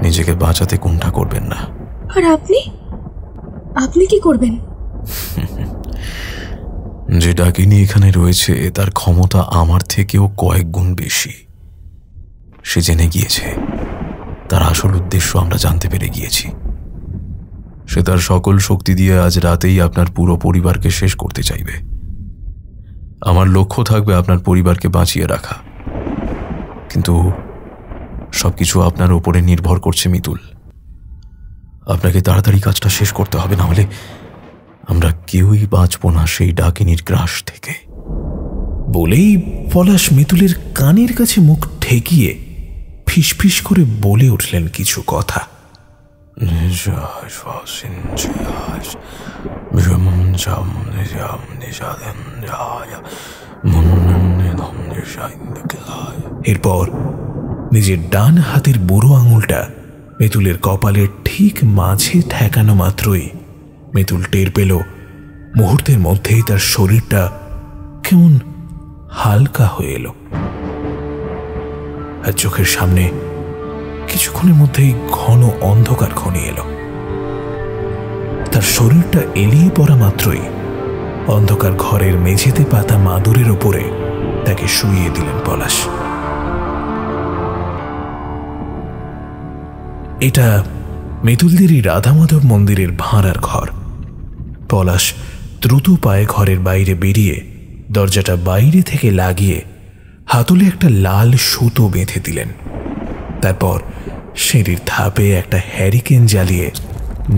নিজেকে বাঁচাতে কোনটা করবেন না। আর আপনি কি করবেন? যে ডাকিনী এখানে রয়েছে তার ক্ষমতা আমার থেকেও কয়েক গুণ বেশি। সে জেনে গিয়েছে, তার আসল উদ্দেশ্য আমরা জানতে পেরে গিয়েছি। সে তার সকল শক্তি দিয়ে আজ রাতেই আপনার পুরো পরিবারকে শেষ করতে চাইবে। আমার লক্ষ্য থাকবে আপনার পরিবারকে বাঁচিয়ে রাখা, কিন্তু সবকিছু আপনার উপরে নির্ভর করছে মিতুল। আপনাকে তাড়াতাড়ি কাজটা শেষ করতে হবে, না হলে আমরা কেউই বাঁচব না সেই ডাকিনীর গ্রাস থেকে। বলেই পলাশ মিতুলের কানের কাছে মুখ ঠেকিয়ে ফিসফিস করে বলে উঠলেন কিছু কথা। এরপর নিজের ডান হাতের বুড়ো আঙুলটা মিতুলের কপালের ঠিক মাঝে ঠেকানো মাত্রই মিতুল টের পেল মুহূর্তের মধ্যেই তার শরীরটা কেমন হালকা হয়ে এলো। আর চোখের সামনে কিছুক্ষণের মধ্যেই ঘন অন্ধকার ঘনিয়ে এলো। তার শরীরটা এলিয়ে পড়া মাত্রই অন্ধকার ঘরের মেঝেতে পাতা মাদুরের ওপরে তাকে শুইয়ে দিলেন পলাশ। এটা মিতুলদেরই রাধা মাধব মন্দিরের ভাঁড়ার ঘর। পলাশ দ্রুত পায়ে ঘরের বাইরে বেরিয়ে দরজাটা বাইরে থেকে লাগিয়ে হাতলে একটা লাল সুতো বেঁধে দিলেন। তারপর সিঁড়ির ধাপে একটা হ্যারিকেন জ্বালিয়ে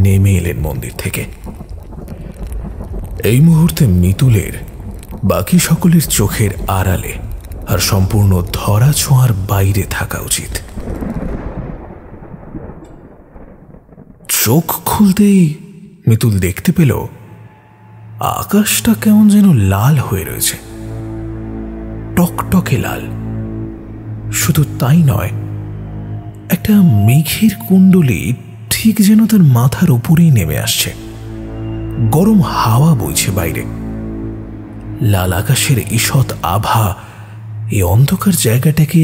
নেমে এলেন মন্দির থেকে। এই মুহূর্তে মিতুলের বাকি সকলের চোখের আড়ালে আর সম্পূর্ণ ধরা ছোঁয়ার বাইরে থাকা উচিত। চোখ খুলতেই মিতুল দেখতে পেল আকাশটা কেমন যেন লাল হয়ে রয়েছে, টকটকে লাল। শুধু তাই নয়, একটা মেঘের কুণ্ডলী ঠিক যেন তার মাথার উপরেই নেমে আসছে। গরম হাওয়া বইছে বাইরে। লাল আকাশের ঈষৎ আভা এই অন্ধকার জায়গাটাকে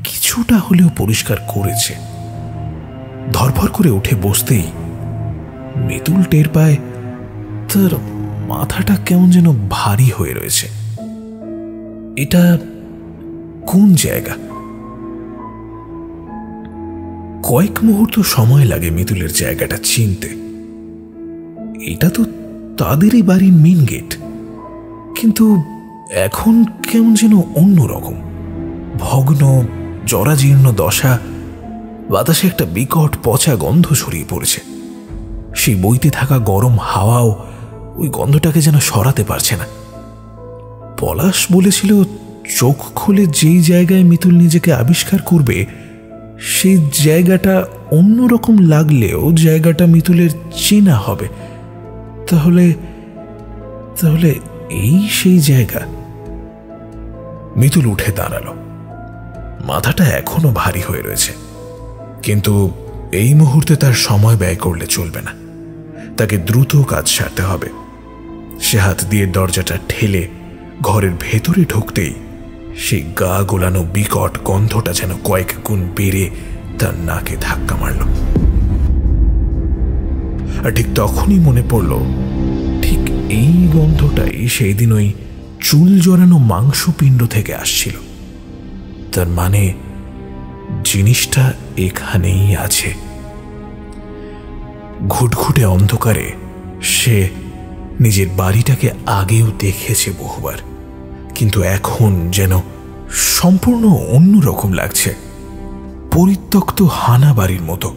কিছুটা হলেও পরিষ্কার করেছে। ধরফর করে উঠে বসতেই মিতুল টের পায় তার মাথাটা কেমন যেন ভারী হয়ে রয়েছে। এটা কোন জায়গা? কয়েক মুহূর্ত সময় লাগে মিতুলের জায়গাটা চিনতে। এটা তো তাদেরই বাড়ির মেন গেট, কিন্তু এখন কেমন যেন অন্যরকম। ভগ্ন জরাজীর্ণ দশা, বাতাসে একটা বিকট পচা গন্ধ ছড়িয়ে পড়েছে। সেই বইতে থাকা গরম হাওয়াও ওই গন্ধটাকে যেন সরাতে পারছে না। পলাশ বলেছিল চোখ খুলে যেই জায়গায় মিতুল নিজেকে আবিষ্কার করবে সেই জায়গাটা অন্যরকম লাগলেও জায়গাটা মিতুলের চেনা হবে। তাহলে তাহলে এই সেই জায়গা। মিতুল উঠে দাঁড়ালো। মাথাটা এখনো ভারী হয়ে রয়েছে, কিন্তু এই মুহূর্তে তার সময় ব্যয় করলে চলবে না। তাকে দ্রুত কাজ সারতে হবে। সে হাত দিয়ে দরজাটা ঠেলে ঘরের ভেতরে ঢুকতেই সেই গা গোলানো বিকট গন্ধটা যেন কয়েক গুণ বেড়ে তার নাকে ধাক্কা মারল। আর ঠিক তখনই মনে পড়ল, ঠিক এই গন্ধটাই সেই দিন ওই চুল জড়ানো মাংসপিণ্ড থেকে আসছিল। তার মানে জিনিসটা এখানেই আছে। ঘুটঘুটে অন্ধকারে সে নিজের বাড়িটাকে আগেও দেখেছে বহুবার, কিন্তু এখন যেন সম্পূর্ণ অন্যরকম লাগছে। পরিত্যক্ত হানা বাড়ির মতো,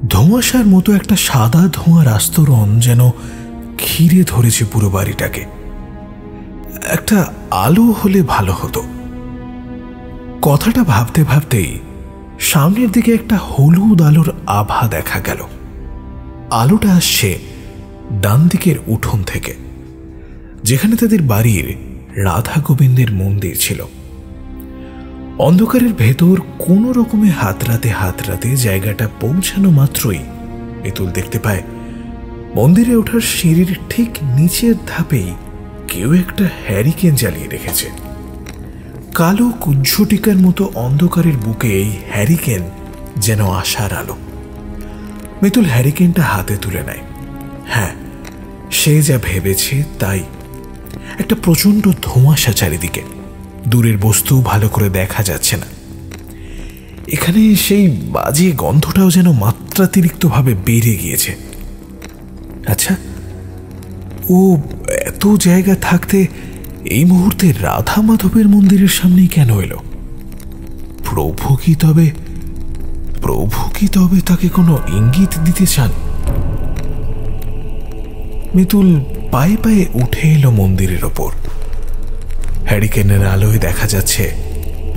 ধোঁয়াশার মতো একটা সাদা ধোঁয়ার আস্তরণ যেন ঘিরে ধরেছে পুরো বাড়িটাকে। একটা আলো হলে ভালো হতো। কথাটা ভাবতে ভাবতেই সামনের দিকে একটা হলুদ আলোর আভা দেখা গেল। আলোটা আসছে ডান দিকের উঠোন থেকে, যেখানে তাদের বাড়ির রাধা গোবিন্দের মন্দির ছিল। অন্ধকারের ভেতর কোনো রকমে হাতড়াতে জায়গাটা পৌঁছানো মাত্রই মিতুল দেখতে পায় মন্দিরে ওঠার সিঁড়ির ঠিক নিচের ধাপেই কেউ একটা হ্যারিকেন জ্বালিয়ে রেখেছে। কালো কুজ্ঝটিকার মতো অন্ধকারের বুকে এই হ্যারিকেন যেন আশার আলো। মিতুল হ্যারিকেনটা হাতে তুলে নেয়। হ্যাঁ, সে যা ভেবেছে তাই। একটা প্রচন্ড ধোঁয়াশা চারিদিকে, দূরের বস্তু ভালো করে দেখা যাচ্ছে না। এখানে সেই বাজে গন্ধটাও যেন মাত্রাতিরিক্তভাবে বেড়ে গিয়েছে। আচ্ছা, ও এত জায়গা থাকতে এই মুহূর্তে রাধা মাধবের মন্দিরের সামনেই কেন এলো? প্রভু কি তবে তাকে কোনো ইঙ্গিত দিতে চান? মিতুল পায়ে পায়ে উঠে এলো মন্দিরের ওপর। হ্যারিকেনের আলোয় দেখা যাচ্ছে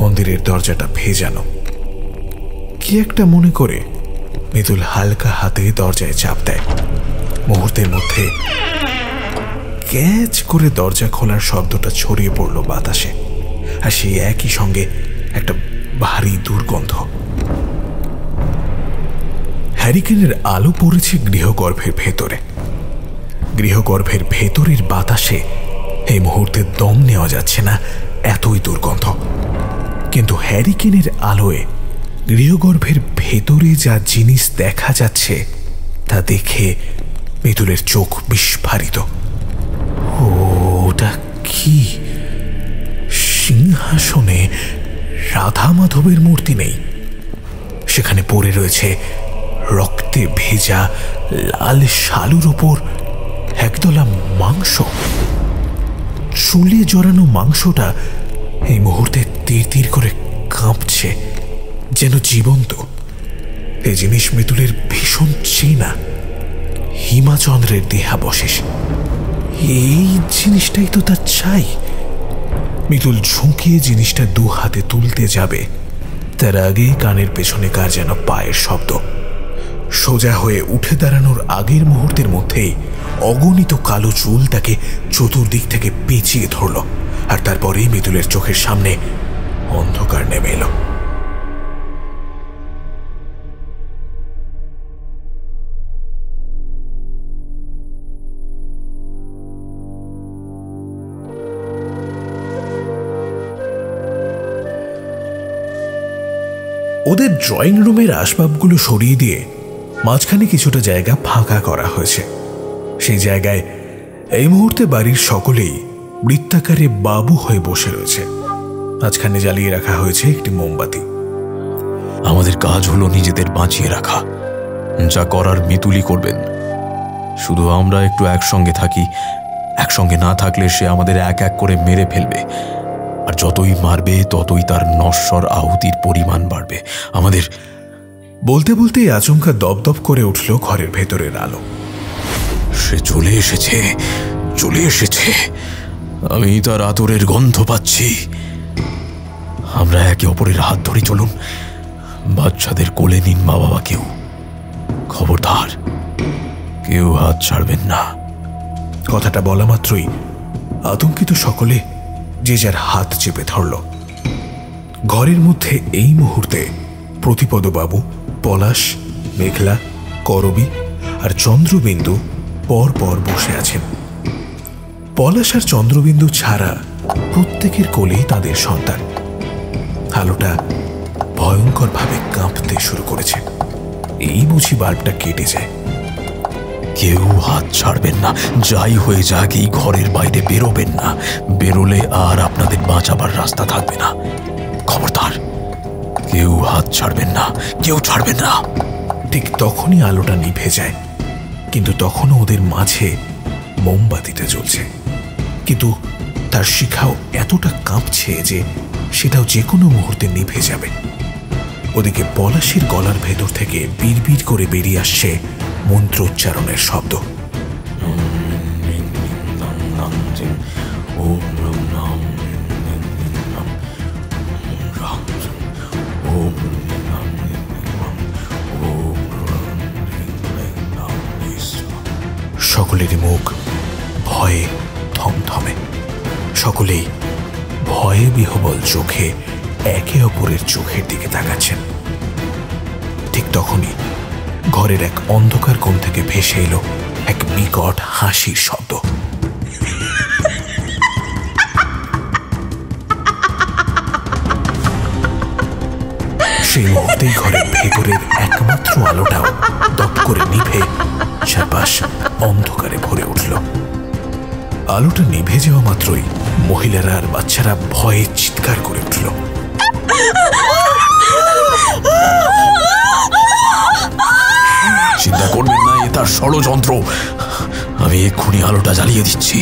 মন্দিরের দরজাটা ভেজানো। কি একটা মনে করে মিতুল হালকা হাতে দরজায় চাপ দেয়। মুহূর্তের মধ্যে ক্যাচ করে দরজা খোলার শব্দটা ছড়িয়ে পড়ল বাতাসে, আর সেই একই সঙ্গে একটা ভারী দুর্গন্ধ। হ্যারিকেনের আলো পড়েছে গৃহগর্ভের ভেতরে। গৃহগর্ভের ভেতরের বাতাসে এই মুহূর্তে দম নেওয়া যাচ্ছে না, এতই দুর্গন্ধ। কিন্তু হ্যারিকেনের আলোয় গৃহগর্ভের ভেতরে যা জিনিস দেখা যাচ্ছে তা দেখে মিতুলের চোখ বিস্ফারিত। ওটা কি? সিংহাসনে রাধা মাধবের মূর্তি নেই, সেখানে পড়ে রয়েছে রক্তে ভেজা লাল শালুর ওপর একদলা মাংস। চুলে জড়ানো মাংসটা এই মুহূর্তে তীর তীর করে কাঁপছে, যেন জীবন্ত। এই জিনিস মিতুলের ভীষণ চেনা, হিমাচন্দ্রের দেহাবশেষ। এই জিনিসটাই তো তার চাই। মিতুল ঝুঁকিয়ে জিনিসটা দু হাতে তুলতে যাবে, তার আগে কানের পেছনে কার যেন পায়ের শব্দ। সোজা হয়ে উঠে দাঁড়ানোর আগের মুহূর্তের মধ্যেই অগণিত কালো চুল তাকে চতুর্দিক থেকে পেঁচিয়ে ধরল, আর তারপরেই মিতুলের চোখের সামনে অন্ধকার নেমে এলো। ওদের ড্রয়িং রুমের আসবাবগুলো সরিয়ে দিয়ে মাঝখানে কিছুটা জায়গা ফাঁকা করা হয়েছে। সেই জায়গায় এই মুহূর্তে বাড়ির সকলেই বৃত্তাকারে বাবু হয়ে বসে রয়েছে। মাঝখানে জ্বালিয়ে রাখা হয়েছে একটি মোমবাতি। আমাদের কাজ হলো নিজেদের বাঁচিয়ে রাখা, যা করার মিতুলই করবেন। শুধু আমরা একটু একসঙ্গে থাকি, একসঙ্গে না থাকলে সে আমাদের এক এক করে মেরে ফেলবে, আর যতই মারবে ততই তার নশ্বর আহুতির পরিমাণ বাড়বে। আমাদের বলতে বলতেই আচমকা দপদপ করে উঠল ঘরের ভেতরের আলো। সে চলে এসেছে, আমি তার আতরের গন্ধ পাচ্ছি। আমরা একে অপরের হাত ধরে চলুন, বাচ্চাদের কোলে নিন মা বাবা। কেউ খবরদার, কেউ হাত ছাড়বেন না। কথাটা বলা মাত্রই আতঙ্কিত সকলে যে যার হাত চেপে ধরল। ঘরের মধ্যে এই মুহূর্তে প্রতিপদবাবু, পলাশ, মেঘলা, করবী আর চন্দ্রবিন্দু পর পর বসে আছেন। পলাশ আর চন্দ্রবিন্দু ছাড়া প্রত্যেকের কোলেই তাদের সন্তান। আলোটা ভয়ঙ্করভাবে কাঁপতে শুরু করেছে। এই বুঝি বাল্বটা কেটে যায়। কেউ হাত ছাড়বেন না, যাই হয়ে যাক এই ঘরের বাইরে বেরোবেন না। বেরোলে আর আপনাদের বাঁচাবার রাস্তা থাকবে না। খবরদার, কেউ হাত ছাড়বেন না, কেউ ছাড়বেন না। ঠিক তখনই আলোটা নিভে যায়, কিন্তু তখনও ওদের মাঝে মোমবাতিটা জ্বলছে, কিন্তু তার শিখাও এতটা কাঁপছে যে সেটাও যে কোনো মুহূর্তে নিভে যাবে। ওদিকে পলাশের গলার ভেতর থেকে বিড়বিড় করে বেরিয়ে আসছে মন্ত্রোচ্চারণের শব্দ। সকলেরই মুখ ভয়ে থমথমে, সকলেই ভয়ে বিহবল চোখে একে অপরের চোখের দিকে তাকাচ্ছেন। ঠিক তখনই ঘরের এক অন্ধকার কোণ থেকে ভেসে এলো এক বিকট হাসির শব্দ। সেই মুহূর্তেই ঘরের ভেতরের একমাত্র আলোটাও দপ করে নিভে চারপাশ অন্ধকারে ভরে উঠল। আলোটা নিভে যাওয়া মাত্রই মহিলারা আর বাচ্চারা ভয়ে চিৎকার করে উঠল। চিন্তা করবেন না, এ তার ষড়যন্ত্র। আমি এক্ষুনি আলোটা জ্বালিয়ে দিচ্ছি।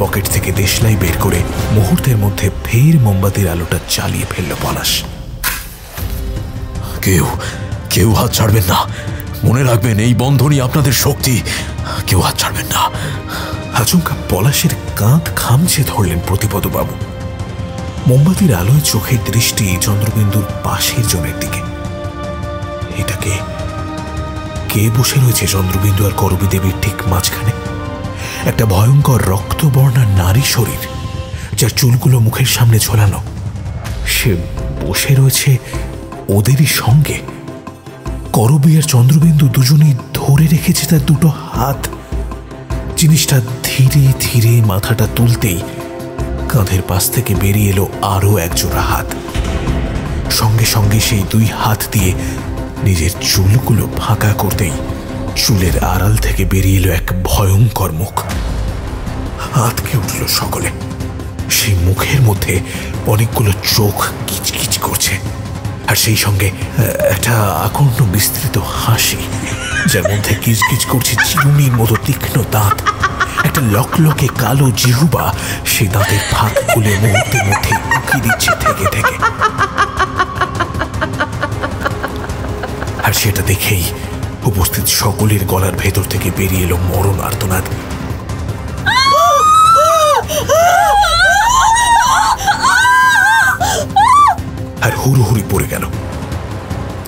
পকেট থেকে দেশলাই বের করে মুহূর্তের মধ্যে ফের মোমবাতির আলোটা জ্বালিয়ে ফেলল পলাশ। কেউ কেউ হাত ছাড়বেন না, মনে রাখবেন এই বন্ধনই আপনাদের শক্তি, কেউ হাত ছাড়বেন না। আচমকা পলাশের কাঁধ খামচে ধরলেন প্রতিপদবাবু। মোমবাতির আলোয় চোখের দৃষ্টি চন্দ্রবিন্দুর পাশের জনের দিকে। এটাকে কে বসে রয়েছে চন্দ্রবিন্দু আর করবী দেবীর ঠিক মাঝখানে? একটা ভয়ঙ্কর রক্তবর্ণা নারী শরীর, যার চুলগুলো মুখের সামনে ঝোলানো। সে বসে রয়েছে ওদেরই সঙ্গে। করবী আর চন্দ্রবিন্দু দুজনেই ধরে রেখেছে তার দুটো হাত। জিনিসটা ধীরে ধীরে মাথাটা তুলতেই কাঁধের পাশ থেকে বেরিয়ে এলো আরো একজোড়া হাত। সঙ্গে সঙ্গে সেই দুই হাত দিয়ে নিজের চুলগুলো ফাঁকা করতেই চুলের আড়াল থেকে বেরিয়ে এলো এক ভয়ঙ্কর মুখ। আঁতকে উঠল সকলে। সেই মুখের মধ্যে অনেকগুলো চোখ কিচকিচ করছে, আর সেই সঙ্গে একটা আকর্ণ বিস্তৃত হাসি, যার মধ্যে কিচকিচ করছে চিরুনির মতো তীক্ষ্ণ দাঁত। একটা লকলকে কালো জিহ্বা সেই দাঁতের ফাঁক খুলে মুহূর্তের মধ্যে উঁকি দিচ্ছে থেকে থেকে। আর সেটা দেখেই উপস্থিত সকলের গলার ভেতর থেকে বেরিয়ে এলো মরণ আর্তনাদ। আর হুড়োহুড়ি পড়ে গেল।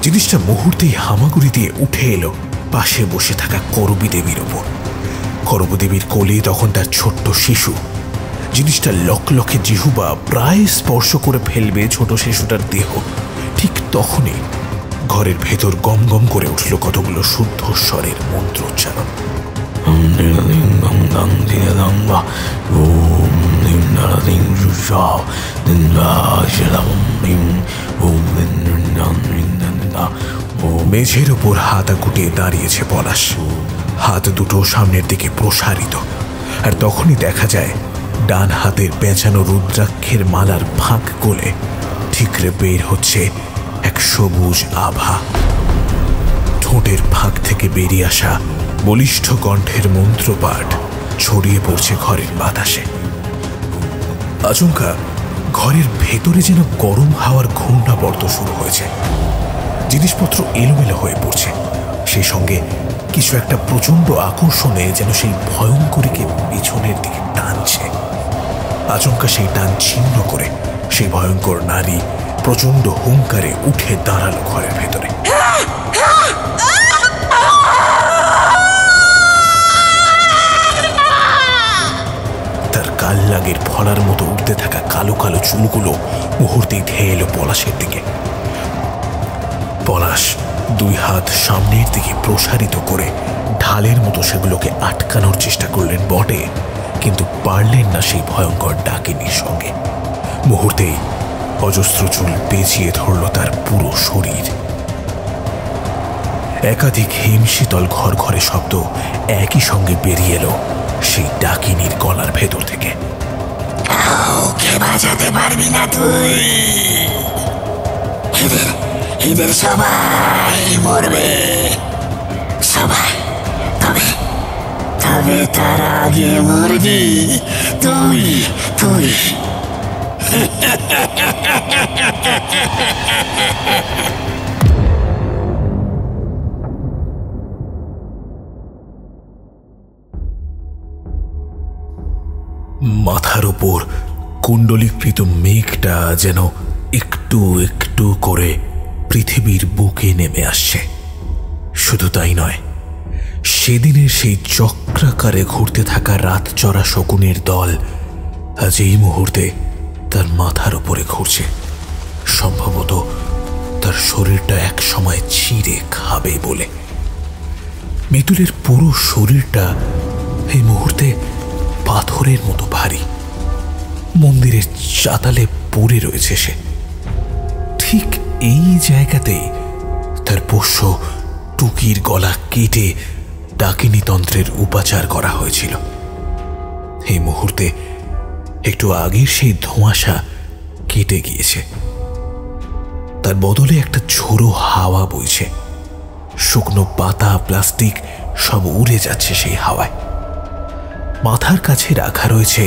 জিনিসটা মুহূর্তেই হামাগুড়ি দিয়ে উঠে এলো পাশে বসে থাকা করবী দেবীর ওপর। করবী দেবীর কোলে তখন তার ছোট্ট শিশু। জিনিসটা লকলকে জিহুবা প্রায় স্পর্শ করে ফেলবে ছোট শিশুটার দেহ। ঠিক তখনই ঘরের ভেতর গম গম করে উঠল কতগুলো শুদ্ধ স্বরের মন্ত্রোচ্চারণ। মেঝের ওপর হাতা গুটিয়ে দাঁড়িয়েছে পলাশ, হাত দুটো সামনের দিকে প্রসারিত। আর তখনই দেখা যায় ডান হাতের পেঁচানো রুদ্রাক্ষের মালার ফাঁক গলে ঠিকরে বের হচ্ছে এক সবুজ আভা। ঠোঁটের ফাঁক থেকে বেরিয়ে আসা বলিষ্ঠ কণ্ঠের মন্ত্রপাঠ ছড়িয়ে পড়ছে ঘরের বাতাসে। আচমকা ঘরের ভেতরে যেন গরম হাওয়ার ঘূর্ণাবর্ত শুরু হয়েছে। জিনিসপত্র এলোমেলো হয়ে পড়ছে, সেই সঙ্গে কিছু একটা প্রচন্ড আকর্ষণে যেন সেই ভয়ঙ্করীকে পিছনের দিকে টানছে। আচমকা সেই টান ছিন্ন করে সেই ভয়ঙ্কর নারী প্রচন্ড হুঙ্কারে উঠে দাঁড়ালো ঘরের ভেতরে। তার কালনাগের ফলার মতো উঠতে থাকা কালো কালো চুলগুলো মুহূর্তেই ধেয়ে এলো পলাশের দিকে। পলাশ দুই হাত সামনের দিকে প্রসারিত করে ঢালের মতো সেগুলোকে আটকানোর চেষ্টা করলেন বটে, কিন্তু পারলেন না সেই ভয়ঙ্কর ডাকিনীর সঙ্গে। মুহূর্তেই অজস্র চুল পেঁচিয়ে ধরল তার পুরো শরীর। একাধিক হিমশীতল ঘর ঘরে শব্দ একই সঙ্গে বেরিয়ে এলো সেই ডাকিনীর গলার ভেতর থেকে। ওকে বাঁচাতে পারবি না তুই, এদের সবাই মরবে। তবে তার আগে মরবি তুই তুই। মাথার উপর কুণ্ডলীকৃত মেঘটা যেন একটু একটু করে পৃথিবীর বুকে নেমে আসছে। শুধু তাই নয়, সেদিনের সেই চক্রাকারে ঘুরতে থাকা রাত চড়া শকুনের দল আজ এই মুহূর্তে তার মাথার উপরে ঘুরছে। সম্ভবত তার শরীরটা এক সময় ছিঁড়ে খাবে বলে। মিতুলের পুরো শরীরটা এই মুহূর্তে পাথরের মতো ভারী। মন্দিরের চাতালে পড়ে রয়েছে সে। ঠিক এই জায়গাতেই তার পোষ্য টুকির গলা কেটে ডাকিনী তন্ত্রের উপাচার করা হয়েছিল। এই মুহূর্তে একটু আগের সেই ধোঁয়াশা কেটে গিয়েছে। তার বদলে একটা ঝোড়ো হাওয়া বইছে। শুকনো পাতা, প্লাস্টিক সব উড়ে যাচ্ছে সেই হাওয়ায়। মাথার কাছে রাখা রয়েছে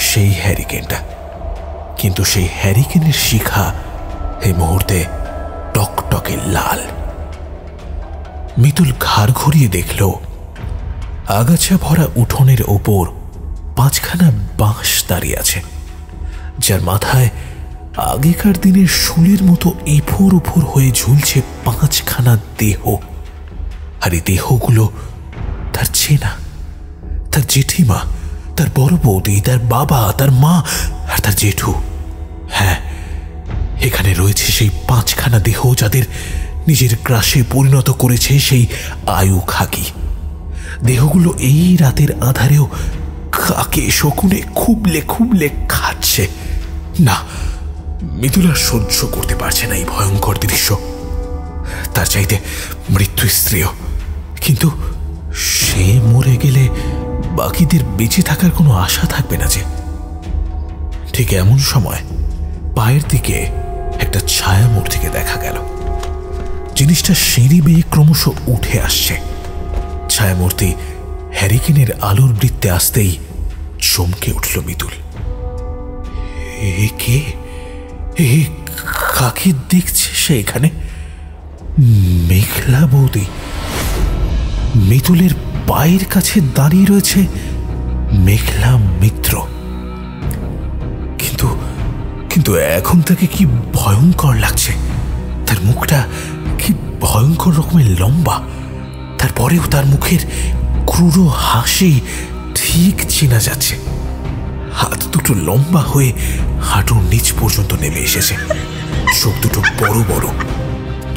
সেই হ্যারিকেনটা, কিন্তু সেই হ্যারিকেনের শিখা এই মুহূর্তে টকটকে লাল। মিতুল ঘাড় ঘুরিয়ে দেখল আগাছা ভরা উঠোনের ওপর 5খানা বাঁশ দাঁড়িয়ে আছে, যার মাথায় আগেকার দিনের শুলের মতো এফোর ওফোর হয়ে ঝুলছে 5খানা দেহ। আর এই দেহগুলো তার চেনা, তার জেঠিমা, তার বড় বৌদি, তার বাবা, তার মা আর তার জেঠু। হ্যাঁ, এখানে রয়েছে সেই 5খানা দেহ যাদের নিজের গ্রাসে পরিণত করেছে সেই আয়ু খাকি। দেহগুলো এই রাতের আধারেও কাকে শকুনে খুবলে খুবলে খাচ্ছে। না, মিতুল আর সহ্য করতে পারছে না এই ভয়ঙ্কর দৃশ্য। তার চাইতে মৃত্যু স্ত্রীও, কিন্তু সে মরে গেলে বাকিদের বেঁচে থাকার কোনো আশা থাকবে না যে। ঠিক এমন সময় পায়ের দিকে একটা ছায়ামূর্তিকে দেখা গেল। জিনিসটা সিঁড়ি বেয়ে ক্রমশ উঠে আসছে। ছায়ামূর্তি হ্যারিকেনের আলোর বৃত্তে আসতেই চমকে উঠল মিতুল। এ কে? এ কাকে দেখছে সে এখানে? মেঘলা বৌদি। মিতুলের পায়ের কাছে দাঁড়িয়ে রয়েছে মেঘলা মিত্র। কিন্তু কিন্তু এখন তাকে কি ভয়ঙ্কর লাগছে। তার মুখটা কি ভয়ঙ্কর রকমের লম্বা। তারপরেও তার মুখের ক্রূর হাসি ঠিক চেনা যাচ্ছে। হাত দুটো লম্বা হয়ে হাঁটুর নিচ পর্যন্ত নেমে এসেছে। চোখ দুটো বড় বড়,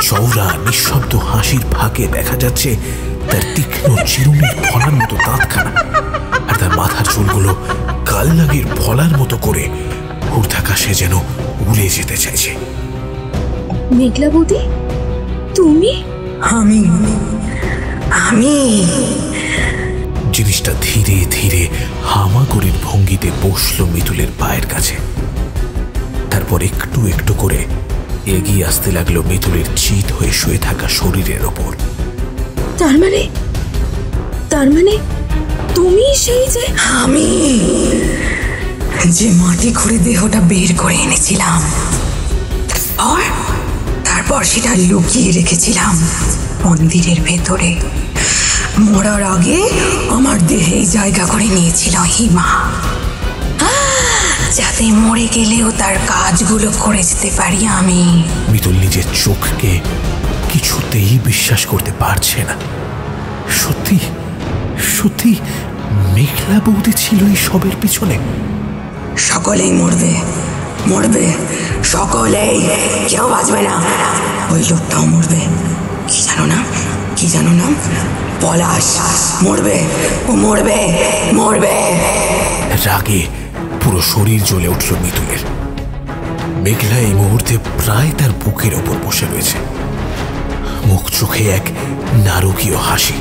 চওড়া নিঃশব্দ হাসির ফাঁকে দেখা যাচ্ছে তার তীক্ষ্ণ চিরুনির ফলার মতো দাঁতখানা। আর তার মাথার চুলগুলো কালনাগির ফলার মতো করে ঊর্ধ্বাকাশে যেন উড়ে যেতে চাইছে। মেঘলা বৌদি, তুমি? আমি আমি জিনিসটা ধীরে ধীরে হামাগুড়ির ভঙ্গিতে বসল মিতুলের পায়ের কাছে। তারপর একটু একটু করে এগিয়ে আসতে লাগলো মিতুলের চিত হয়ে শুয়ে থাকা শরীরের ওপর। তার মানে তুমি সেই যে? আমি যে মাটি খুঁড়ে দেহটা বের করে এনেছিলাম, তারপর সেটা লুকিয়ে রেখেছিলাম মন্দিরের ভেতরে। মরার আগে আমার দেহে জায়গা করে নিয়েছিল হিমা, যাতে মরে গেলেও তার কাজগুলো করে যেতে পারি আমি। মিতুল নিজের চোখকে কিছুতেই বিশ্বাস করতে পারছে না। সত্যি সত্যি মেঘলা বৌদি ছিল এই সবের পিছনে। সকলেই মরবে, সকলেই, কেউ বাঁচবে না। ওই লোকটাও মরবে। কি জানো না পলাশ মরবে, ও মরবে। রাগে পুরো শরীর জ্বলে উঠল মিতুলের। মেঘলা এই মুহূর্তে প্রায় তার বুকের ওপর বসে রয়েছে, মুখ চোখে এক নারকীয় হাসি।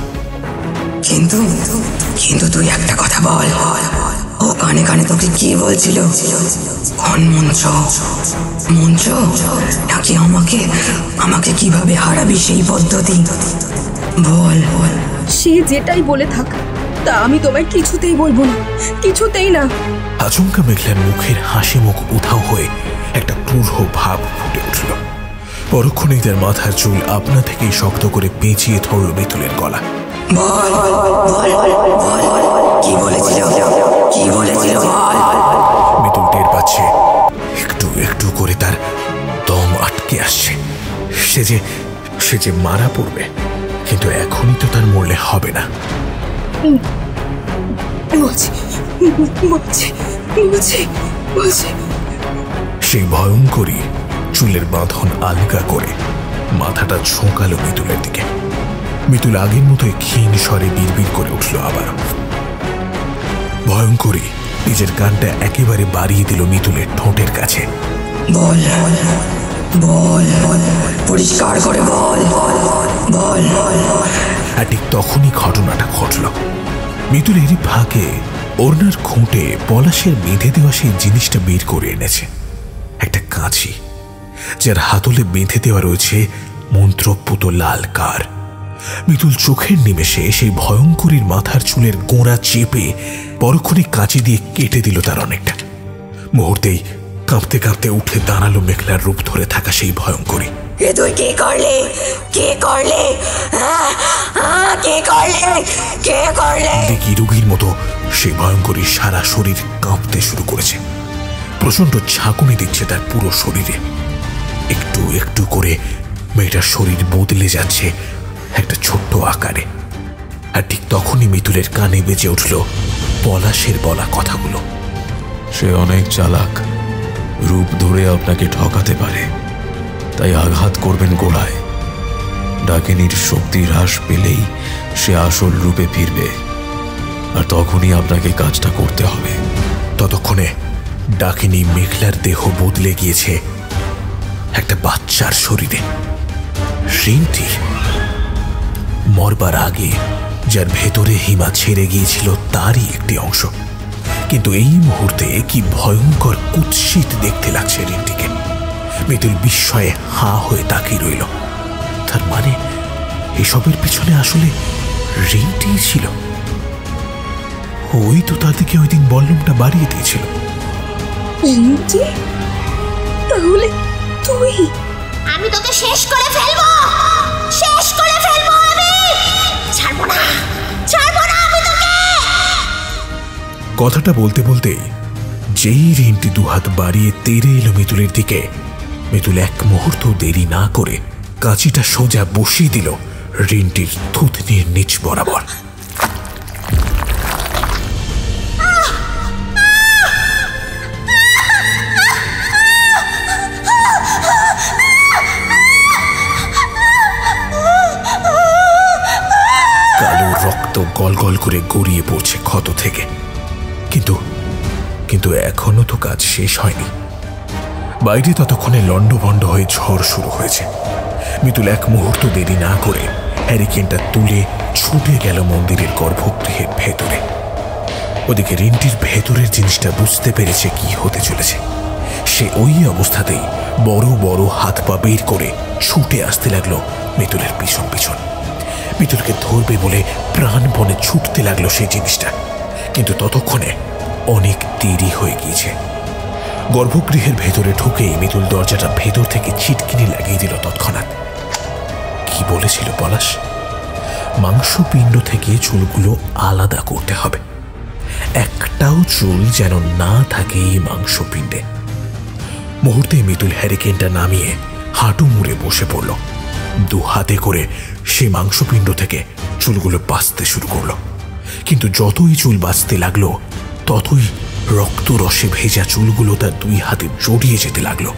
কিন্তু তুই একটা কথা বল, ও কানে কানে তোকে কি বলছিল? কোন মঞ্চ নাকি আমাকে কিভাবে হারাবি সেই পদ্ধতি? বল। সে যেটাই বলে থাক, তা আমি তোমায় কিছুতেই বলবো না, কিছুতেই না। আচমকা মেঘলার মুখের হাসি মুখ উধাও হয়ে একটা ক্রূর ভাব ফুটে উঠল। পরক্ষণেই তার মাথার চুল আপনা থেকেই শক্ত করে পেঁচিয়ে ধরল মিতুলের গলা। মিতুল টের পাচ্ছে একটু একটু করে তার দম আটকে আসছে। সে যে মারা পড়বে, কিন্তু এখনই তো তার মরলে হবে না। সেই ভয়ঙ্করী চুলের বাঁধন আলগা করে মাথাটা ঝোঁকালো মিতুলের দিকে। মিতুল আগের মতোই ক্ষীণ স্বরে বিড়বিড় করে উঠল আবার। ভয়ঙ্করী নিজের কানটা একেবারে বাড়িয়ে দিল মিতুলের ঠোঁটের কাছে। বল বল, পরিষ্কার করে বল বল। আর ঠিক তখনই ঘটনাটা ঘটল। মিতুল এরই ফাঁকে ওড়নার খুঁটে পলাশের বেঁধে দেওয়া সেই জিনিসটা বের করে এনেছে, একটা কাঁচি, যার হাতলে বেঁধে দেওয়া রয়েছে মন্ত্রপুত লাল কার। মিতুল চোখের নিমেষে সেই ভয়ঙ্করীর মাথার চুলের গোড়া চেপে পরক্ষণে কাঁচি দিয়ে কেটে দিল তার অনেকটা। মুহূর্তেই কাঁপতে কাঁপতে উঠে দাঁড়ালো মেঘলার রূপ ধরে থাকা সেই ভয়ঙ্করী। তুই কে করলে? দেখি রোগীর মতো সেই ভয়ঙ্করী সারা শরীর কাঁপতে শুরু করেছে। প্রচন্ড ঝাঁকুনি দিচ্ছে তার পুরো শরীরে। একটু একটু করে মেয়েটার শরীর বদলে যাচ্ছে একটা ছোট্ট আকারে। আর ঠিক তখনই মিতুলের কানে বেজে উঠল পলাশের বলা কথাগুলো। সে অনেক চালাক, রূপ ধরে আপনাকে ঠকাতে পারে, তাই আঘাত করবেন গোড়ায়। ডাকিনীর শক্তি হ্রাস পেলেই সে আসল রূপে ফিরবে, আর তখনই আপনাকে কাজটা করতে হবে। ততক্ষণে ডাকিনী মেঘলার দেহ বদলে গিয়েছে একটা বাচ্চার শরীরে। রিন্টি মরবার আগে যার ভেতরে হিমা ছেড়ে গিয়েছিল তারই একটি অংশ। কিন্তু এই মুহূর্তে কি ভয়ঙ্কর কুৎসিত দেখতে লাগছে রিন্টিকে। মিতুল বিস্ময়ে হাঁ হয়ে তাকিয়ে রইল। তার মানে এসবের পিছনে আসলে রিন্টি ছিল। ওই তো তাদেরকে ওই দিন বল্লমটা বাড়িয়ে দিয়েছিল। রিন্টি? তাহলে তুই? আমি তোকে শেষ করে ফেলবো, শেষ করে ফেলবো আমি। ছাড়বো না আমি তোকে। কথাটা বলতে বলতেই যেই রিন্টি দুহাত বাড়িয়ে তেড়ে এলো মিতুলের দিকে, মিতুল এক মুহূর্ত দেরি না করে কাঁচিটা সোজা বসিয়ে দিল রিন্টির থুতনির নিচ বরাবর। কালো রক্ত গল গল করে গড়িয়ে পড়ছে ক্ষত থেকে। কিন্তু এখনো তো কাজ শেষ হয়নি। বাইরে ততক্ষণে লন্ডভন্ড হয়ে ঝড় শুরু হয়েছে। মিতুল এক মুহূর্ত দেরি না করে হ্যারিকেনটা তুলে ছুটে গেল মন্দিরের গর্ভগৃহের ভেতরে। ওদিকে রিন্টির ভেতরের জিনিসটা বুঝতে পেরেছে কি হতে চলেছে। সে ওই অবস্থাতেই বড় বড় হাত পা বের করে ছুটে আসতে লাগলো মিতুলের পিছন পিছন। মিতুলকে ধরবে বলে প্রাণপণে ছুটতে লাগলো সেই জিনিসটা, কিন্তু ততক্ষণে অনেক দেরি হয়ে গিয়েছে। গর্ভগৃহের ভেতরে ঢুকেই মিতুল দরজাটা ভেতর থেকে ছিটকিনি লাগিয়ে দিল তৎক্ষণাৎ। কি বলেছিল পলাশ? মাংসপিণ্ড থেকে চুলগুলো আলাদা করতে হবে, একটাও চুল যেন না থাকে এই মাংসপিণ্ডে। মুহূর্তে মিতুল হ্যারিকেনটা নামিয়ে হাঁটু মুড়ে বসে পড়ল। দু হাতে করে সে মাংসপিণ্ড থেকে চুলগুলো বাঁচতে শুরু করলো। কিন্তু যতই চুল বাঁচতে লাগলো ততই রক্ত রসে ভেজা চুলগুলো তার দুই হাতে জড়িয়ে যেতে লাগলো।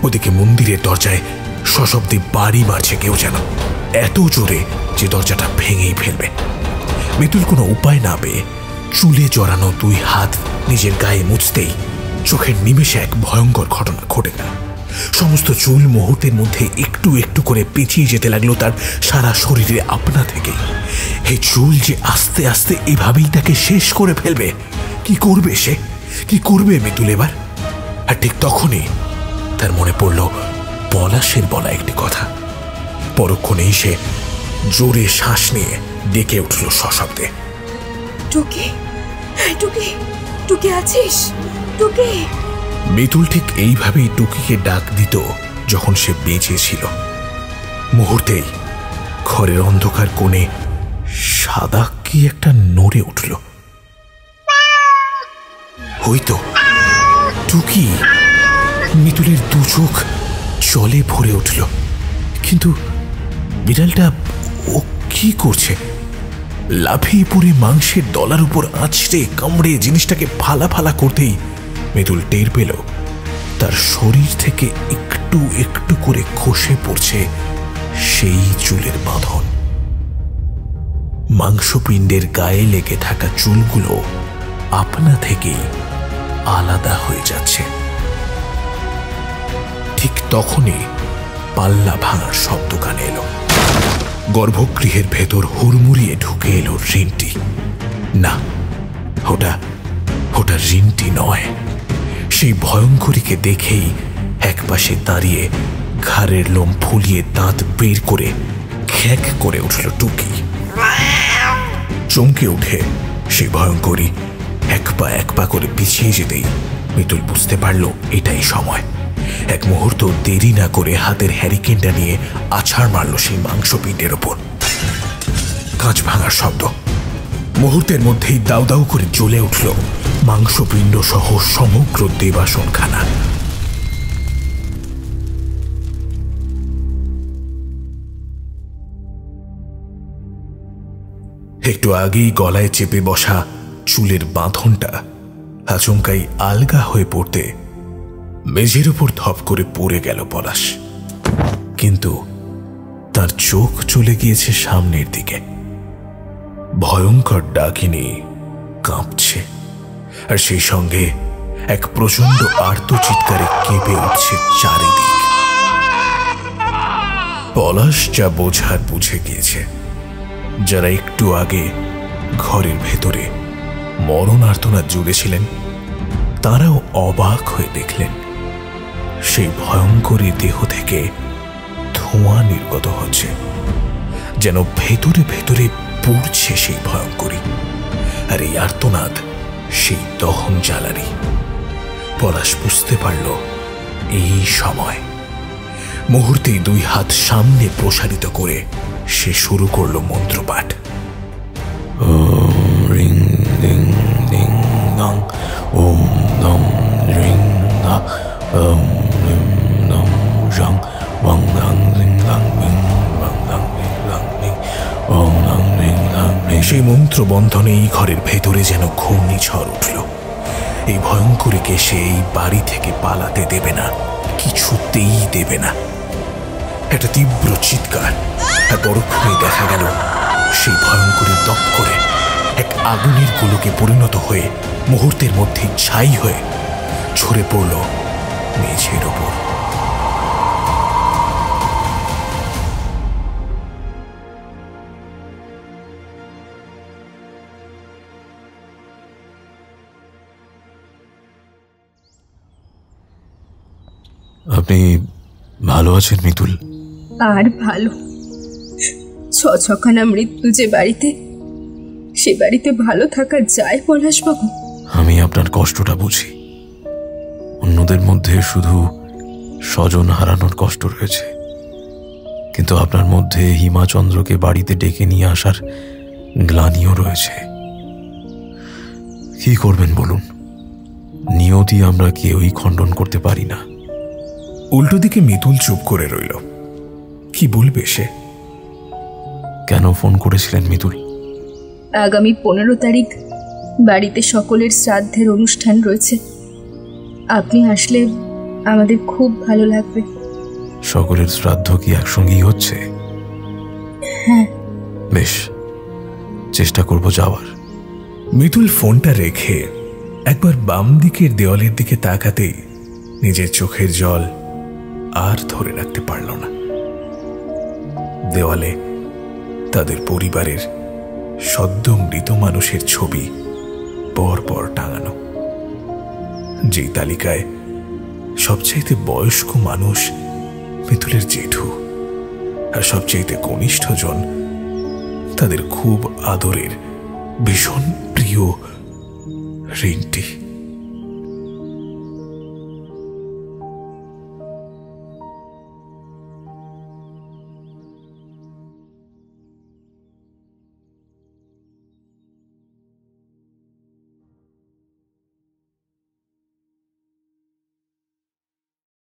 ওদিকে মন্দিরের দরজায় সশব্দে বাড়ি মারছে কেউ, যেন এত জোরে যে দরজাটা ভেঙেই ফেলবে। মিতুল কোনো উপায় না পেয়ে চুলে জড়ানো দুই হাত নিজের গায়ে মুছতেই চোখের নিমেষে এক ভয়ঙ্কর ঘটনা ঘটে গেল। সমস্ত চুল মুহূর্তের মধ্যে একটু একটু করে পেঁচিয়ে যেতে লাগলো তার সারা শরীরে আপনা থেকে। এই চুল যে আস্তে আস্তে এভাবেই তাকে শেষ করে ফেলবে। কি করবে সে? কি করবে মিতুল এবার? আর ঠিক তখনই তার মনে পড়ল পলাশের বলা একটি কথা। পরক্ষণেই সে জোরে শ্বাস নিয়ে ডেকে উঠল সশব্দে, টুকি, টুকি, টুকি আছিস? টুকি। মিতুল ঠিক এইভাবেই টুকিকে ডাক দিত যখন সে বেঁচে ছিল। মুহূর্তেই ঘরের অন্ধকার কোণে সাদা কি একটা নড়ে উঠল। হয়তো টুকি। মিতুলের দু চোখ জলে ভরে উঠল। কিন্তু বিড়ালটা ও কি করছে? লাফিয়ে পড়ে মাংসের দলার উপর আঁচড়ে কামড়ে জিনিসটাকে ফালা ফালা করতেই মিতুল টের পেল তার শরীর থেকে একটু একটু করে খসে পড়ছে সেই চুলের বাঁধন। মাংসপিণ্ডের গায়ে লেগে থাকা চুলগুলো আপনা থেকেই আলাদা হয়ে যাচ্ছে। ঠিক তখনই পাল্লা ভাঙার শব্দ কানে এলো। গর্ভগৃহের ভেতর হুড়মুড়িয়ে ঢুকে এলো রিন্টি। না, ওটা রিন্টি নয়। সেই ভয়ঙ্করীকে দেখেই একপাশে দাঁড়িয়ে ঘাড়ের লোম ফুলিয়ে দাঁত বের করে খ্যাক করে উঠল টুকি। চমকে উঠে সেই ভয়ঙ্করী এক পা করে পিছিয়ে যেতেই মিতুল বুঝতে পারল এটাই সময়। এক মুহূর্ত দেরি না করে হাতের হ্যারিকেনটা নিয়ে আছাড় মারল সেই মাংসপিণ্ডের ওপর। কাঁচ ভাঙার শব্দ। মুহূর্তের মধ্যেই দাউ দাউ করে জ্বলে উঠল মাংসপিণ্ড সহ সমগ্র দেবাসনখানা। একটু আগেই গলায় চেপে বসা চুলের বাঁধনটা আচমকাই আলগা হয়ে পড়তে মেঝের উপর ধপ করে পড়ে গেল পলাশ। কিন্তু তার চোখ চলে গিয়েছে সামনের দিকে। ভয়ঙ্কর ডাকিনী কাঁপছে, আর সেই সঙ্গে এক প্রচন্ড আর্ত চিৎকারে কেঁপে উঠছে চারিদিক। পলাশ যা বোঝার বুঝে গিয়েছে। যারা একটু আগে ঘরের ভেতরে মরণ আর্তনাদ জুড়েছিলেন তারাও অবাক হয়ে দেখলেন সেই ভয়ঙ্করী দেহ থেকে ধোঁয়া নির্গত হচ্ছে, যেন ভেতরে ভেতরে পুড়ছে সেই ভয়ঙ্করী। আর এই আর্তনাদ সেই দহন জ্বালারি। পলাশ বুঝতে পারল এই সময়। মুহূর্তেই দুই হাত সামনে প্রসারিত করে সে শুরু করল মন্ত্রপাঠ। ওম রিং ডিং ডিং ডং, ওম নম রিং না, ওম রিং নম জং, ওয়াং ডাং রিং ডাং মিং, ওয়াং ডাং রিং ডাং মিং, ওম নম রিং ডাং মিং। সেই মন্ত্র বন্ধনেই ঘরের ভেতরে যেন ঘূর্ণিঝড় উঠল। এই ভয়ঙ্করীকে সে এই বাড়ি থেকে পালাতে দেবে না, কিছুতেই দেবে না। একটা তীব্র চিৎকার, আর পরক্ষণে দেখা গেল সেই ভয়ঙ্করী দপ করে এক আগুনের গোলকে পরিণত হয়ে মুহূর্তের মধ্যে ছাই হয়ে ঝরে পড়ল মেঝের ওপর। আপনি ভালো আছেন মিতুল? আর ভালো। ছখানা মৃত্যু যে বাড়িতে, সে বাড়িতে ভালো থাকা যায় পলাশবাবু? আমি আপনার কষ্টটা বুঝি। অন্যদের মধ্যে শুধু স্বজন হারানোর কষ্ট রয়েছে, কিন্তু আপনার মধ্যে হিমাচন্দ্রকে বাড়িতে ডেকে নিয়ে আসার গ্লানিও রয়েছে। কি করবেন বলুন? নিয়তি আমরা কেউই খণ্ডন করতে পারি না। উল্টো দিকে মিতুল চুপ করে রইল। কি বলবে সে? কেন ফোন করেছিলেন মিতুল? আগামী 15 তারিখ বাড়িতে সকলের শ্রাদ্ধের অনুষ্ঠান রয়েছে। আপনি আসলে আমাদের খুব ভালো লাগবে। সকলের শ্রাদ্ধ কি একসঙ্গেই হচ্ছে? হ্যাঁ। বেশ, চেষ্টা করব যাওয়ার। মিতুল ফোনটা রেখে একবার বাম দিকের দেওয়ালের দিকে তাকাতেই নিজের চোখের জল আর ধরে রাখতে পারল না। দেওয়ালে তাদের পরিবারের সদ্য মৃত মানুষের ছবি পরপর টাঙানো। যেই তালিকায় সবচাইতে বয়স্ক মানুষ মিতুলের জেঠু, আর সবচাইতে কনিষ্ঠজন তাদের খুব আদরের ভীষণ প্রিয় প্রিয় রিন্টি।